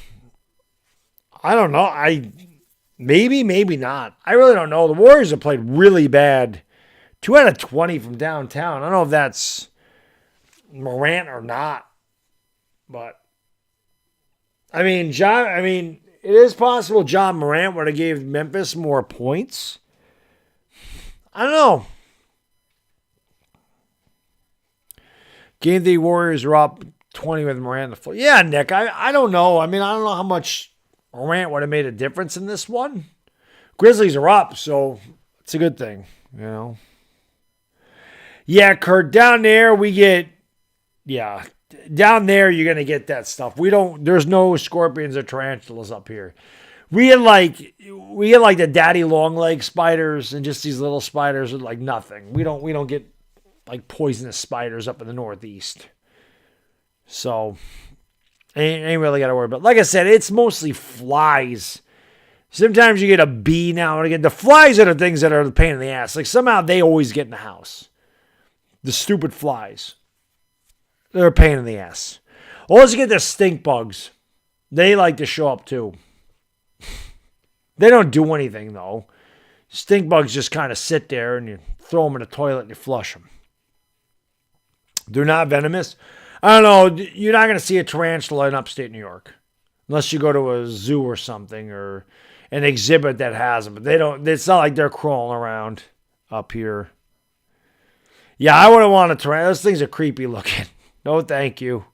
I don't know. Maybe not. I really don't know. The Warriors have played really bad. 2 out of 20 from downtown. I don't know if that's Morant or not. But, I mean, it is possible John Morant would have gave Memphis more points. I don't know. Game the Warriors are up 20 with Morant on the floor. Yeah, Nick, I don't know. I mean, I don't know how much Morant would have made a difference in this one. Grizzlies are up, so it's a good thing, you know. Yeah, Kurt, down there we get, yeah. Down there, you're going to get that stuff. There's no scorpions or tarantulas up here. We had like the daddy long leg spiders and just these little spiders are like nothing. We don't get like poisonous spiders up in the Northeast. So, ain't really got to worry about. Like I said, it's mostly flies. Sometimes you get a bee now and again. The flies are the things that are the pain in the ass. Like somehow they always get in the house. The stupid flies. They're a pain in the ass. Let's get the stink bugs. They like to show up too. They don't do anything though. Stink bugs just kind of sit there and you throw them in the toilet and you flush them. They're not venomous. I don't know. You're not going to see a tarantula in upstate New York. Unless you go to a zoo or something or an exhibit that has them. But they don't. It's not like they're crawling around up here. Yeah, I wouldn't want a tarantula. Those things are creepy looking. No, thank you.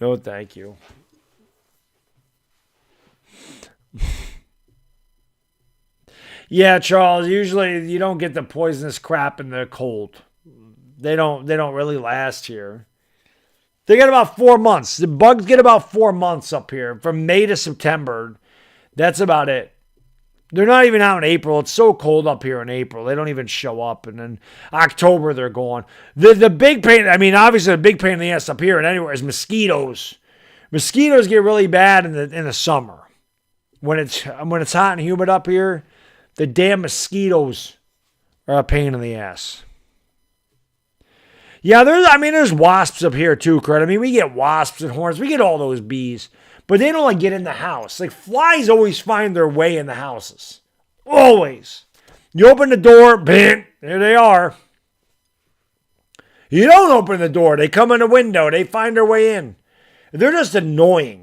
No, thank you. Yeah, Charles, usually you don't get the poisonous crap in the cold. They don't really last here. They get about 4 months. The bugs get about 4 months up here. From May to September. That's about it. They're not even out in April. It's so cold up here in April. They don't even show up. And then October they're gone. The big pain, I mean, obviously the big pain in the ass up here and anywhere is mosquitoes. Mosquitoes get really bad in the summer. When it's hot and humid up here, the damn mosquitoes are a pain in the ass. Yeah, there's wasps up here too, Kurt. I mean, we get wasps and hornets. We get all those bees. But they don't like get in the house. Like flies always find their way in the houses. Always. You open the door, bam, there they are. You don't open the door. They come in the window. They find their way in. They're just annoying.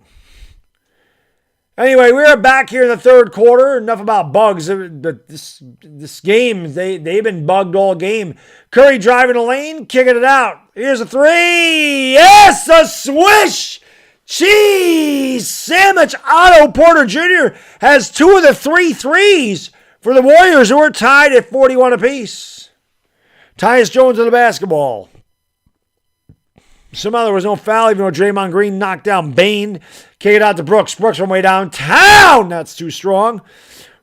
Anyway, we're back here in the third quarter. Enough about bugs. This game, they've been bugged all game. Curry driving the lane, kicking it out. Here's a three. Yes, a swish. Cheese sandwich. Otto Porter Jr. has 2 of the 3 threes for the Warriors, who are tied at 41 apiece. Tyus Jones with the basketball. Somehow there was no foul, even though Draymond Green knocked down Bane. Kick it out to Brooks. Brooks from way downtown. That's too strong.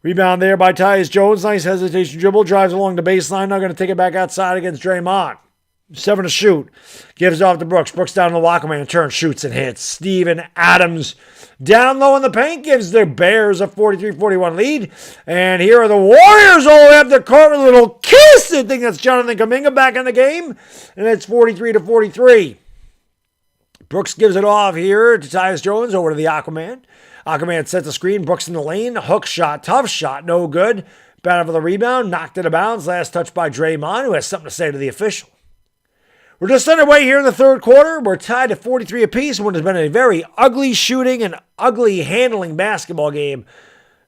Rebound there by Tyus Jones. Nice hesitation dribble. Drives along the baseline. Now going to take it back outside against Draymond. 7 to shoot. Gives it off to Brooks. Brooks down to Walkerman. Turns, shoots, and hits. Steven Adams down low in the paint. Gives the Bears a 43-41 lead. And here are the Warriors all the way up the court with a little kiss. I think that's Jonathan Kuminga back in the game. And it's 43-43. Brooks gives it off here to Tyus Jones over to the Aquaman. Aquaman sets the screen. Brooks in the lane. Hook shot. Tough shot. No good. Battle for the rebound. Knocked it out of bounds. Last touch by Draymond, who has something to say to the official. We're just underway here in the third quarter. We're tied at 43 apiece. What has been a very ugly shooting and ugly handling basketball game.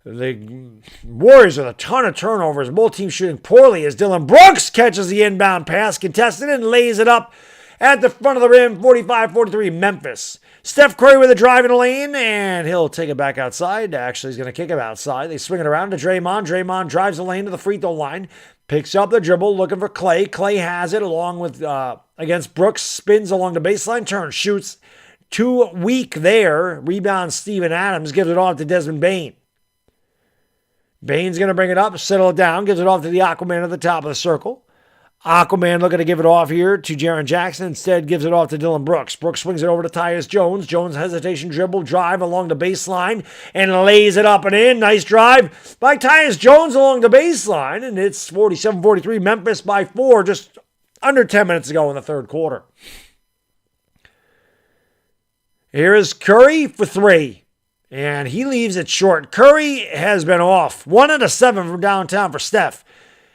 The Warriors with a ton of turnovers. Both teams shooting poorly as Dylan Brooks catches the inbound pass, contested, and lays it up at the front of the rim, 45-43 Memphis. Steph Curry with a drive in the lane, and he'll take it back outside. Actually, he's going to kick it outside. They swing it around to Draymond. Draymond drives the lane to the free throw line, picks up the dribble, looking for Clay. Clay has it along with against Brooks, spins along the baseline, turns, shoots. Too weak there. Rebound Steven Adams, gives it off to Desmond Bane. Bane's going to bring it up, settle it down, gives it off to the Aquaman at the top of the circle. Aquaman looking to give it off here to Jaren Jackson. Instead, gives it off to Dylan Brooks. Brooks swings it over to Tyus Jones. Jones hesitation dribble, drive along the baseline, and lays it up and in. Nice drive by Tyus Jones along the baseline, and it's 47-43 Memphis by 4 just under 10 minutes ago in the third quarter. Here is Curry for 3, and he leaves it short. Curry has been off. 1 out of 7 from downtown for Steph.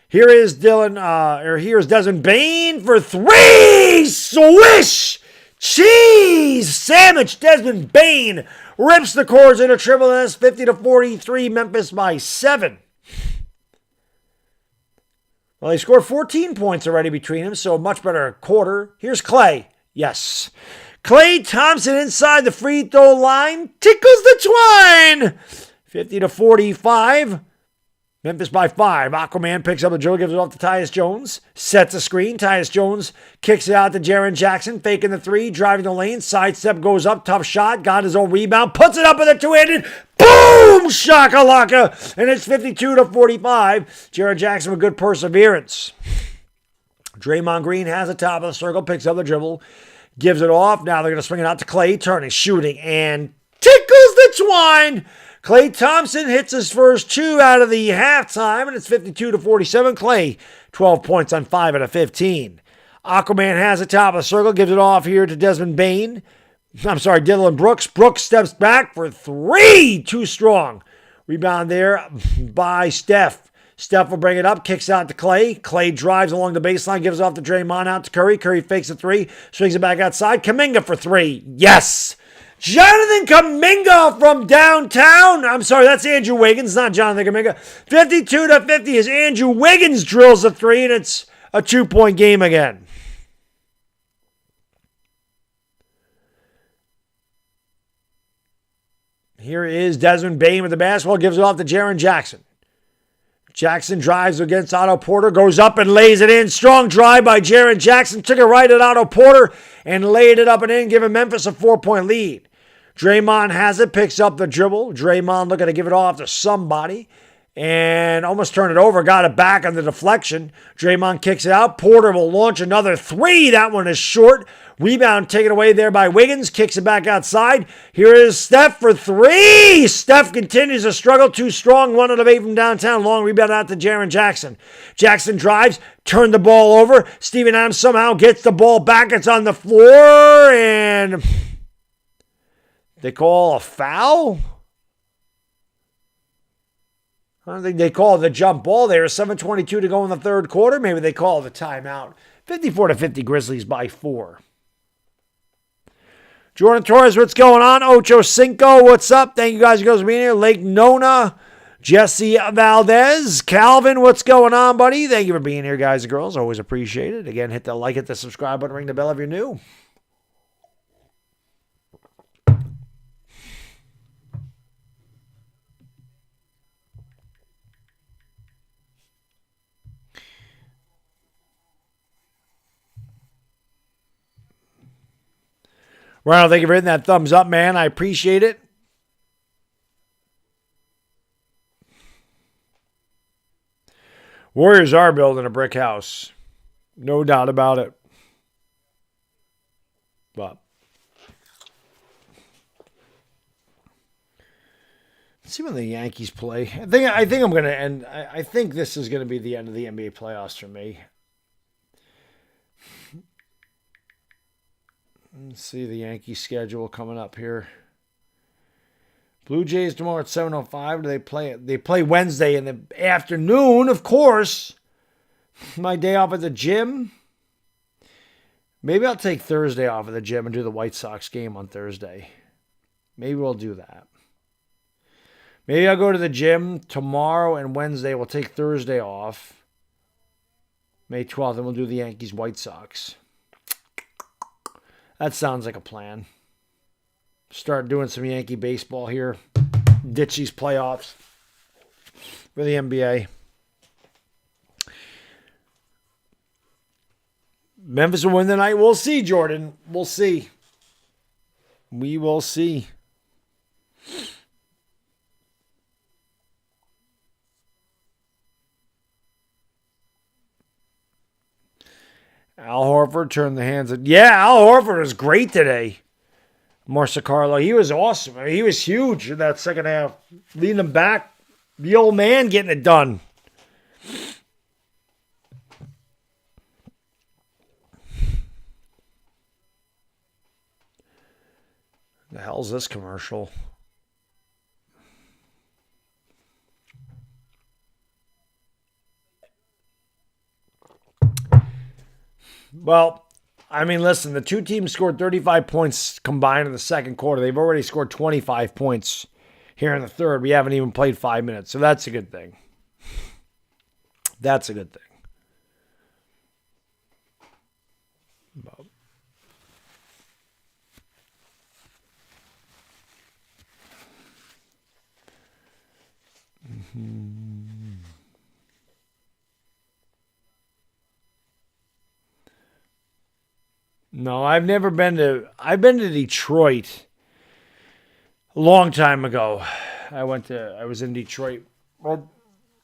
Here is Desmond Bane for 3. Swish! Cheese! Sandwich. Desmond Bane rips the cords in a triple, and it's 50-43 Memphis by 7. Well, he scored 14 points already between them, so a much better quarter. Here's Clay. Yes. Klay Thompson inside the free throw line. Tickles the twine. 50-45. Memphis by 5. Aquaman picks up the dribble, gives it off to Tyus Jones. Sets a screen. Tyus Jones kicks it out to Jaren Jackson. Faking the 3. Driving the lane. Sidestep goes up. Tough shot. Got his own rebound. Puts it up with a two-handed. Boom! Shakalaka. And it's 52-45. Jaren Jackson with good perseverance. Draymond Green has the top of the circle. Picks up the dribble. Gives it off. Now they're going to swing it out to Clay. Turning, shooting, and tickles the twine. Klay Thompson hits his first 2 out of the halftime, and it's 52-47. Clay, 12 points on 5 out of 15. Aquaman has it top of the circle, gives it off here to Desmond Bain. I'm sorry, Dylan Brooks. Brooks steps back for three. Too strong. Rebound there by Steph. Steph will bring it up, kicks out to Clay. Clay drives along the baseline, gives it off to Draymond, out to Curry. Curry fakes a three, swings it back outside. Kuminga for three. Yes! Jonathan Kuminga from downtown. I'm sorry, that's Andrew Wiggins, not Jonathan Kuminga. 52-50 as Andrew Wiggins drills a three, and it's a 2-point game again. Here is Desmond Bain with the basketball, gives it off to Jaren Jackson. Jackson drives against Otto Porter, goes up and lays it in. Strong drive by Jaren Jackson. Took it right at Otto Porter and laid it up and in, giving Memphis a 4-point lead. Draymond has it, picks up the dribble. Draymond looking to give it off to somebody and almost turned it over. Got it back on the deflection. Draymond kicks it out. Porter will launch another three. That one is short. Rebound taken away there by Wiggins. Kicks it back outside. Here is Steph for three. Steph continues to struggle. Too strong. 1 out of 8 from downtown. Long rebound out to Jaren Jackson. Jackson drives. Turned the ball over. Steven Adams somehow gets the ball back. It's on the floor. And they call a foul? I don't think they call the jump ball there. 7:22 to go in the third quarter. Maybe they call the timeout. 54-50 Grizzlies by 4. Jordan Torres, what's going on? Ocho Cinco, what's up? Thank you guys for being here. Lake Nona, Jesse Valdez. Calvin, what's going on, buddy? Thank you for being here, guys and girls. Always appreciate it. Again, hit the like, hit the subscribe button, ring the bell if you're new. Ronald, thank you for hitting that thumbs up, man. I appreciate it. Warriors are building a brick house. No doubt about it. But let's see when the Yankees play. I think I'm going to end. I think this is going to be the end of the NBA playoffs for me. Let's see the Yankees schedule coming up here. Blue Jays tomorrow at 7:05. Do they play it? They play Wednesday in the afternoon, of course. My day off at the gym. Maybe I'll take Thursday off at the gym and do the White Sox game on Thursday. Maybe we'll do that. Maybe I'll go to the gym tomorrow and Wednesday. We'll take Thursday off. May 12th, and we'll do the Yankees White Sox. That sounds like a plan. Start doing some Yankee baseball here. Ditch these playoffs for the NBA. Memphis will win tonight. We'll see, Jordan. We'll see. We will see. Al Horford turned the hands of... Yeah, Al Horford was great today. Marcia Carlo, he was awesome. I mean, he was huge in that second half. Leading them back. The old man getting it done. The hell's this commercial? Well, I mean, listen, the two teams scored 35 points combined in the second quarter. They've already scored 25 points here in the third. We haven't even played 5 minutes, so that's a good thing. That's a good thing. No, I've never been to... I've been to Detroit a long time ago. I was in Detroit a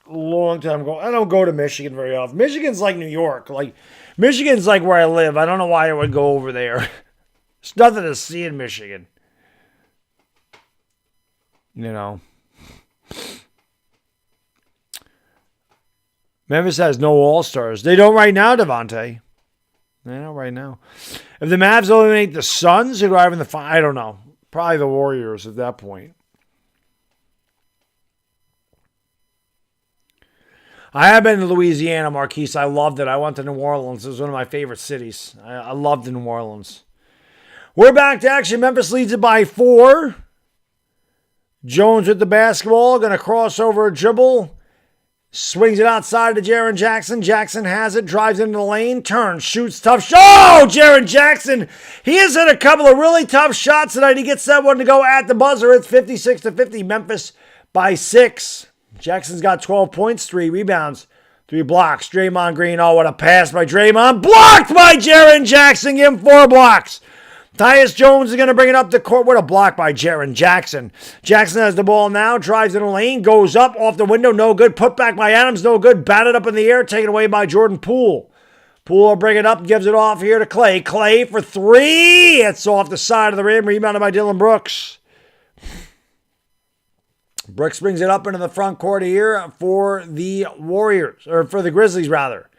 long time ago. I don't go to Michigan very often. Michigan's like New York. Michigan's like where I live. I don't know why I would go over there. There's nothing to see in Michigan. You know. Memphis has no all-stars. They don't right now, Devontae. right now. If the Mavs eliminate the Suns, who do I have in the final? I don't know. Probably the Warriors at that point. I have been to Louisiana, Marquise. I loved it. I went to New Orleans. It was one of my favorite cities. I loved New Orleans. We're back to action. Memphis leads it by 4. Jones with the basketball. Going to cross over a dribble. Swings it outside to Jaren Jackson. Jackson has it. Drives into the lane. Turns. Shoots. Tough shot. Oh, Jaren Jackson. He has hit a couple of really tough shots tonight. He gets that one to go at the buzzer. It's 56-50. Memphis by 6. Jackson's got 12 points, 3 rebounds, 3 blocks. Draymond Green, oh, what a pass by Draymond. Blocked by Jaren Jackson. Give him 4 blocks. Tyus Jones is going to bring it up the court. What a block by Jaren Jackson. Jackson has the ball now, drives in the lane, goes up, off the window, no good. Put back by Adams, no good. Batted up in the air, taken away by Jordan Poole. Poole will bring it up, gives it off here to Clay. Clay for 3. It's off the side of the rim, rebounded by Dylan Brooks. Brooks brings it up into the front court here for the Warriors, or for the Grizzlies, rather.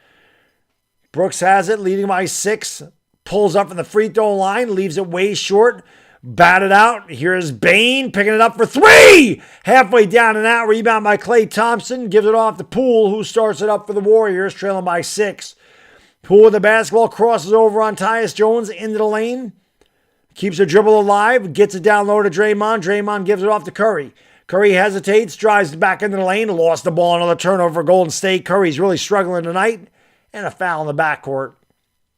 Brooks has it, leading by 6. Pulls up from the free throw line, leaves it way short. Batted out. Here's Bane picking it up for 3. Halfway down and out. Rebound by Klay Thompson. Gives it off to Poole, who starts it up for the Warriors, trailing by 6. Poole with the basketball, crosses over on Tyus Jones into the lane. Keeps the dribble alive. Gets it down low to Draymond. Draymond gives it off to Curry. Curry hesitates, drives back into the lane, lost the ball, another turnover for Golden State. Curry's really struggling tonight, and a foul in the backcourt.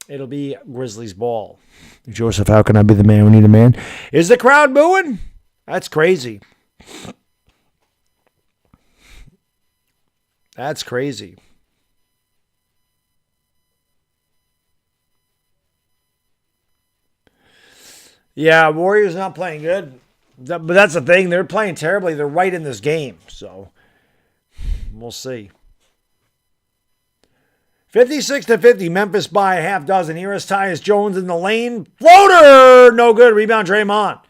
It'll be Grizzlies ball. Joseph, how can I be the man? We need a man. Is the crowd booing? That's crazy. That's crazy. Yeah, Warriors not playing good. But that's the thing. They're playing terribly. They're right in this game. So, we'll see. 56-50. Memphis by a half dozen. Here is Tyus Jones in the lane. Floater! No good. Rebound Draymond.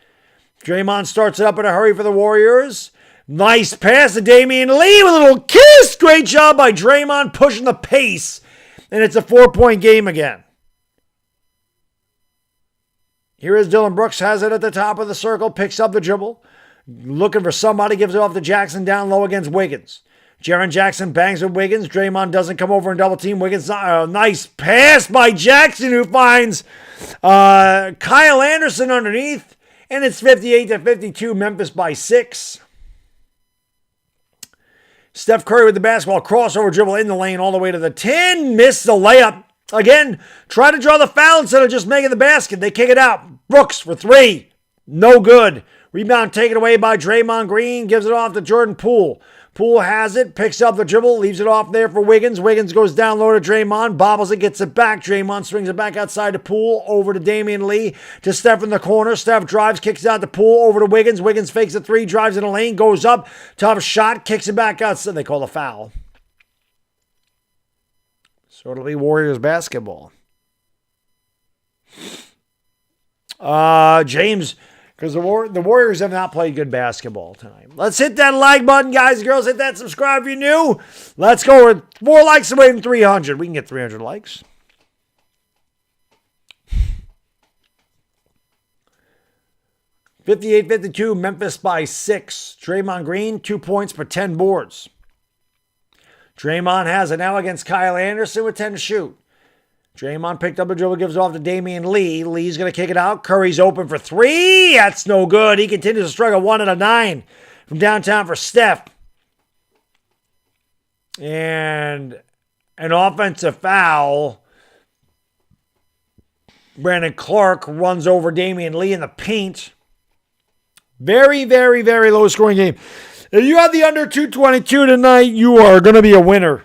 Draymond starts it up in a hurry for the Warriors. Nice pass to Damian Lee with a little kiss. Great job by Draymond pushing the pace. And it's a 4-point game again. Here is Dylan Brooks, has it at the top of the circle, picks up the dribble. Looking for somebody, gives it off to Jackson down low against Wiggins. Jaren Jackson bangs with Wiggins. Draymond doesn't come over and double team. Wiggins, nice pass by Jackson, who finds Kyle Anderson underneath. And it's 58-52, Memphis by 6. Steph Curry with the basketball, crossover dribble in the lane all the way to the 10. Missed the layup. Again, try to draw the foul instead of just making the basket. They kick it out. Brooks for 3. No good. Rebound taken away by Draymond Green. Gives it off to Jordan Poole. Poole has it. Picks up the dribble. Leaves it off there for Wiggins. Wiggins goes down low to Draymond. Bobbles it. Gets it back. Draymond swings it back outside to Poole. Over to Damian Lee. To Steph in the corner. Steph drives. Kicks it out to Poole. Over to Wiggins. Wiggins fakes a 3. Drives in the lane. Goes up. Tough shot. Kicks it back outside. They call a foul. So it'll be Warriors basketball. James, because the Warriors have not played good basketball tonight. Let's hit that like button, guys and girls. Hit that subscribe if you're new. Let's go with 4 likes away from 300. We can get 300 likes. (58-52), Memphis by 6. Draymond Green, 2 points for 10 boards. Draymond has it now against Kyle Anderson with 10 to shoot. Draymond picked up a dribble, gives it off to Damian Lee. Lee's going to kick it out. Curry's open for 3. That's no good. He continues to struggle 1 out of 9 from downtown for Steph. And an offensive foul. Brandon Clark runs over Damian Lee in the paint. Very, very, very low scoring game. If you have the under 222 tonight, you are going to be a winner.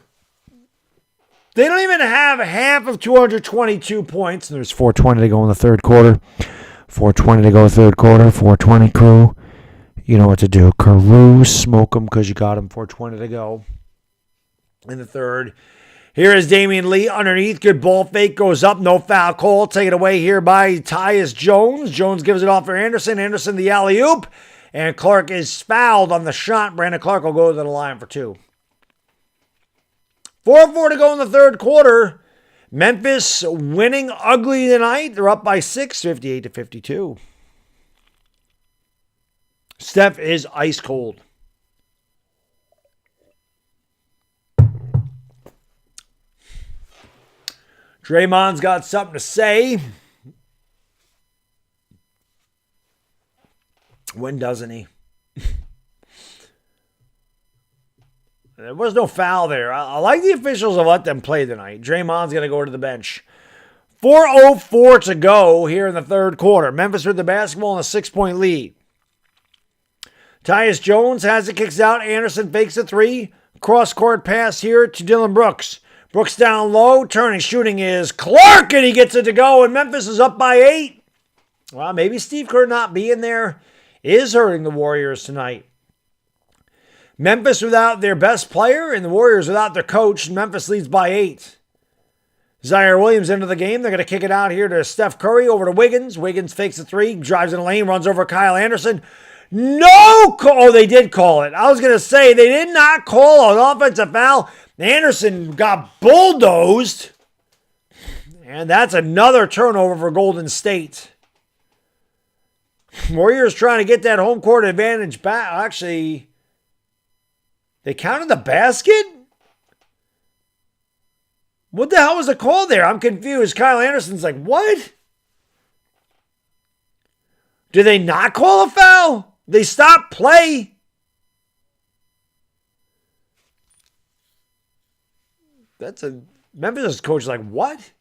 They don't even have half of 222 points. There's 4:20 to go in the third quarter. 4:20 to go third quarter. 4:20 crew. You know what to do. Carew, smoke them because you got him. 4:20 to go in the third. Here is Damian Lee underneath. Good ball fake. Goes up. No foul call. Taken away here by Tyus Jones. Jones gives it off for Anderson. Anderson the alley-oop. And Clark is fouled on the shot. Brandon Clark will go to the line for 2. 4:04 to go in the third quarter. Memphis winning ugly tonight. They're up by 6, 58-52. Steph is ice cold. Draymond's got something to say. When doesn't he? There was no foul there. I like the officials have let them play tonight. Draymond's going to go to the bench. 4:04 to go here in the third quarter. Memphis with the basketball in a 6-point lead. Tyus Jones has it, kicks out. Anderson fakes a three. Cross-court pass here to Dylan Brooks. Brooks down low. Turning, shooting is Clark, and he gets it to go, and Memphis is up by 8. Well, maybe Steve Kerr not being there is hurting the Warriors tonight. Memphis without their best player and the Warriors without their coach. Memphis leads by 8. Zaire Williams into the game. They're going to kick it out here to Steph Curry over to Wiggins. Wiggins fakes a three, drives in the lane, runs over Kyle Anderson. No call. Oh, they did call it. I was going to say they did not call an offensive foul. Anderson got bulldozed. And that's another turnover for Golden State. Warriors trying to get that home court advantage back. Actually, they counted the basket? What the hell was the call there? I'm confused. Kyle Anderson's like, what? Did they not call a foul? They stopped play. That's a Memphis coach is like, what?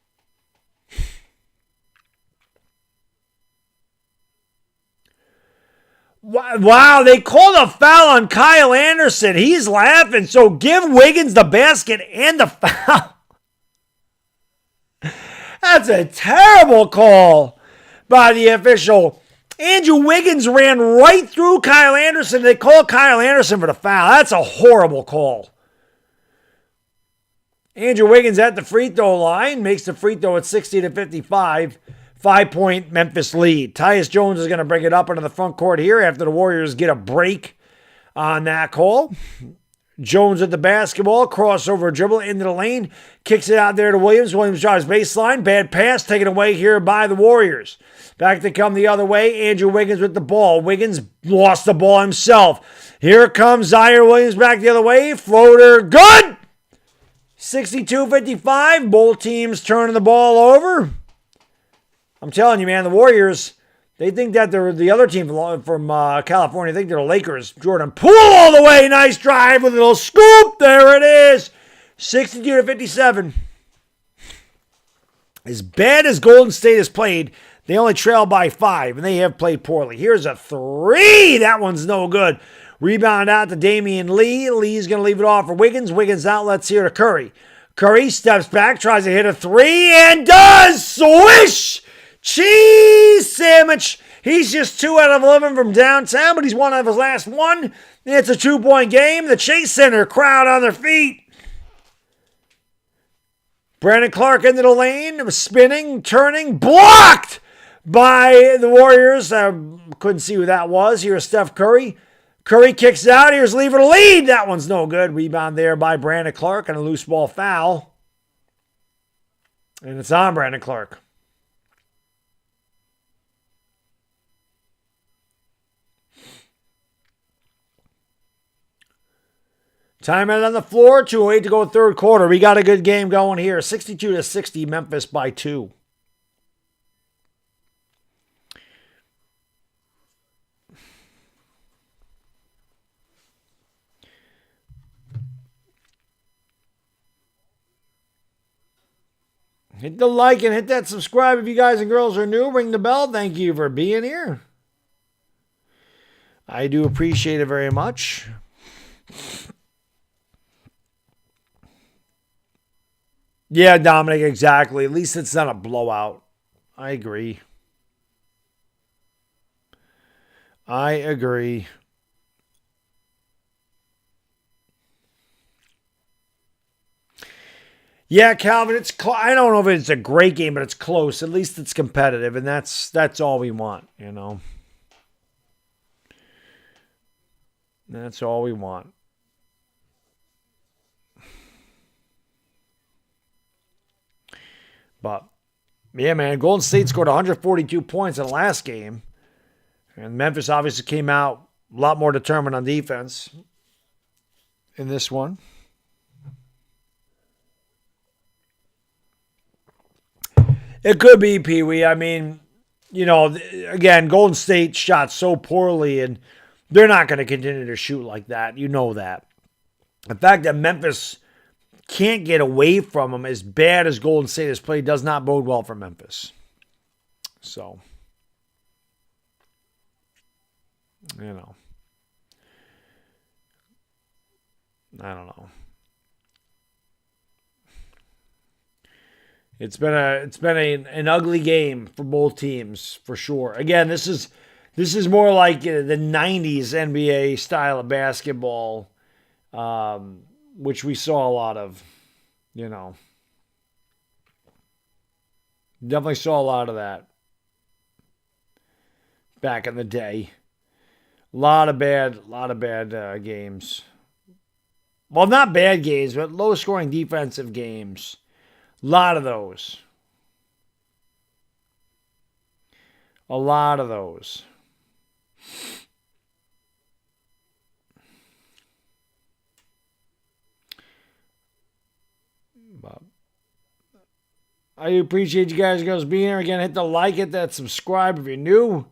Wow, they called a foul on Kyle Anderson. He's laughing. So give Wiggins the basket and the foul. That's a terrible call by the official. Andrew Wiggins ran right through Kyle Anderson. They call Kyle Anderson for the foul. That's a horrible call. Andrew Wiggins at the free throw line makes the free throw at 60-55. 5-point Memphis lead. Tyus Jones is going to bring it up into the front court here after the Warriors get a break on that call. Jones at the basketball, crossover dribble into the lane, kicks it out there to Williams. Williams drives baseline, bad pass taken away here by the Warriors. Back to come the other way, Andrew Wiggins with the ball. Wiggins lost the ball himself. Here comes Zaire Williams back the other way, floater, good! 62-55, both teams turning the ball over. I'm telling you, man, the Warriors, they think that they're the other team from California. They think they're the Lakers. Jordan Poole all the way. Nice drive with a little scoop. There it is. 62-57. As bad as Golden State has played, they only trail by 5, and they have played poorly. Here's a three. That one's no good. Rebound out to Damian Lee. Lee's going to leave it off for Wiggins. Wiggins outlets here to Curry. Curry steps back, tries to hit a three, and does. Swish! Cheese sandwich. He's just 2 out of 11 from downtown, but he's one out of his last one. It's a 2-point game. The Chase Center crowd on their feet. Brandon Clark into the lane, spinning, turning, blocked by the Warriors. Couldn't see who that was. Here's Steph Curry. Curry kicks out. Here's Lever to lead. That one's no good. Rebound there by Brandon Clark and a loose ball foul. And it's on Brandon Clark. Timeout on the floor, 2:08 to go third quarter. We got a good game going here. 62-60, Memphis by 2. Hit the like and hit that subscribe if you guys and girls are new. Ring the bell. Thank you for being here. I do appreciate it very much. Yeah, Dominic, exactly. At least it's not a blowout. I agree. I agree. Yeah, Calvin, it's I don't know if it's a great game, but it's close. At least it's competitive, and that's all we want, you know. That's all we want. But, yeah, man, Golden State scored 142 points in the last game. And Memphis obviously came out a lot more determined on defense in this one. It could be, Pee Wee. I mean, you know, again, Golden State shot so poorly, and they're not going to continue to shoot like that. You know that. The fact that Memphis can't get away from them as bad as Golden State has played does not bode well for Memphis. So, you know, I don't know. It's been an ugly game for both teams for sure. Again, this is more like the '90s NBA style of basketball, which we saw a lot of. You know, definitely saw a lot of that back in the day. A lot of bad games. Well, not bad games, but low scoring defensive games. A lot of those. A lot of those. But I appreciate you guys being here. Again, hit the like, hit that subscribe if you're new.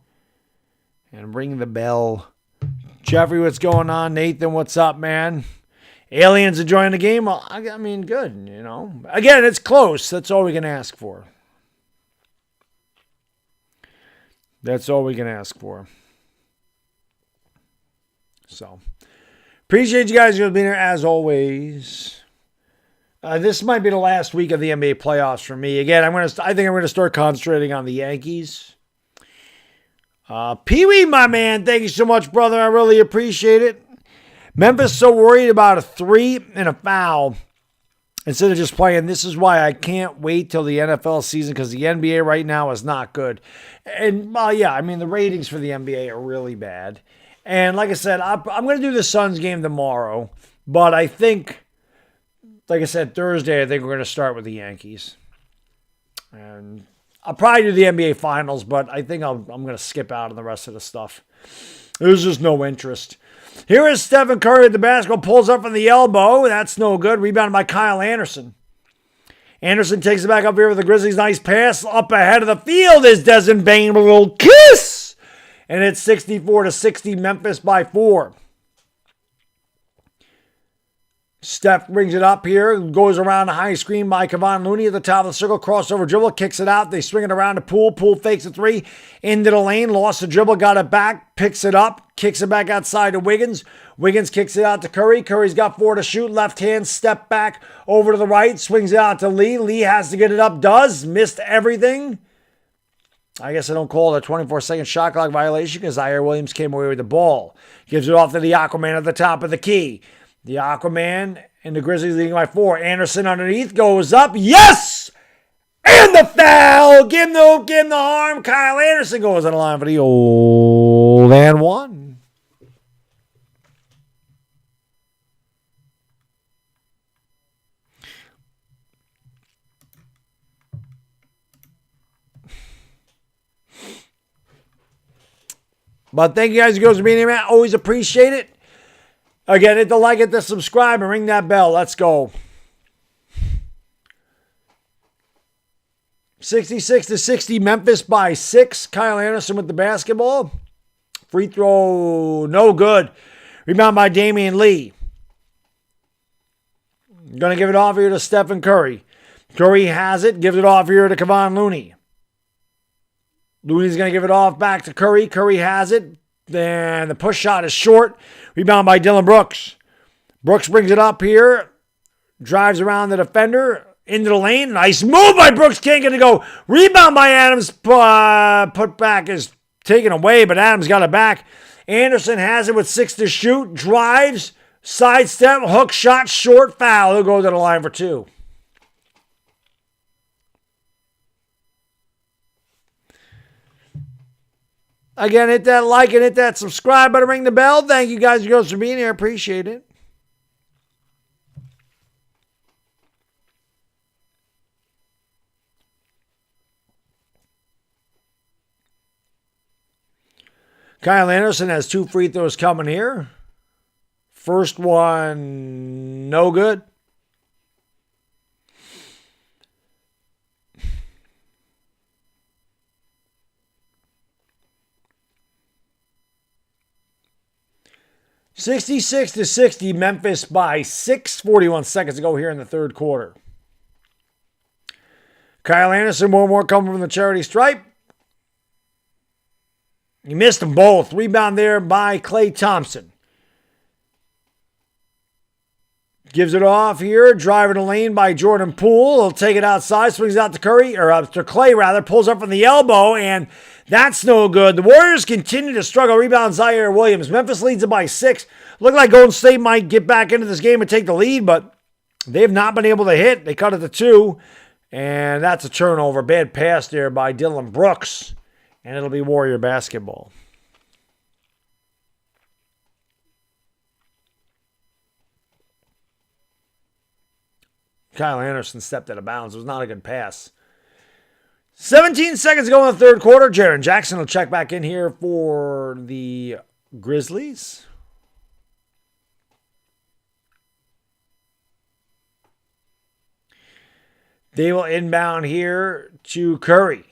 And ring the bell. Jeffrey, what's going on? Nathan, what's up, man? Aliens enjoying the game? Well, I mean, good, you know. Again, it's close. That's all we can ask for. That's all we can ask for. So, appreciate you guys being here as always. This might be the last week of the NBA playoffs for me. Again, I think I'm gonna start concentrating on the Yankees. Pee Wee, my man, thank you so much, brother. I really appreciate it. Memphis so worried about a 3 and a foul instead of just playing. This is why I can't wait till the NFL season, because the NBA right now is not good. And, well, yeah, I mean, the ratings for the NBA are really bad. And like I said, I'm going to do the Suns game tomorrow. But I think, like I said, Thursday, I think we're going to start with the Yankees. And I'll probably do the NBA Finals, but I think I'm going to skip out on the rest of the stuff. There's just no interest. Here is Stephen Curry at the basketball, pulls up from the elbow. That's no good. Rebounded by Kyle Anderson. Anderson takes it back up here with the Grizzlies. Nice pass up ahead of the field is Desmond Bane with a little kiss. And it's 64-60, Memphis by 4. Steph brings it up here, goes around the high screen by Kevon Looney at the top of the circle, crossover dribble, kicks it out. They swing it around to Poole. Poole fakes a 3 into the lane, lost the dribble, got it back, picks it up, kicks it back outside to Wiggins. Wiggins kicks it out to Curry. Curry's got 4 to shoot, left hand, step back over to the right, swings it out to Lee. Lee has to get it up, does, missed everything. I guess I don't call it a 24-second shot clock violation because Zaire Williams came away with the ball. Gives it off to the Aquaman at the top of the key. The Aquaman and the Grizzlies leading by 4. Anderson underneath goes up. Yes! And the foul! Give him the harm. Kyle Anderson goes on the line for the old and 1. But thank you guys for being here, man. Always appreciate it. Again, hit the like, hit the subscribe, and ring that bell. Let's go. 66-60, Memphis by 6. Kyle Anderson with the basketball. Free throw, no good. Rebound by Damian Lee. Going to give it off here to Stephen Curry. Curry has it, gives it off here to Kevon Looney. Looney's going to give it off back to Curry. Curry has it. Then the push shot is short. Rebound by Dylan Brooks. Brooks brings it up here. Drives around the defender. Into the lane. Nice move by Brooks. Can't get it to go. Rebound by Adams. Put back is taken away, but Adams got it back. Anderson has it with 6 to shoot. Drives. Sidestep. Hook shot. Short foul. He'll go to the line for 2. Again, hit that like and hit that subscribe button, ring the bell. Thank you guys and girls for being here. Appreciate it. Kyle Anderson has 2 free throws coming here. First one, no good. $66-60, Memphis by 6, 41 seconds to go here in the third quarter. Kyle Anderson, one more coming from the charity stripe. He missed them both. Rebound there by Klay Thompson. Gives it off here. Driving the lane by Jordan Poole. He'll take it outside. Swings out to Klay rather. Pulls up from the elbow, and that's no good. The Warriors continue to struggle. Rebound Zaire Williams. Memphis leads it by 6. Looked like Golden State might get back into this game and take the lead, but they've not been able to hit. They cut it to 2, and that's a turnover. Bad pass there by Dylan Brooks, and it'll be Warrior basketball. Kyle Anderson stepped out of bounds. It was not a good pass. 17 seconds to go in the third quarter. Jaren Jackson will check back in here for the Grizzlies. They will inbound here to Curry.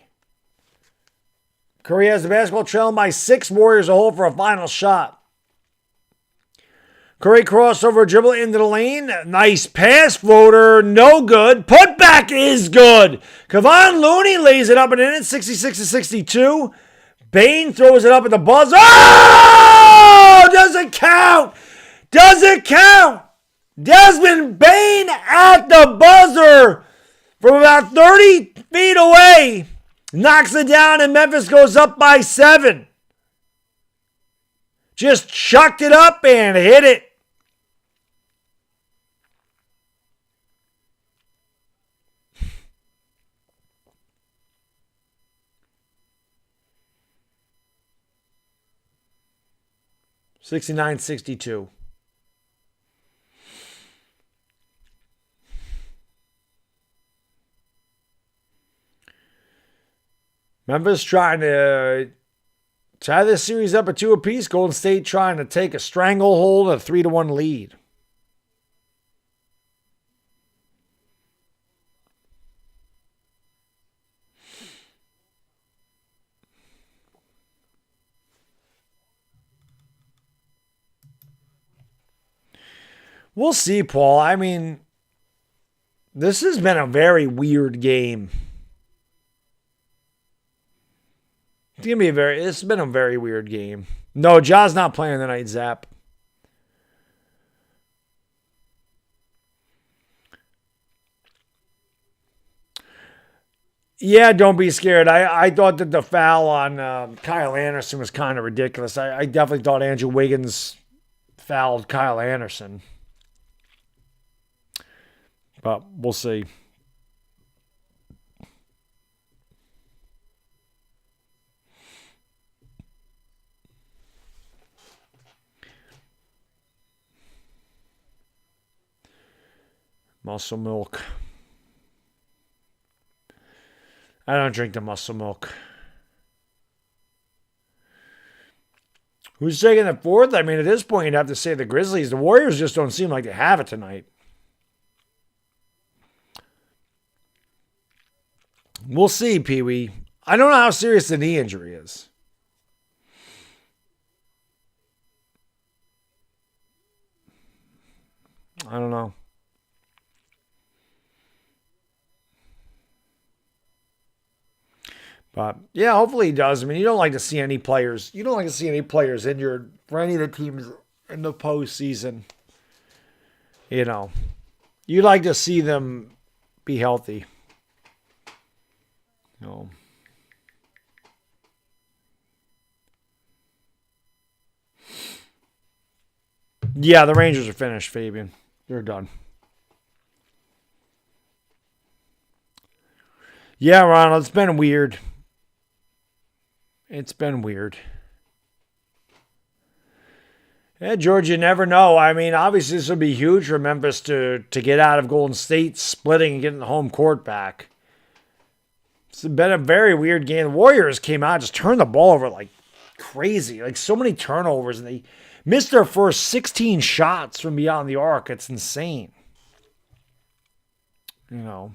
Curry has the basketball, trailing by 6. Warriors a hole for a final shot. Curry crossover dribble into the lane. Nice pass, floater, no good. Putback is good. Kevon Looney lays it up and in it, 66-62. Bane throws it up at the buzzer. Oh! Doesn't count. Doesn't count. Desmond Bane at the buzzer from about 30 feet away. Knocks it down and Memphis goes up by 7. Just chucked it up and hit it. $69-62. Memphis trying to tie this series up at 2 apiece. Golden State trying to take a stranglehold, a 3-1 lead. We'll see, Paul. I mean, this has been a very weird game. It's been a very weird game. No, Ja's not playing tonight, Zap. Yeah, don't be scared. I thought that the foul on Kyle Anderson was kind of ridiculous. I definitely thought Andrew Wiggins fouled Kyle Anderson. But we'll see. Muscle milk. I don't drink the muscle milk. Who's taking the 4th? I mean, at this point, you'd have to say the Grizzlies. The Warriors just don't seem like they have it tonight. We'll see, Pee-wee. I don't know how serious the knee injury is. I don't know. But yeah, hopefully he does. I mean, you don't like to see any players. You don't like to see any players injured for any of the teams in the postseason. You know, you like to see them be healthy. No. Yeah, the Rangers are finished, Fabian. They're done. Yeah, Ronald, it's been weird. It's been weird. Yeah, George, you never know. I mean, obviously this would be huge for Memphis to get out of Golden State, splitting and getting the home court back. It's been a very weird game. The Warriors came out, just turned the ball over like crazy. Like, so many turnovers, and they missed their first 16 shots from beyond the arc. It's insane. You know.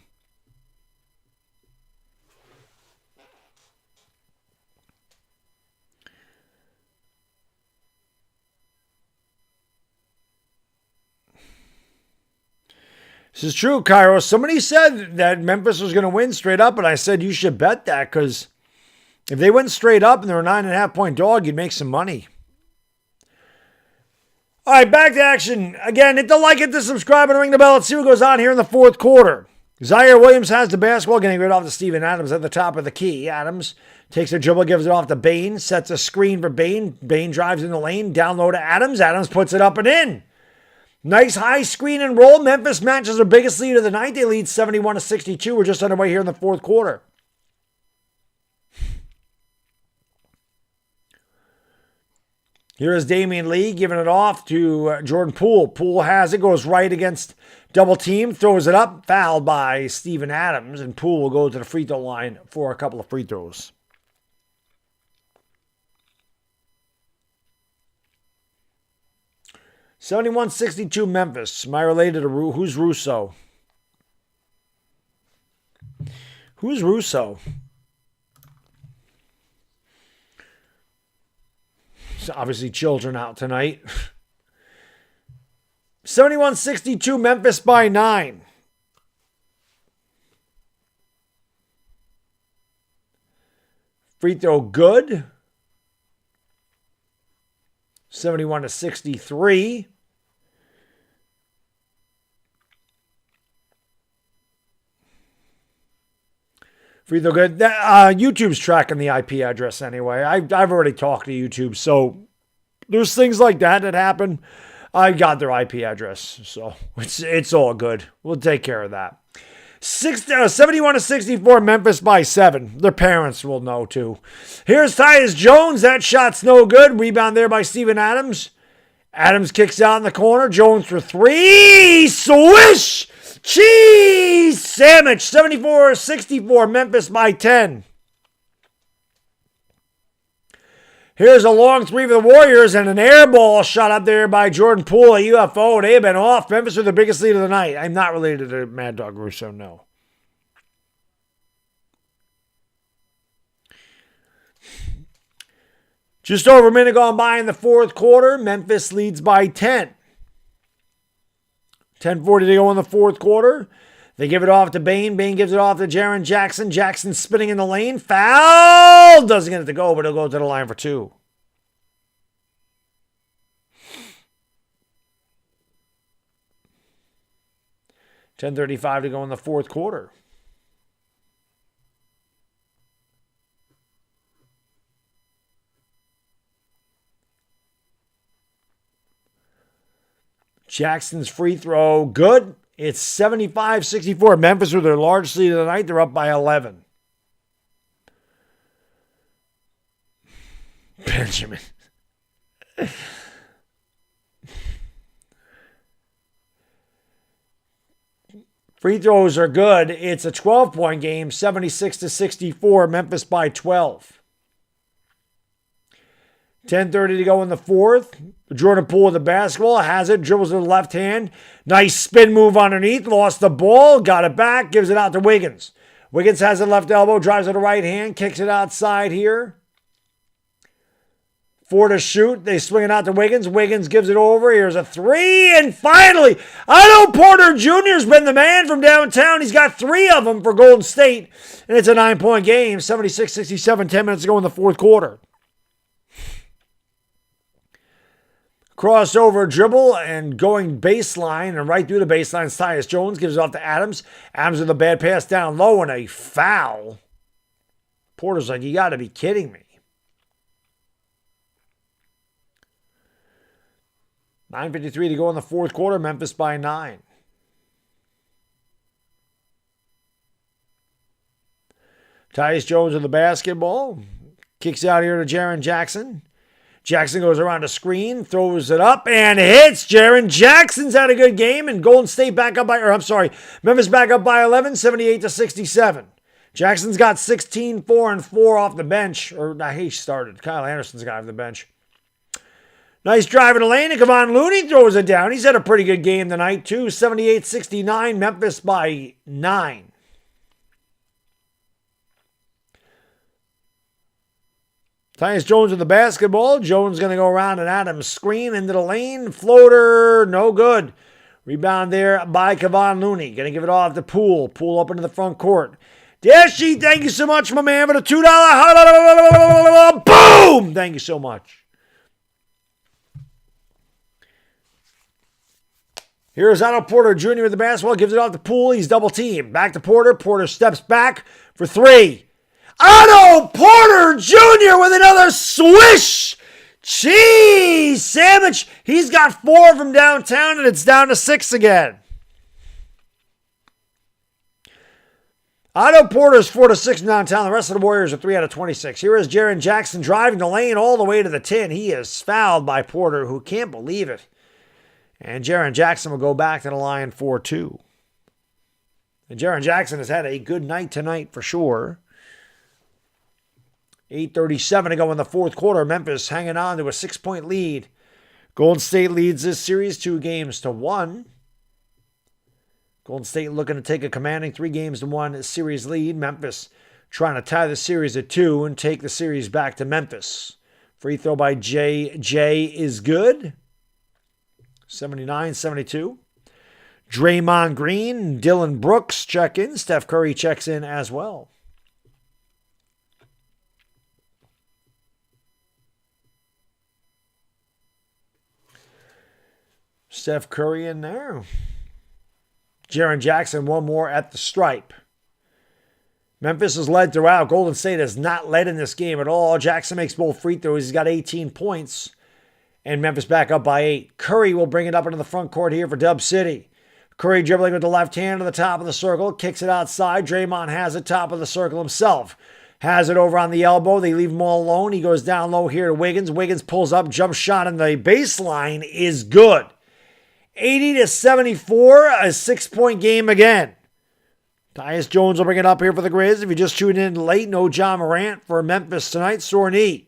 This is true, Cairo. Somebody said that Memphis was going to win straight up, and I said you should bet that, because if they went straight up and they were a 9.5-point dog, you'd make some money. All right, back to action. Again, hit the like, hit the subscribe, and ring the bell. Let's see what goes on here in the fourth quarter. Zaire Williams has the basketball, getting rid off to Steven Adams at the top of the key. Adams takes a dribble, gives it off to Bain, sets a screen for Bain. Bain drives in the lane, down low to Adams. Adams puts it up and in. Nice high screen and roll. Memphis matches their biggest lead of the night. They lead 71-62. We're just underway here in the fourth quarter. Here is Damian Lee giving it off to Jordan Poole. Poole has it, goes right against double team, throws it up, fouled by Steven Adams, and Poole will go to the free throw line for a couple of free throws. (71-62) Memphis. Am I related to who's Russo? Who's Russo? So obviously children out tonight. 71-62 Memphis by 9. Free throw good. 71-63. Free throw good. YouTube's tracking the IP address anyway. I've already talked to YouTube, so there's things like that happen. I got their IP address, so it's all good. We'll take care of that. 71-64 Memphis by 7. Their parents will know too. Here's Tyus Jones. That shot's no good. Rebound there by Steven Adams. Adams kicks out in the corner. Jones for 3. Swish! Cheese sandwich. 74-64 Memphis by 10. Here's a long three for the Warriors and an air ball shot up there by Jordan Poole, a UFO. They have been off. Memphis with the biggest lead of the night. I'm not related to Mad Dog Russo, no. Just over a minute gone by in the fourth quarter. Memphis leads by 10. 10:40 to go in the fourth quarter. They give it off to Bain. Bain gives it off to Jaren Jackson. Jackson spinning in the lane. Foul! Doesn't get it to go, but he'll go to the line for 2. $10:35 to go in the fourth quarter. Jackson's free throw, good. It's 75-64. Memphis with their largest lead of the night. They're up by 11. Benjamin. Free throws are good. It's a 12-point game, 76-64. Memphis by 12. 10:30 to go in the fourth. Jordan Poole with the basketball. Has it. Dribbles with the left hand. Nice spin move underneath. Lost the ball. Got it back. Gives it out to Wiggins. Wiggins has it left elbow. Drives with the right hand. Kicks it outside here. 4 to shoot. They swing it out to Wiggins. Wiggins gives it over. Here's a 3. And finally, Otto Porter Jr. has been the man from downtown. He's got 3 of them for Golden State. And it's a 9-point game. 76-67. 10 minutes to go in the fourth quarter. Crossover dribble and going baseline and right through the baseline. Tyus Jones gives it off to Adams. Adams with a bad pass down low and a foul. Porter's like, you got to be kidding me. 9:53 to go in the fourth quarter. Memphis by 9. Tyus Jones with the basketball. Kicks out here to Jaren Jackson. Jackson goes around a screen, throws it up, and hits. Jaren Jackson's had a good game, and Golden State back up by, Memphis back up by 11, 78-67. Jackson's got 16, 4, and 4 off the bench. Or, he started. Kyle Anderson's got off the bench. Nice drive in the lane, and Kevon Looney throws it down. He's had a pretty good game tonight, too. 78-69, Memphis by 9. Tyus Jones with the basketball. Jones going to go around an Adams screen into the lane. Floater, no good. Rebound there by Kevon Looney. Going to give it off to Poole. Poole up into the front court. Dashy, thank you so much, my man, for the $2. Boom! Thank you so much. Here's Otto Porter Jr. with the basketball. Gives it off to Poole. He's double teamed. Back to Porter. Porter steps back for 3. Otto Porter Jr. with another swish. Cheese sandwich. He's got 4 from downtown, and it's down to 6 again. Otto Porter's 4 to 6 downtown. The rest of the Warriors are 3 out of 26. Here is Jaren Jackson driving the lane all the way to the 10. He is fouled by Porter, who can't believe it. And Jaren Jackson will go back to the line for 2. And Jaren Jackson has had a good night tonight for sure. 8:37 to go in the fourth quarter. Memphis hanging on to a 6-point lead. Golden State leads this series 2-1. Golden State looking to take a commanding 3-1 series lead. Memphis trying to tie the series at 2 and take the series back to Memphis. Free throw by J is good. 79-72. Draymond Green, Dylan Brooks check in. Steph Curry checks in as well. Steph Curry in there. Jaren Jackson, one more at the stripe. Memphis has led throughout. Golden State has not led in this game at all. Jackson makes both free throws. He's got 18 points. And Memphis back up by 8. Curry will bring it up into the front court here for Dub City. Curry dribbling with the left hand to the top of the circle. Kicks it outside. Draymond has it top of the circle himself. Has it over on the elbow. They leave him all alone. He goes down low here to Wiggins. Wiggins pulls up. Jump shot in the baseline is good. 80-74. A 6-point game again. Tyus Jones will bring it up here for the Grizz. If you just tuned in late, no John Morant for Memphis tonight. Sore knee.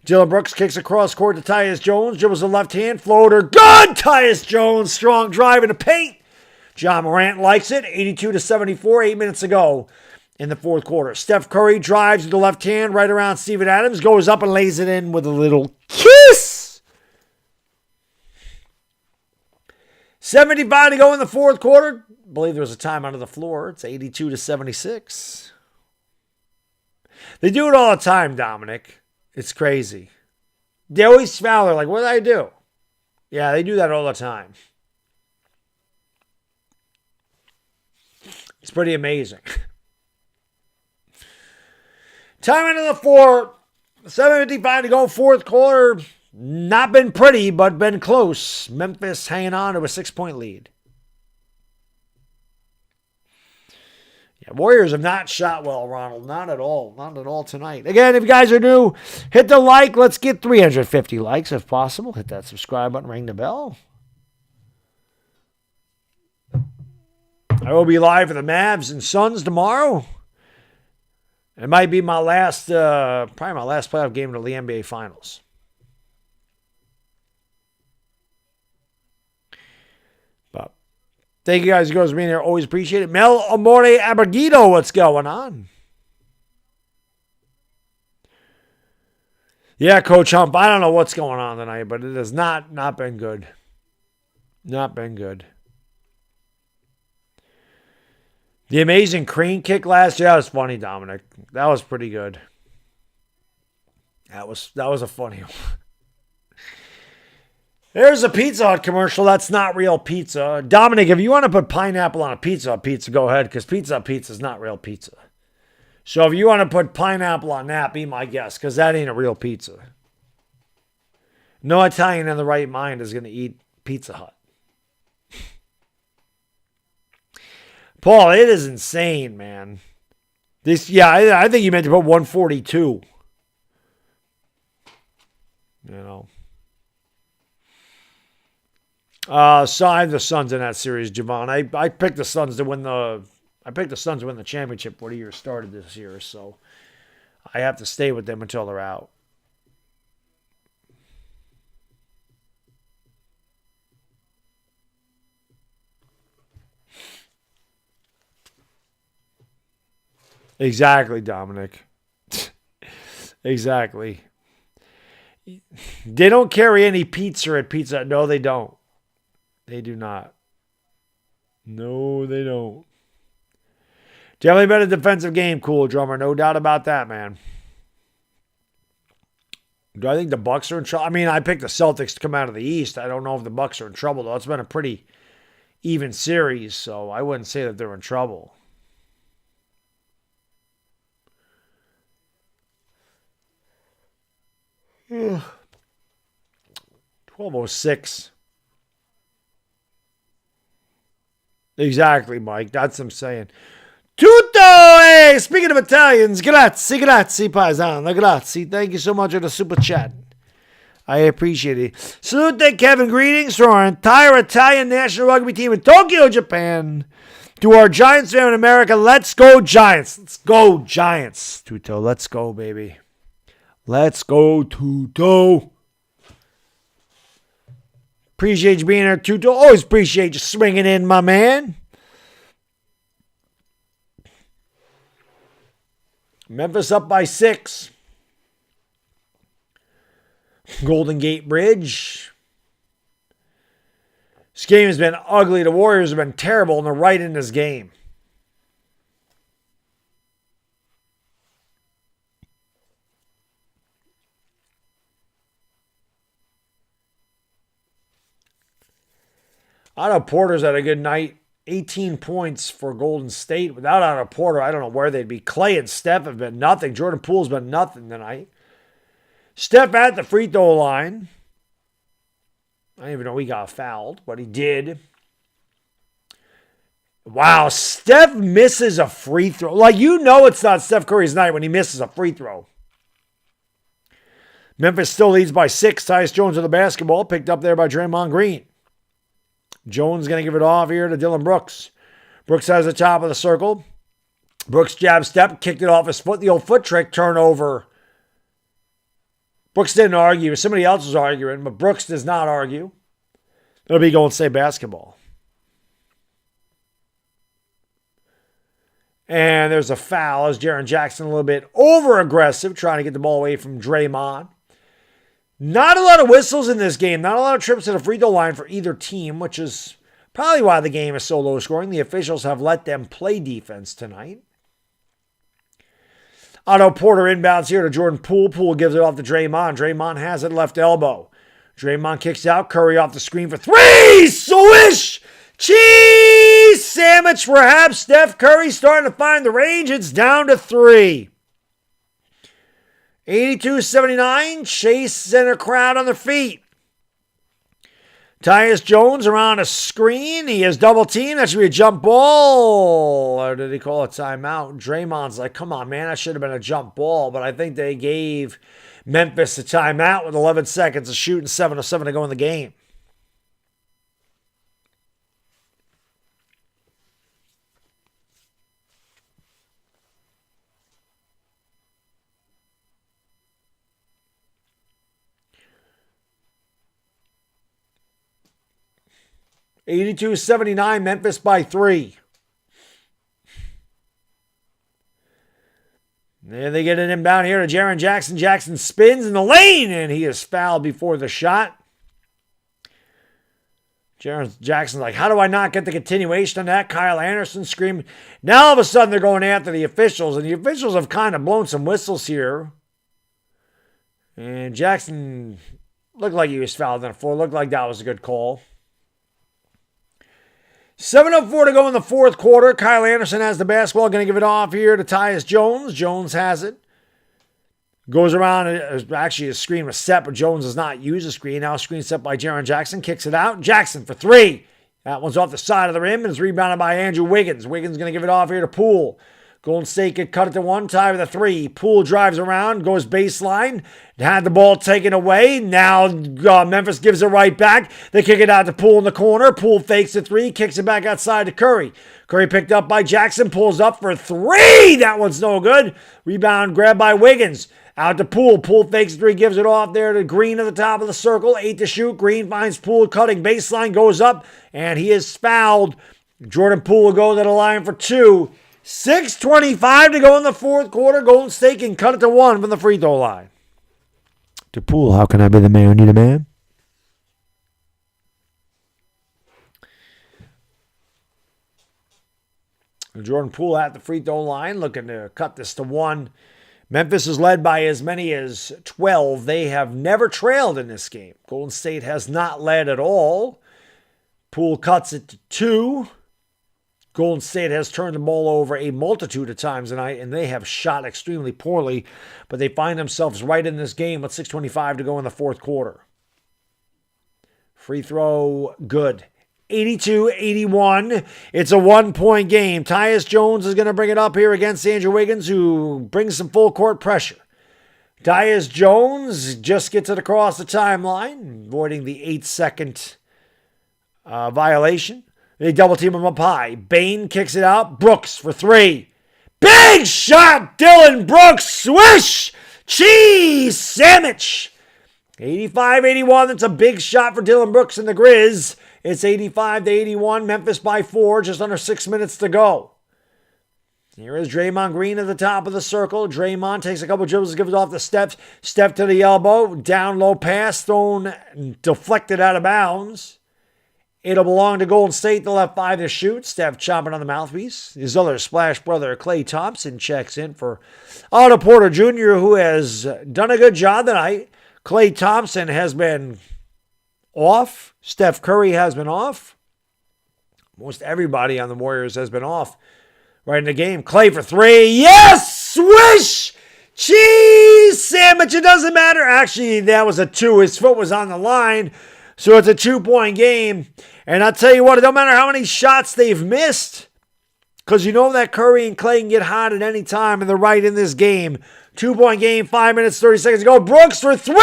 Dylan Brooks kicks across court to Tyus Jones. Dribbles the left hand. Floater. Good! Tyus Jones. Strong drive in the paint. John Morant likes it. 82-74. 8 minutes ago in the fourth quarter. Steph Curry drives with the left hand right around Steven Adams. Goes up and lays it in with a little kiss. 75 to go in the fourth quarter. I believe there was a time under the floor. It's 82-76. They do it all the time, Dominic. It's crazy. They always foul. They're like, what did I do? Yeah, they do that all the time. It's pretty amazing. Time into the fourth. 7:55 to go, fourth quarter. Not been pretty, but been close. Memphis hanging on to a 6-point lead. Yeah, Warriors have not shot well, Ronald. Not at all. Not at all tonight. Again, if you guys are new, hit the like. Let's get 350 likes if possible. Hit that subscribe button. Ring the bell. I will be live for the Mavs and Suns tomorrow. It might be my last, probably my last playoff game in the NBA Finals. But thank you guys for being here. Always appreciate it. Mel Amore Abergito, what's going on? Yeah, Coach Hump, I don't know what's going on tonight, but it has not been good. Not been good. The amazing crane kick last year, that was funny, Dominic. That was pretty good. That was a funny one. There's a Pizza Hut commercial. That's not real pizza. Dominic, if you want to put pineapple on a pizza, go ahead, because Pizza is not real pizza. So if you want to put pineapple on that, be my guest, because that ain't a real pizza. No Italian in the right mind is going to eat Pizza Hut. Paul, it is insane, man. I think you meant to put 142. You know. So I have the Suns in that series, Javon. I picked the Suns to win I I picked the Suns to win the championship before the year started this year, so I have to stay with them until they're out. Exactly, Dominic. Exactly. They don't carry any pizza at Pizza Hut. No, they don't. They do not. No, they don't. Definitely been a defensive game, Cool Drummer. No doubt about that, man. Do I think the Bucks are in trouble? I mean, I picked the Celtics to come out of the East. I don't know if the Bucks are in trouble, though. It's been a pretty even series, so I wouldn't say that they're in trouble. Yeah. 12:06. Exactly, Mike. That's what I'm saying. Tutto! Hey, speaking of Italians, grazie, paisano, grazie. Thank you so much for the super chat. I appreciate it. Salute, Kevin. Greetings to our entire Italian national rugby team in Tokyo, Japan. To our Giants fan in America, let's go Giants. Let's go Giants. Tutto, let's go, baby. Let's go, Tutto. Appreciate you being here, Tutto. Always appreciate you swinging in, my man. Memphis up by 6. Golden Gate Bridge. This game has been ugly. The Warriors have been terrible, and they're right in this game. Otto Porter's had a good night. 18 points for Golden State. Without Otto Porter, I don't know where they'd be. Clay and Steph have been nothing. Jordan Poole's been nothing tonight. Steph at the free throw line. I didn't even know he got fouled, but he did. Wow, Steph misses a free throw. Like, you know it's not Steph Curry's night when he misses a free throw. Memphis still leads by 6. Tyus Jones with the basketball, picked up there by Draymond Green. Jones going to give it off here to Dylan Brooks. Brooks has the top of the circle. Brooks jab step, kicked it off his foot. The old foot trick, turnover. Brooks didn't argue. Somebody else was arguing, but Brooks does not argue. It'll be Golden State basketball. And there's a foul as Jaren Jackson a little bit over-aggressive, trying to get the ball away from Draymond. Not a lot of whistles in this game. Not a lot of trips to the free throw line for either team, which is probably why the game is so low scoring. The officials have let them play defense tonight. Otto Porter inbounds here to Jordan Poole. Poole gives it off to Draymond. Draymond has it left elbow. Draymond kicks out. Curry off the screen for 3. Swish! Cheese sandwich perhaps. Steph Curry starting to find the range. It's down to 3. 82-79, Chase and a crowd on their feet. Tyus Jones around a screen. He has double team. That should be a jump ball. Or did he call a timeout? Draymond's like, come on, man, that should have been a jump ball. But I think they gave Memphis a timeout with 11 seconds to shoot and 7:07 to go in the game. (82-79), Memphis by 3. And they get an inbound here to Jaren Jackson. Jackson spins in the lane, and he is fouled before the shot. Jaren Jackson's like, how do I not get the continuation on that? Kyle Anderson screaming. Now all of a sudden they're going after the officials, and the officials have kind of blown some whistles here. And Jackson looked like he was fouled on the floor. Looked like that was a good call. 7:04 to go in the fourth quarter. Kyle Anderson has the basketball. Going to give it off here to Tyus Jones. Jones has it. Goes around. Actually, a screen was set, but Jones does not use a screen. Now a screen set by Jaren Jackson. Kicks it out. Jackson for 3. That one's off the side of the rim and is rebounded by Andrew Wiggins. Wiggins going to give it off here to Poole. Golden State could cut it to one, tie with a 3. Poole drives around, goes baseline, had the ball taken away. Now Memphis gives it right back. They kick it out to Poole in the corner. Poole fakes a 3, kicks it back outside to Curry. Curry picked up by Jackson, pulls up for 3. That one's no good. Rebound grabbed by Wiggins. Out to Poole. Poole fakes 3, gives it off there to Green at the top of the circle. 8 to shoot. Green finds Poole cutting. Baseline goes up, and he is fouled. Jordan Poole will go to the line for 2. 6:25 to go in the fourth quarter. Golden State can cut it to 1 from the free throw line. To Poole, how can I be the man who need a man? Jordan Poole at the free throw line looking to cut this to 1. Memphis is led by as many as 12. They have never trailed in this game. Golden State has not led at all. Poole cuts it to 2. Golden State has turned the ball over a multitude of times tonight, and they have shot extremely poorly, but they find themselves right in this game with 6:25 to go in the fourth quarter. Free throw, good. 82-81. It's a 1-point game. Tyus Jones is going to bring it up here against Andrew Wiggins, who brings some full court pressure. Tyus Jones just gets it across the timeline, avoiding the 8-second violation. They double team him up high. Bain kicks it out. Brooks for 3. Big shot, Dylan Brooks. Swish! Cheese sandwich. 85-81. That's a big shot for Dylan Brooks and the Grizz. It's 85-81. Memphis by 4. Just under 6 minutes to go. Here is Draymond Green at the top of the circle. Draymond takes a couple dribbles, gives it off the steps. Step to the elbow. Down low pass. Thrown, deflected out of bounds. It'll belong to Golden State. They'll have 5 to shoot. Steph chomping on the mouthpiece. His other splash brother, Klay Thompson, checks in for Otto Porter Jr., who has done a good job tonight. Klay Thompson has been off. Steph Curry has been off. Most everybody on the Warriors has been off right in the game. Klay for 3. Yes! Swish! Cheese sandwich. It doesn't matter. Actually, that was a 2. His foot was on the line. So it's a 2-point game. And I'll tell you what, it don't matter how many shots they've missed, because you know that Curry and Klay can get hot at any time, and they're right in this game. 2-point game, 5 minutes, 30 seconds to go. Brooks for 3,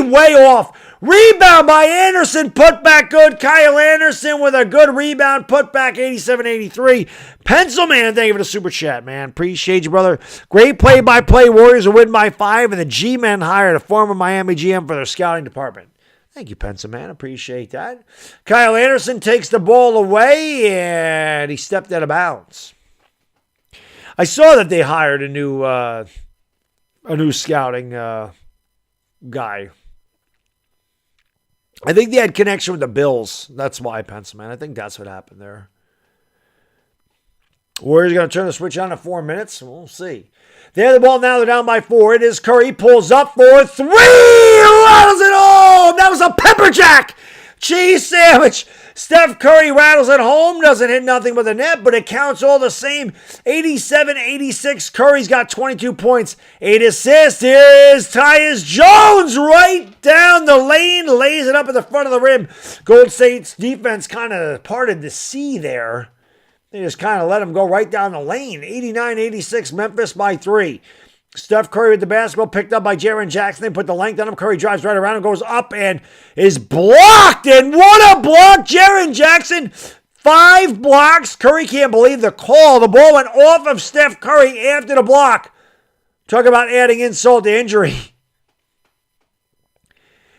way off. Rebound by Anderson, put back good. Kyle Anderson with a good rebound, put back 87-83. Pencil Man, thank you for the super chat, man. Appreciate you, brother. Great play-by-play. Warriors will win by 5, and the G-Men hired a former Miami GM for their scouting department. Thank you, Pencil Man. Appreciate that. Kyle Anderson takes the ball away, and he stepped out of bounds. I saw that they hired a new scouting guy. I think they had connection with the Bills. That's why, Pencil Man. I think that's what happened there. Warriors going to turn the switch on in 4 minutes. We'll see. They have the ball now. They're down by 4. It is Curry. Pulls up for 3. Rattles it home. That was a pepper jack. Cheese sandwich. Steph Curry rattles it home. Doesn't hit nothing but the net, but it counts all the same. 87-86. Curry's got 22 points. 8 assists. Here's Tyus Jones right down the lane. Lays it up at the front of the rim. Golden State's defense kind of parted the sea there. They just kind of let him go right down the lane. 89-86, Memphis by 3. Steph Curry with the basketball, picked up by Jaren Jackson. They put the length on him. Curry drives right around and goes up and is blocked. And what a block, Jaren Jackson. 5 blocks. Curry can't believe the call. The ball went off of Steph Curry after the block. Talk about adding insult to injury.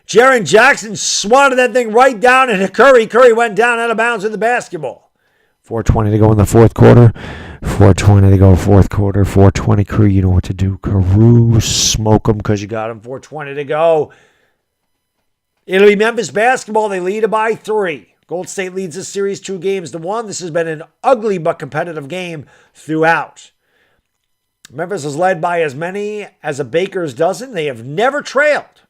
Jaren Jackson swatted that thing right down into Curry. Curry went down out of bounds with the basketball. 4:20 to go in the fourth quarter. 4:20 to go fourth quarter. 4:20 crew, you know what to do. Carew, smoke them because you got them. 4:20 to go. It'll be Memphis basketball. They lead it by 3. Golden State leads this series 2-1. This has been an ugly but competitive game throughout. Memphis is led by as many as a baker's dozen. They have never trailed.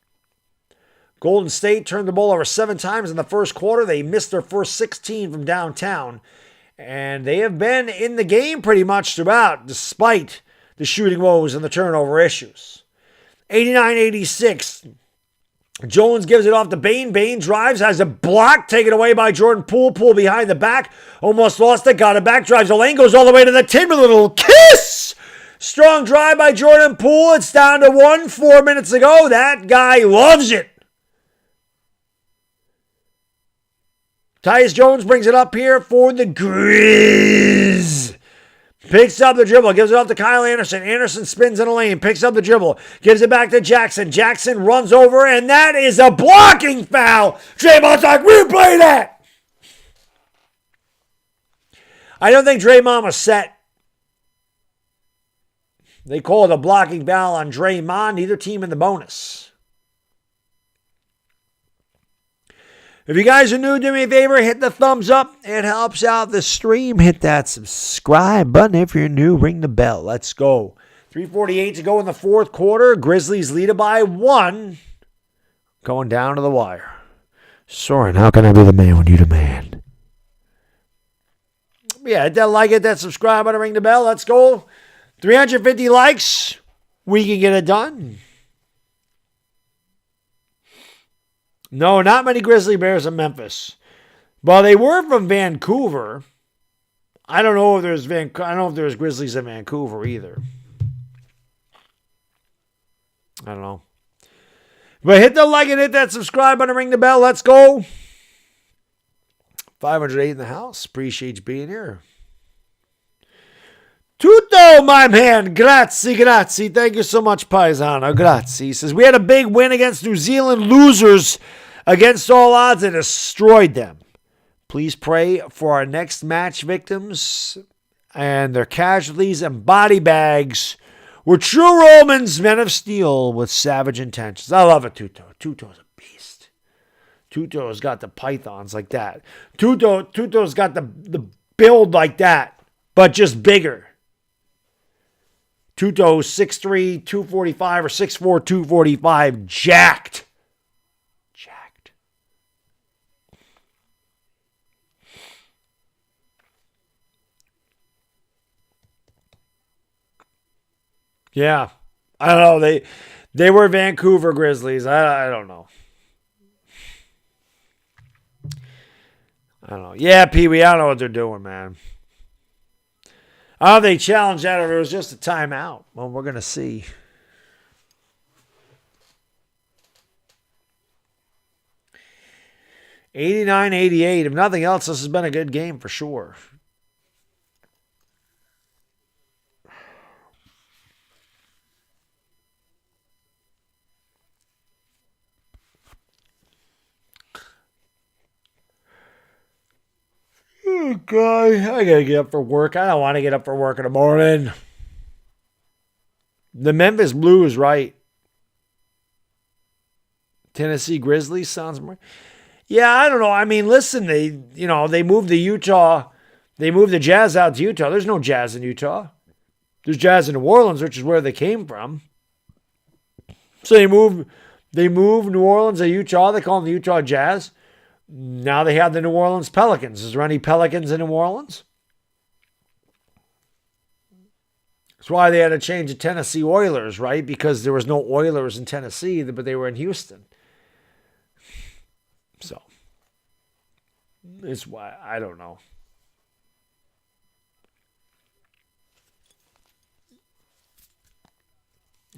Golden State turned the ball over 7 times in the first quarter. They missed their first 16 from downtown. And they have been in the game pretty much throughout, despite the shooting woes and the turnover issues. 89-86. Jones gives it off to Bain. Bain drives, has a block taken away by Jordan Poole. Poole behind the back. Almost lost it, got it back, drives the lane, goes all the way to the tin with a little kiss. Strong drive by Jordan Poole. It's down to 1, 4 minutes ago. That guy loves it. Tyus Jones brings it up here for the Grizz. Picks up the dribble, gives it off to Kyle Anderson. Anderson spins in a lane, picks up the dribble, gives it back to Jackson. Jackson runs over, and that is a blocking foul. Draymond's like, replay that. I don't think Draymond was set. They called a blocking foul on Draymond, neither team in the bonus. If you guys are new, do me a favor, hit the thumbs up. It helps out the stream. Hit that subscribe button. If you're new, ring the bell. Let's go. 3:48 to go in the fourth quarter. Grizzlies lead it by 1. Going down to the wire. Soren, how can I be the man when you the man? Yeah, hit that like, hit that subscribe button, ring the bell. Let's go. 350 likes. We can get it done. No, not many Grizzly Bears in Memphis. Well, they were from Vancouver. I don't know if there's Grizzlies in Vancouver either. I don't know. But hit the like and hit that subscribe button, ring the bell. Let's go. 508 in the house. Appreciate you being here. Tutto, my man. Grazie. Thank you so much, Paisano. Grazie. He says, we had a big win against New Zealand, losers against all odds, and destroyed them. Please pray for our next match victims and their casualties and body bags were true Romans, men of steel with savage intentions. I love it, Tutto. Tutto's a beast. Tutto's got the pythons like that. Tutto's got the build like that, but just bigger. Tutto 6'3", 245 or 6'4", 245. Jacked. Yeah. I don't know. They were Vancouver Grizzlies. I don't know. I don't know. Yeah, Pee-wee, I don't know what they're doing, man. I don't know if they challenged that or it was just a timeout. Well, we're going to see. $89-88. If nothing else, this has been a good game for sure. Oh, God. I got to get up for work. I don't want to get up for work in the morning. The Memphis Blues, right? Tennessee Grizzlies sounds more. Yeah, I don't know. I mean, listen, they moved the Utah. They moved the Jazz out to Utah. There's no Jazz in Utah. There's Jazz in New Orleans, which is where they came from. So they moved New Orleans to Utah. They call them the Utah Jazz. Now they have the New Orleans Pelicans. Is there any Pelicans in New Orleans? That's why they had to change the Tennessee Oilers, right? Because there was no Oilers in Tennessee, but they were in Houston. So, it's why, I don't know.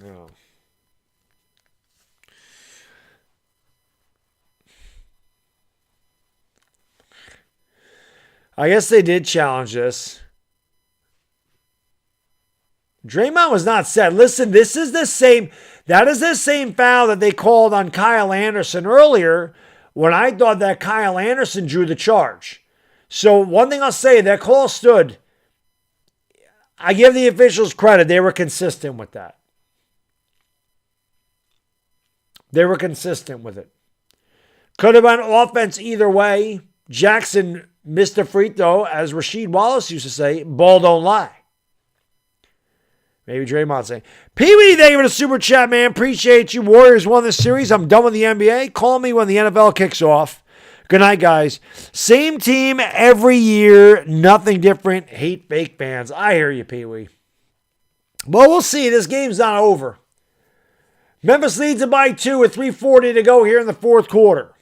Oh. I guess they did challenge this. Draymond was not set. Listen, that is the same foul that they called on Kyle Anderson earlier when I thought that Kyle Anderson drew the charge. So one thing I'll say, that call stood. I give the officials credit. They were consistent with that. They were consistent with it. Could have been offense either way. Jackson missed a free throw, as Rasheed Wallace used to say, ball don't lie. Maybe Draymond saying, Pee-wee, thank you for the super chat, man. Appreciate you. Warriors won this series. I'm done with the NBA. Call me when the NFL kicks off. Good night, guys. Same team every year. Nothing different. Hate fake fans. I hear you, Pee-wee. Well, we'll see. This game's not over. Memphis leads it by 2 with 3:40 to go here in the fourth quarter.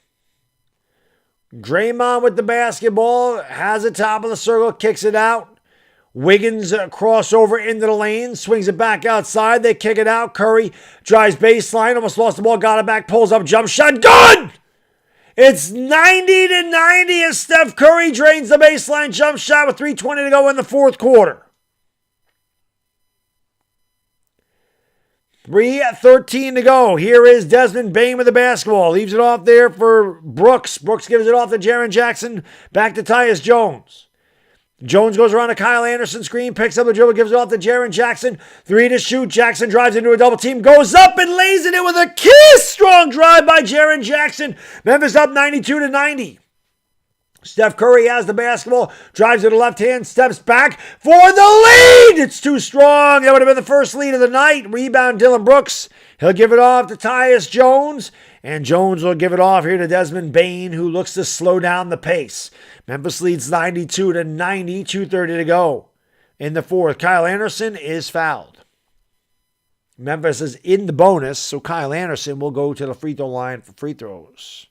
Draymond with the basketball, has it top of the circle, kicks it out. Wiggins crossover into the lane, swings it back outside. They kick it out. Curry drives baseline, almost lost the ball, got it back, pulls up, jump shot, good! It's 90-90 as Steph Curry drains the baseline jump shot with 3:20 to go in the fourth quarter. 3:13 to go. Here is Desmond Bane with the basketball. Leaves it off there for Brooks. Brooks gives it off to Jaren Jackson. Back to Tyus Jones. Jones goes around to Kyle Anderson screen, picks up the dribble, gives it off to Jaren Jackson. 3 to shoot. Jackson drives into a double team, goes up and lays it in with a kiss. Strong drive by Jaren Jackson. Memphis up 92-90. Steph Curry has the basketball, drives to the left hand, steps back for the lead. It's too strong. That would have been the first lead of the night. Rebound, Dylan Brooks. He'll give it off to Tyus Jones, and Jones will give it off here to Desmond Bane, who looks to slow down the pace. Memphis leads 92-90, 2:30 to go in the fourth. Kyle Anderson is fouled. Memphis is in the bonus, so Kyle Anderson will go to the free throw line for free throws.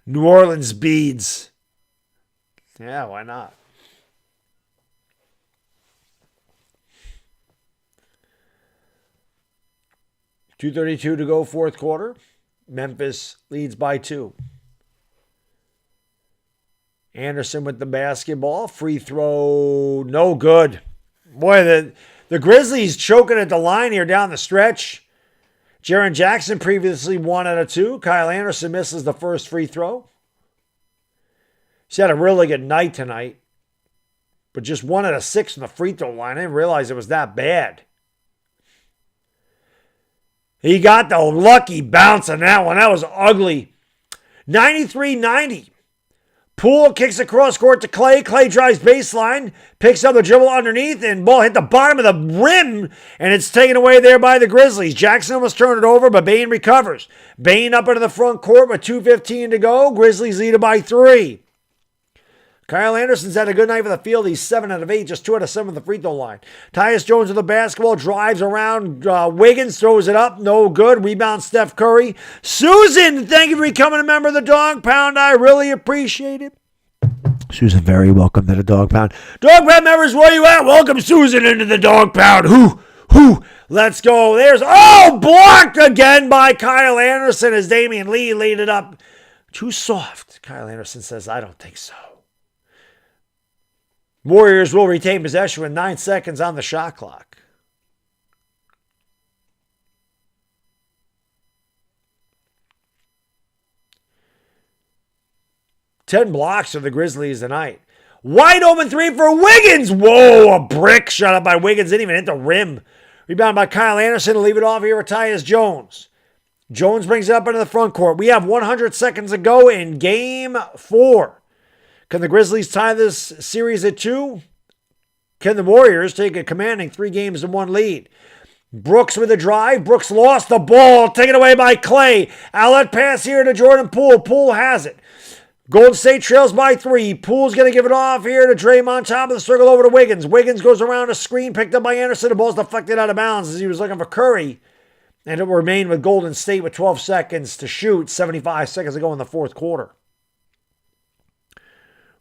New Orleans beads. Yeah, why not? $2:32 to go, fourth quarter. Memphis leads by 2. Anderson with the basketball. Free throw, no good. Boy, the Grizzlies choking at the line here down the stretch. Jaren Jackson previously 1 out of 2. Kyle Anderson misses the first free throw. He's had a really good night tonight, but just 1 out of 6 from the free throw line. I didn't realize it was that bad. He got the lucky bounce on that one. That was ugly. 93-90. Poole kicks across court to Clay. Clay drives baseline, picks up the dribble underneath, and ball hit the bottom of the rim, and it's taken away there by the Grizzlies. Jackson almost turned it over, but Bane recovers. Bane up into the front court with 2:15 to go. Grizzlies lead it by 3. Kyle Anderson's had a good night for the field. He's 7 out of 8, just 2 out of 7 at the free throw line. Tyus Jones with the basketball, drives around Wiggins, throws it up, no good. Rebound, Steph Curry. Susan, thank you for becoming a member of the Dog Pound. I really appreciate it. Susan, very welcome to the Dog Pound. Dog Pound members, where you at? Welcome Susan into the Dog Pound. Who? Let's go. There's, blocked again by Kyle Anderson as Damian Lee laid it up. Too soft. Kyle Anderson says, I don't think so. Warriors will retain possession with 9 seconds on the shot clock. Ten blocks for the Grizzlies tonight. Wide open 3 for Wiggins. Whoa, a brick shot up by Wiggins. Didn't even hit the rim. Rebound by Kyle Anderson to leave it off here with Tyus Jones. Jones brings it up into the front court. We have 100 seconds to go in game 4. Can the Grizzlies tie this series at 2? Can the Warriors take a commanding 3-1 lead? Brooks with a drive. Brooks lost the ball. Taken away by Clay. Outlet pass here to Jordan Poole. Poole has it. Golden State trails by 3. Poole's going to give it off here to Draymond. Top of the circle over to Wiggins. Wiggins goes around a screen. Picked up by Anderson. The ball's deflected out of bounds as he was looking for Curry. And it will remain with Golden State with 12 seconds to shoot. 75 seconds to go in the fourth quarter.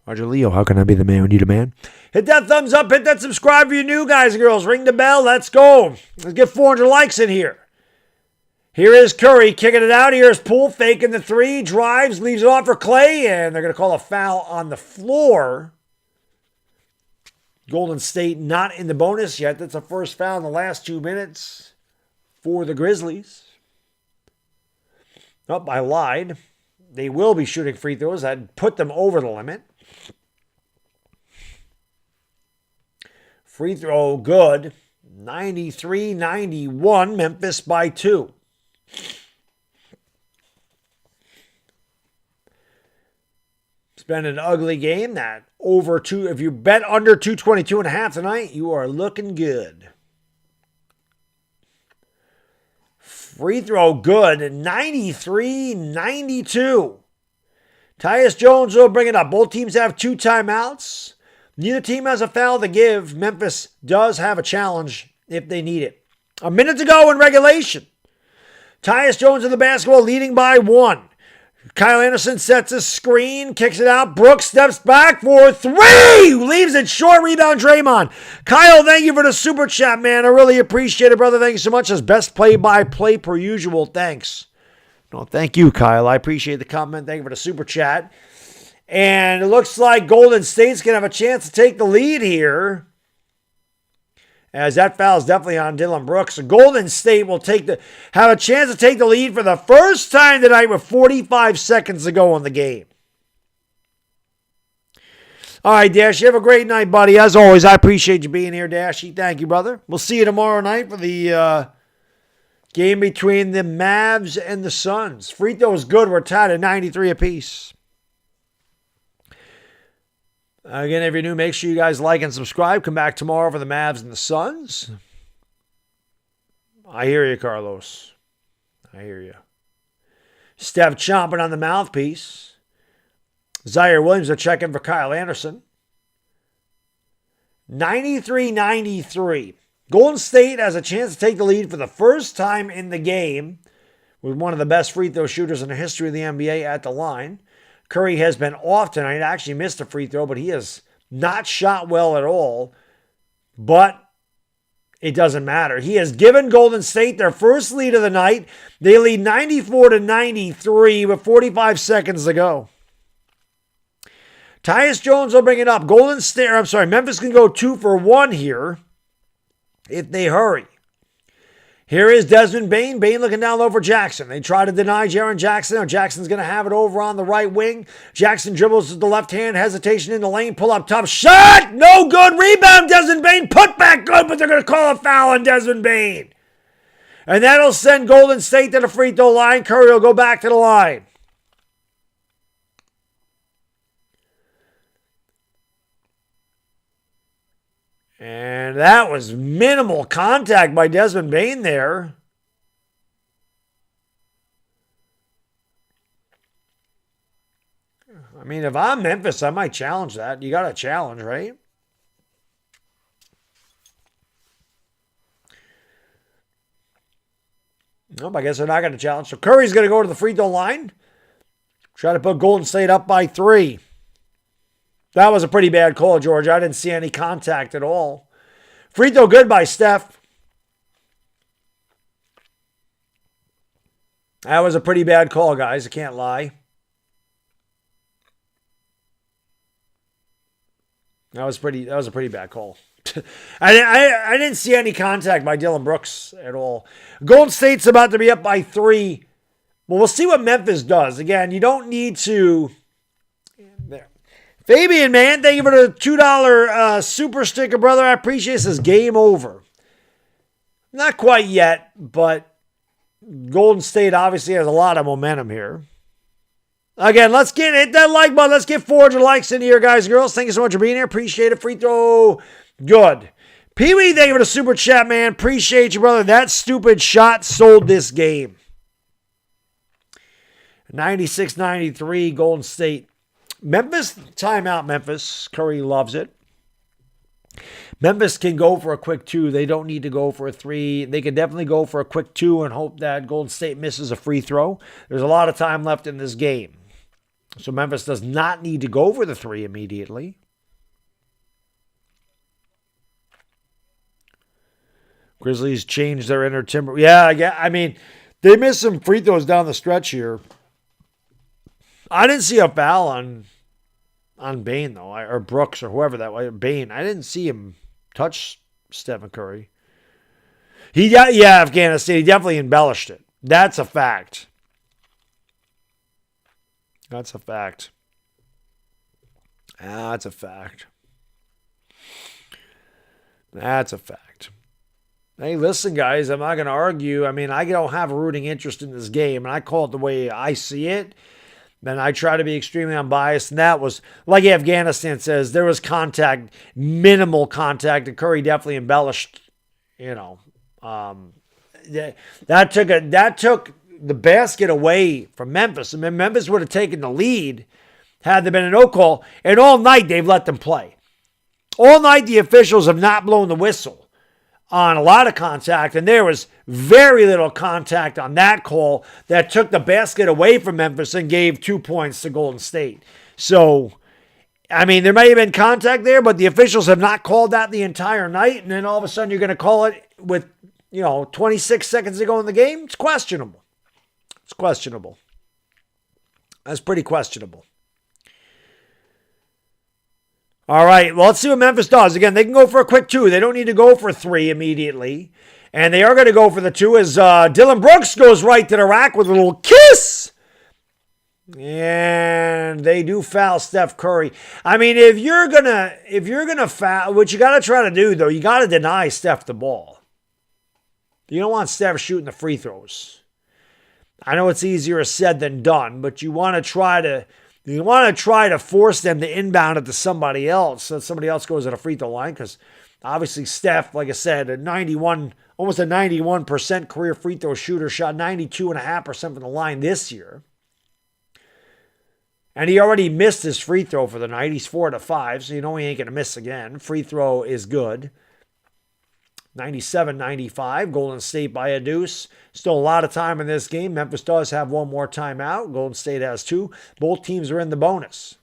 Roger Leo, how can I be the man when you demand? Hit that thumbs up. Hit that subscribe for you new guys and girls. Ring the bell. Let's go. Let's get 400 likes in here. Here is Curry kicking it out. Here's Poole faking the 3. Drives, leaves it off for Clay. And they're going to call a foul on the floor. Golden State not in the bonus yet. That's the first foul in the last 2 minutes for the Grizzlies. Oh, I lied. They will be shooting free throws. I'd put them over the limit. Free throw good. 93-91. Memphis by 2. It's been an ugly game. That over 2. If you bet under 222.5 tonight, you are looking good. Free throw good. 93-92. Tyus Jones will bring it up. Both teams have 2 timeouts. Neither team has a foul to give. Memphis does have a challenge if they need it. A minute to go in regulation. Tyus Jones in the basketball leading by 1. Kyle Anderson sets a screen, kicks it out. Brooks steps back for three. Leaves it short. Rebound, Draymond. Kyle, thank you for the super chat, man. I really appreciate it, brother. Thank you so much. As best play-by-play per usual. Thanks. No, thank you, Kyle. I appreciate the comment. Thank you for the super chat. And it looks like Golden State's going to have a chance to take the lead here, as that foul is definitely on Dylan Brooks. Golden State will have a chance to take the lead for the first time tonight with 45 seconds to go in the game. All right, Dash, you have a great night, buddy. As always, I appreciate you being here, Dashy. Thank you, brother. We'll see you tomorrow night for the game between the Mavs and the Suns. Free throw is good. We're tied at 93 apiece. Again, if you're new, make sure you guys like and subscribe. Come back tomorrow for the Mavs and the Suns. I hear you, Carlos. I hear you. Steph chomping on the mouthpiece. Zaire Williams are checking for Kyle Anderson. 93-93. Golden State has a chance to take the lead for the first time in the game with one of the best free throw shooters in the history of the NBA at the line. Curry has been off tonight. Actually missed a free throw, but he has not shot well at all. But it doesn't matter. He has given Golden State their first lead of the night. They lead 94-93 with 45 seconds to go. Tyus Jones will bring it up. Memphis can go 2 for 1 here if they hurry. Here is Desmond Bane. Bane looking down low for Jackson. They try to deny Jaren Jackson. Now Jackson's going to have it over on the right wing. Jackson dribbles with the left hand. Hesitation in the lane. Pull up top. Shot! No good. Rebound, Desmond Bane. Put back good, but they're going to call a foul on Desmond Bane. And that'll send Golden State to the free throw line. Curry will go back to the line. And that was minimal contact by Desmond Bane there. I mean, if I'm Memphis, I might challenge that. You got to challenge, right? Nope, I guess they're not going to challenge. So Curry's going to go to the free throw line. Try to put Golden State up by 3. That was a pretty bad call, George. I didn't see any contact at all. Free throw good by Steph. That was a pretty bad call, guys. I can't lie. That was a pretty bad call. I didn't see any contact by Dylan Brooks at all. Golden State's about to be up by 3. Well, we'll see what Memphis does. Again, you don't need to... There. Fabian, man, thank you for the $2 super sticker, brother. I appreciate it. This is game over. Not quite yet, but Golden State obviously has a lot of momentum here. Again, hit that like button. Let's get 400 likes in here, guys and girls. Thank you so much for being here. Appreciate it. Free throw, good. Pee-wee, thank you for the super chat, man. Appreciate you, brother. That stupid shot sold this game. 96-93, Golden State. Memphis, timeout, Memphis. Curry loves it. Memphis can go for a quick 2. They don't need to go for a 3. They can definitely go for a quick 2 and hope that Golden State misses a free throw. There's a lot of time left in this game. So Memphis does not need to go for the 3 immediately. Grizzlies changed their inner timber. Yeah, I mean, they missed some free throws down the stretch here. I didn't see a foul on Bane, though, or Brooks, or whoever that was. Bane. I didn't see him touch Stephen Curry. Afghanistan. He definitely embellished it. That's a fact. That's a fact. That's a fact. That's a fact. Hey, listen, guys, I'm not going to argue. I mean, I don't have a rooting interest in this game, and I call it the way I see it. Then I try to be extremely unbiased, and that was, like Afghanistan says, there was contact, minimal contact, and Curry definitely embellished, that took the basket away from Memphis. I mean, Memphis would have taken the lead had there been a no call, and all night they've let them play. All night the officials have not blown the whistle on a lot of contact, and there was very little contact on that call that took the basket away from Memphis and gave 2 points to Golden State. So, I mean, there may have been contact there, but the officials have not called that the entire night. And then all of a sudden you're going to call it with, 26 seconds to go in the game? It's questionable. It's questionable. That's pretty questionable. All right, well, let's see what Memphis does. Again, they can go for a quick 2. They don't need to go for 3 immediately. And they are going to go for the 2 as Dylan Brooks goes right to the rack with a little kiss. And they do foul Steph Curry. I mean, if you're gonna foul, what you got to try to do, though, you got to deny Steph the ball. You don't want Steph shooting the free throws. I know it's easier said than done, but you want to try to force them to inbound it to somebody else so that somebody else goes to the free throw line, because obviously Steph, like I said, almost a 91% career free throw shooter, shot 92.5% from the line this year. And he already missed his free throw for the night. He's 4 out of 5, so he ain't going to miss again. Free throw is good. 97-95, Golden State by a deuce. Still a lot of time in this game. Memphis does have one more timeout. Golden State has 2. Both teams are in the bonus.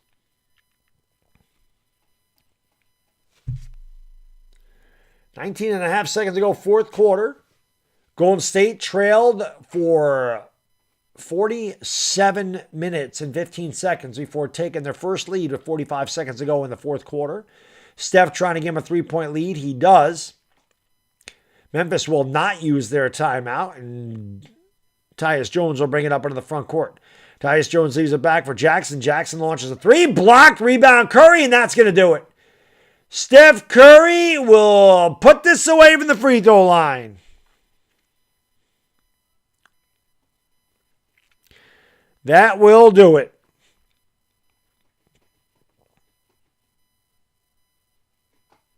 Nineteen and a half seconds to go, fourth quarter. Golden State trailed for 47 minutes and 15 seconds before taking their first lead with 45 seconds to go in the fourth quarter. Steph trying to give him a 3-point lead. He does. Memphis will not use their timeout, and Tyus Jones will bring it up into the front court. Tyus Jones leaves it back for Jackson. Jackson launches a 3, blocked, rebound Curry, and that's going to do it. Steph Curry will put this away from the free throw line. That will do it.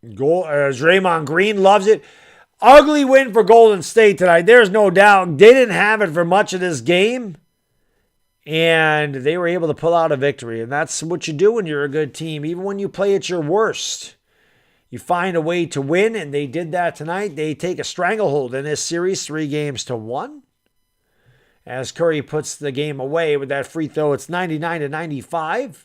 Draymond Green loves it. Ugly win for Golden State tonight. There's no doubt. They didn't have it for much of this game, and they were able to pull out a victory. And that's what you do when you're a good team. Even when you play at your worst, you find a way to win, and they did that tonight. They take a stranglehold in this series, 3-1. As Curry puts the game away with that free throw, it's 99-95.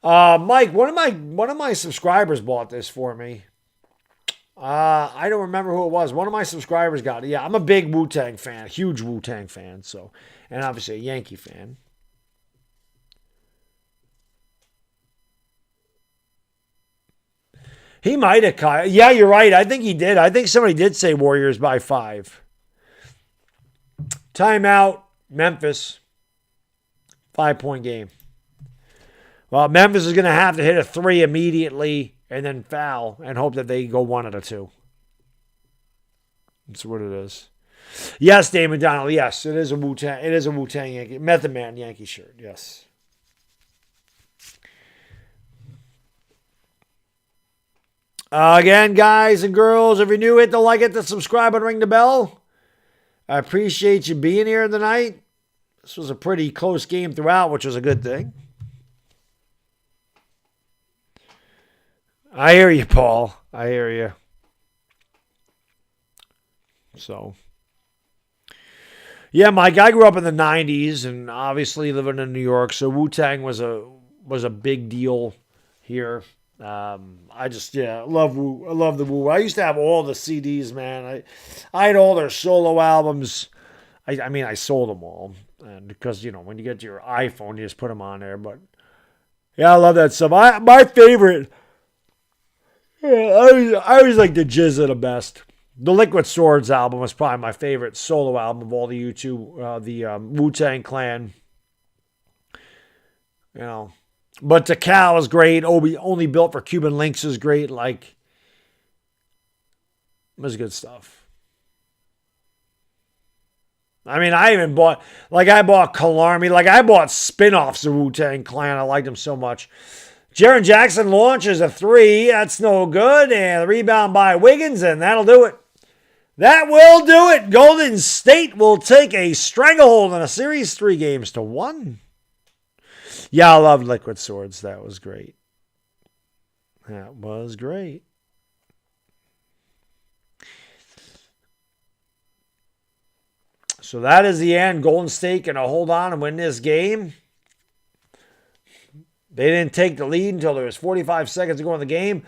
Mike, one of my subscribers bought this for me. I don't remember who it was. One of my subscribers got it. Yeah, I'm a big Wu-Tang fan, huge Wu-Tang fan, so, and obviously a Yankee fan. He might have caught. Yeah, you're right. I think he did. I think somebody did say Warriors by 5. Timeout, Memphis. 5-point game. Well, Memphis is going to have to hit a 3 immediately and then foul and hope that they go 1 out of 2. That's what it is. Yes, Dave McDonald. Yes, it is a Wu-Tang. It is a Wu-Tang Yankee. Method Man Yankee shirt. Yes. Again, guys and girls, if you're new, hit the like, hit the subscribe, and ring the bell. I appreciate you being here tonight. This was a pretty close game throughout, which was a good thing. I hear you, Paul. I hear you. So, yeah, Mike, I grew up in the 90s and obviously living in New York, so Wu-Tang was a big deal here. I just, love Wu. I love the Wu. I used to have all the CDs, man. I had all their solo albums. I mean, I sold them all. And because, when you get to your iPhone, you just put them on there. But, yeah, I love that stuff. My favorite, I always like the Jizza the best. The Liquid Swords album was probably my favorite solo album of all the Wu-Tang Clan. But Tikal is great. Only Built for Cuban Links is great. It was good stuff. I mean, I even bought, I bought Kalarmi. I bought spin-offs of Wu-Tang Clan. I liked them so much. Jaren Jackson launches a 3. That's no good. And the rebound by Wiggins, and that'll do it. That will do it. Golden State will take a stranglehold in a series, 3-1. Yeah, I love Liquid Swords. That was great. That was great. So that is the end. Golden State going to hold on and win this game. They didn't take the lead until there was 45 seconds to go in the game.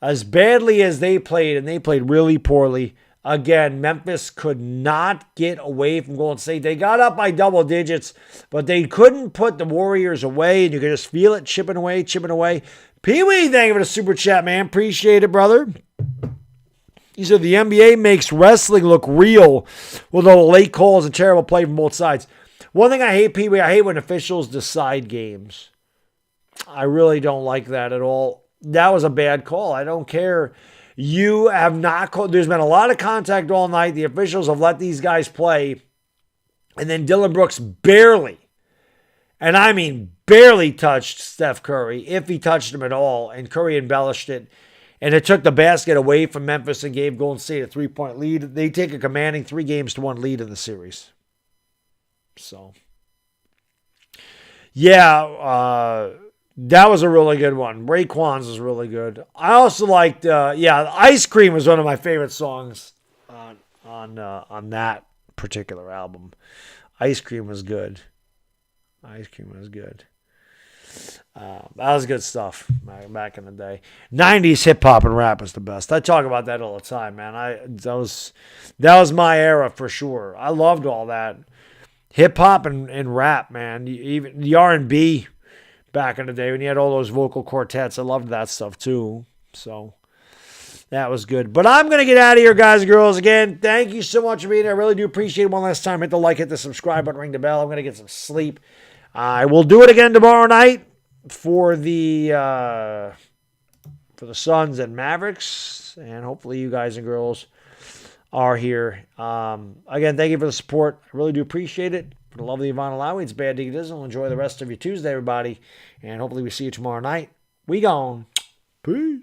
As badly as they played, and they played really poorly, again, Memphis could not get away from Golden State. They got up by double digits, but they couldn't put the Warriors away, and you could just feel it chipping away, chipping away. Pee-wee, thank you for the super chat, man. Appreciate it, brother. He said the NBA makes wrestling look real with all the late calls and terrible play from both sides. One thing I hate, Pee-wee, I hate when officials decide games. I really don't like that at all. That was a bad call. I don't care. You have not called. There's been a lot of contact all night. The officials have let these guys play. And then Dylan Brooks barely, and I mean barely touched Steph Curry, if he touched him at all. And Curry embellished it. And it took the basket away from Memphis and gave Golden State a 3-point lead. They take a commanding 3-1 lead in the series. So, yeah, that was a really good one. Raekwon's was really good. I also liked, Ice Cream was one of my favorite songs on that particular album. Ice Cream was good. That was good stuff back in the day. 90s hip-hop and rap was the best. I talk about that all the time, man. That was my era for sure. I loved all that. Hip-hop and rap, man. Even the R&B back in the day when you had all those vocal quartets. I loved that stuff too. So that was good. But I'm going to get out of here, guys and girls. Again, thank you so much for being here. I really do appreciate it. One last time, hit the like, hit the subscribe button, ring the bell. I'm going to get some sleep. I will do it again tomorrow night for the Suns and Mavericks. And hopefully you guys and girls are here. Again, thank you for the support. I really do appreciate it. For the love of the Yvonne Alawi, it's Bad Diggy Dizzle. Enjoy the rest of your Tuesday, everybody. And hopefully we see you tomorrow night. We gone. Peace.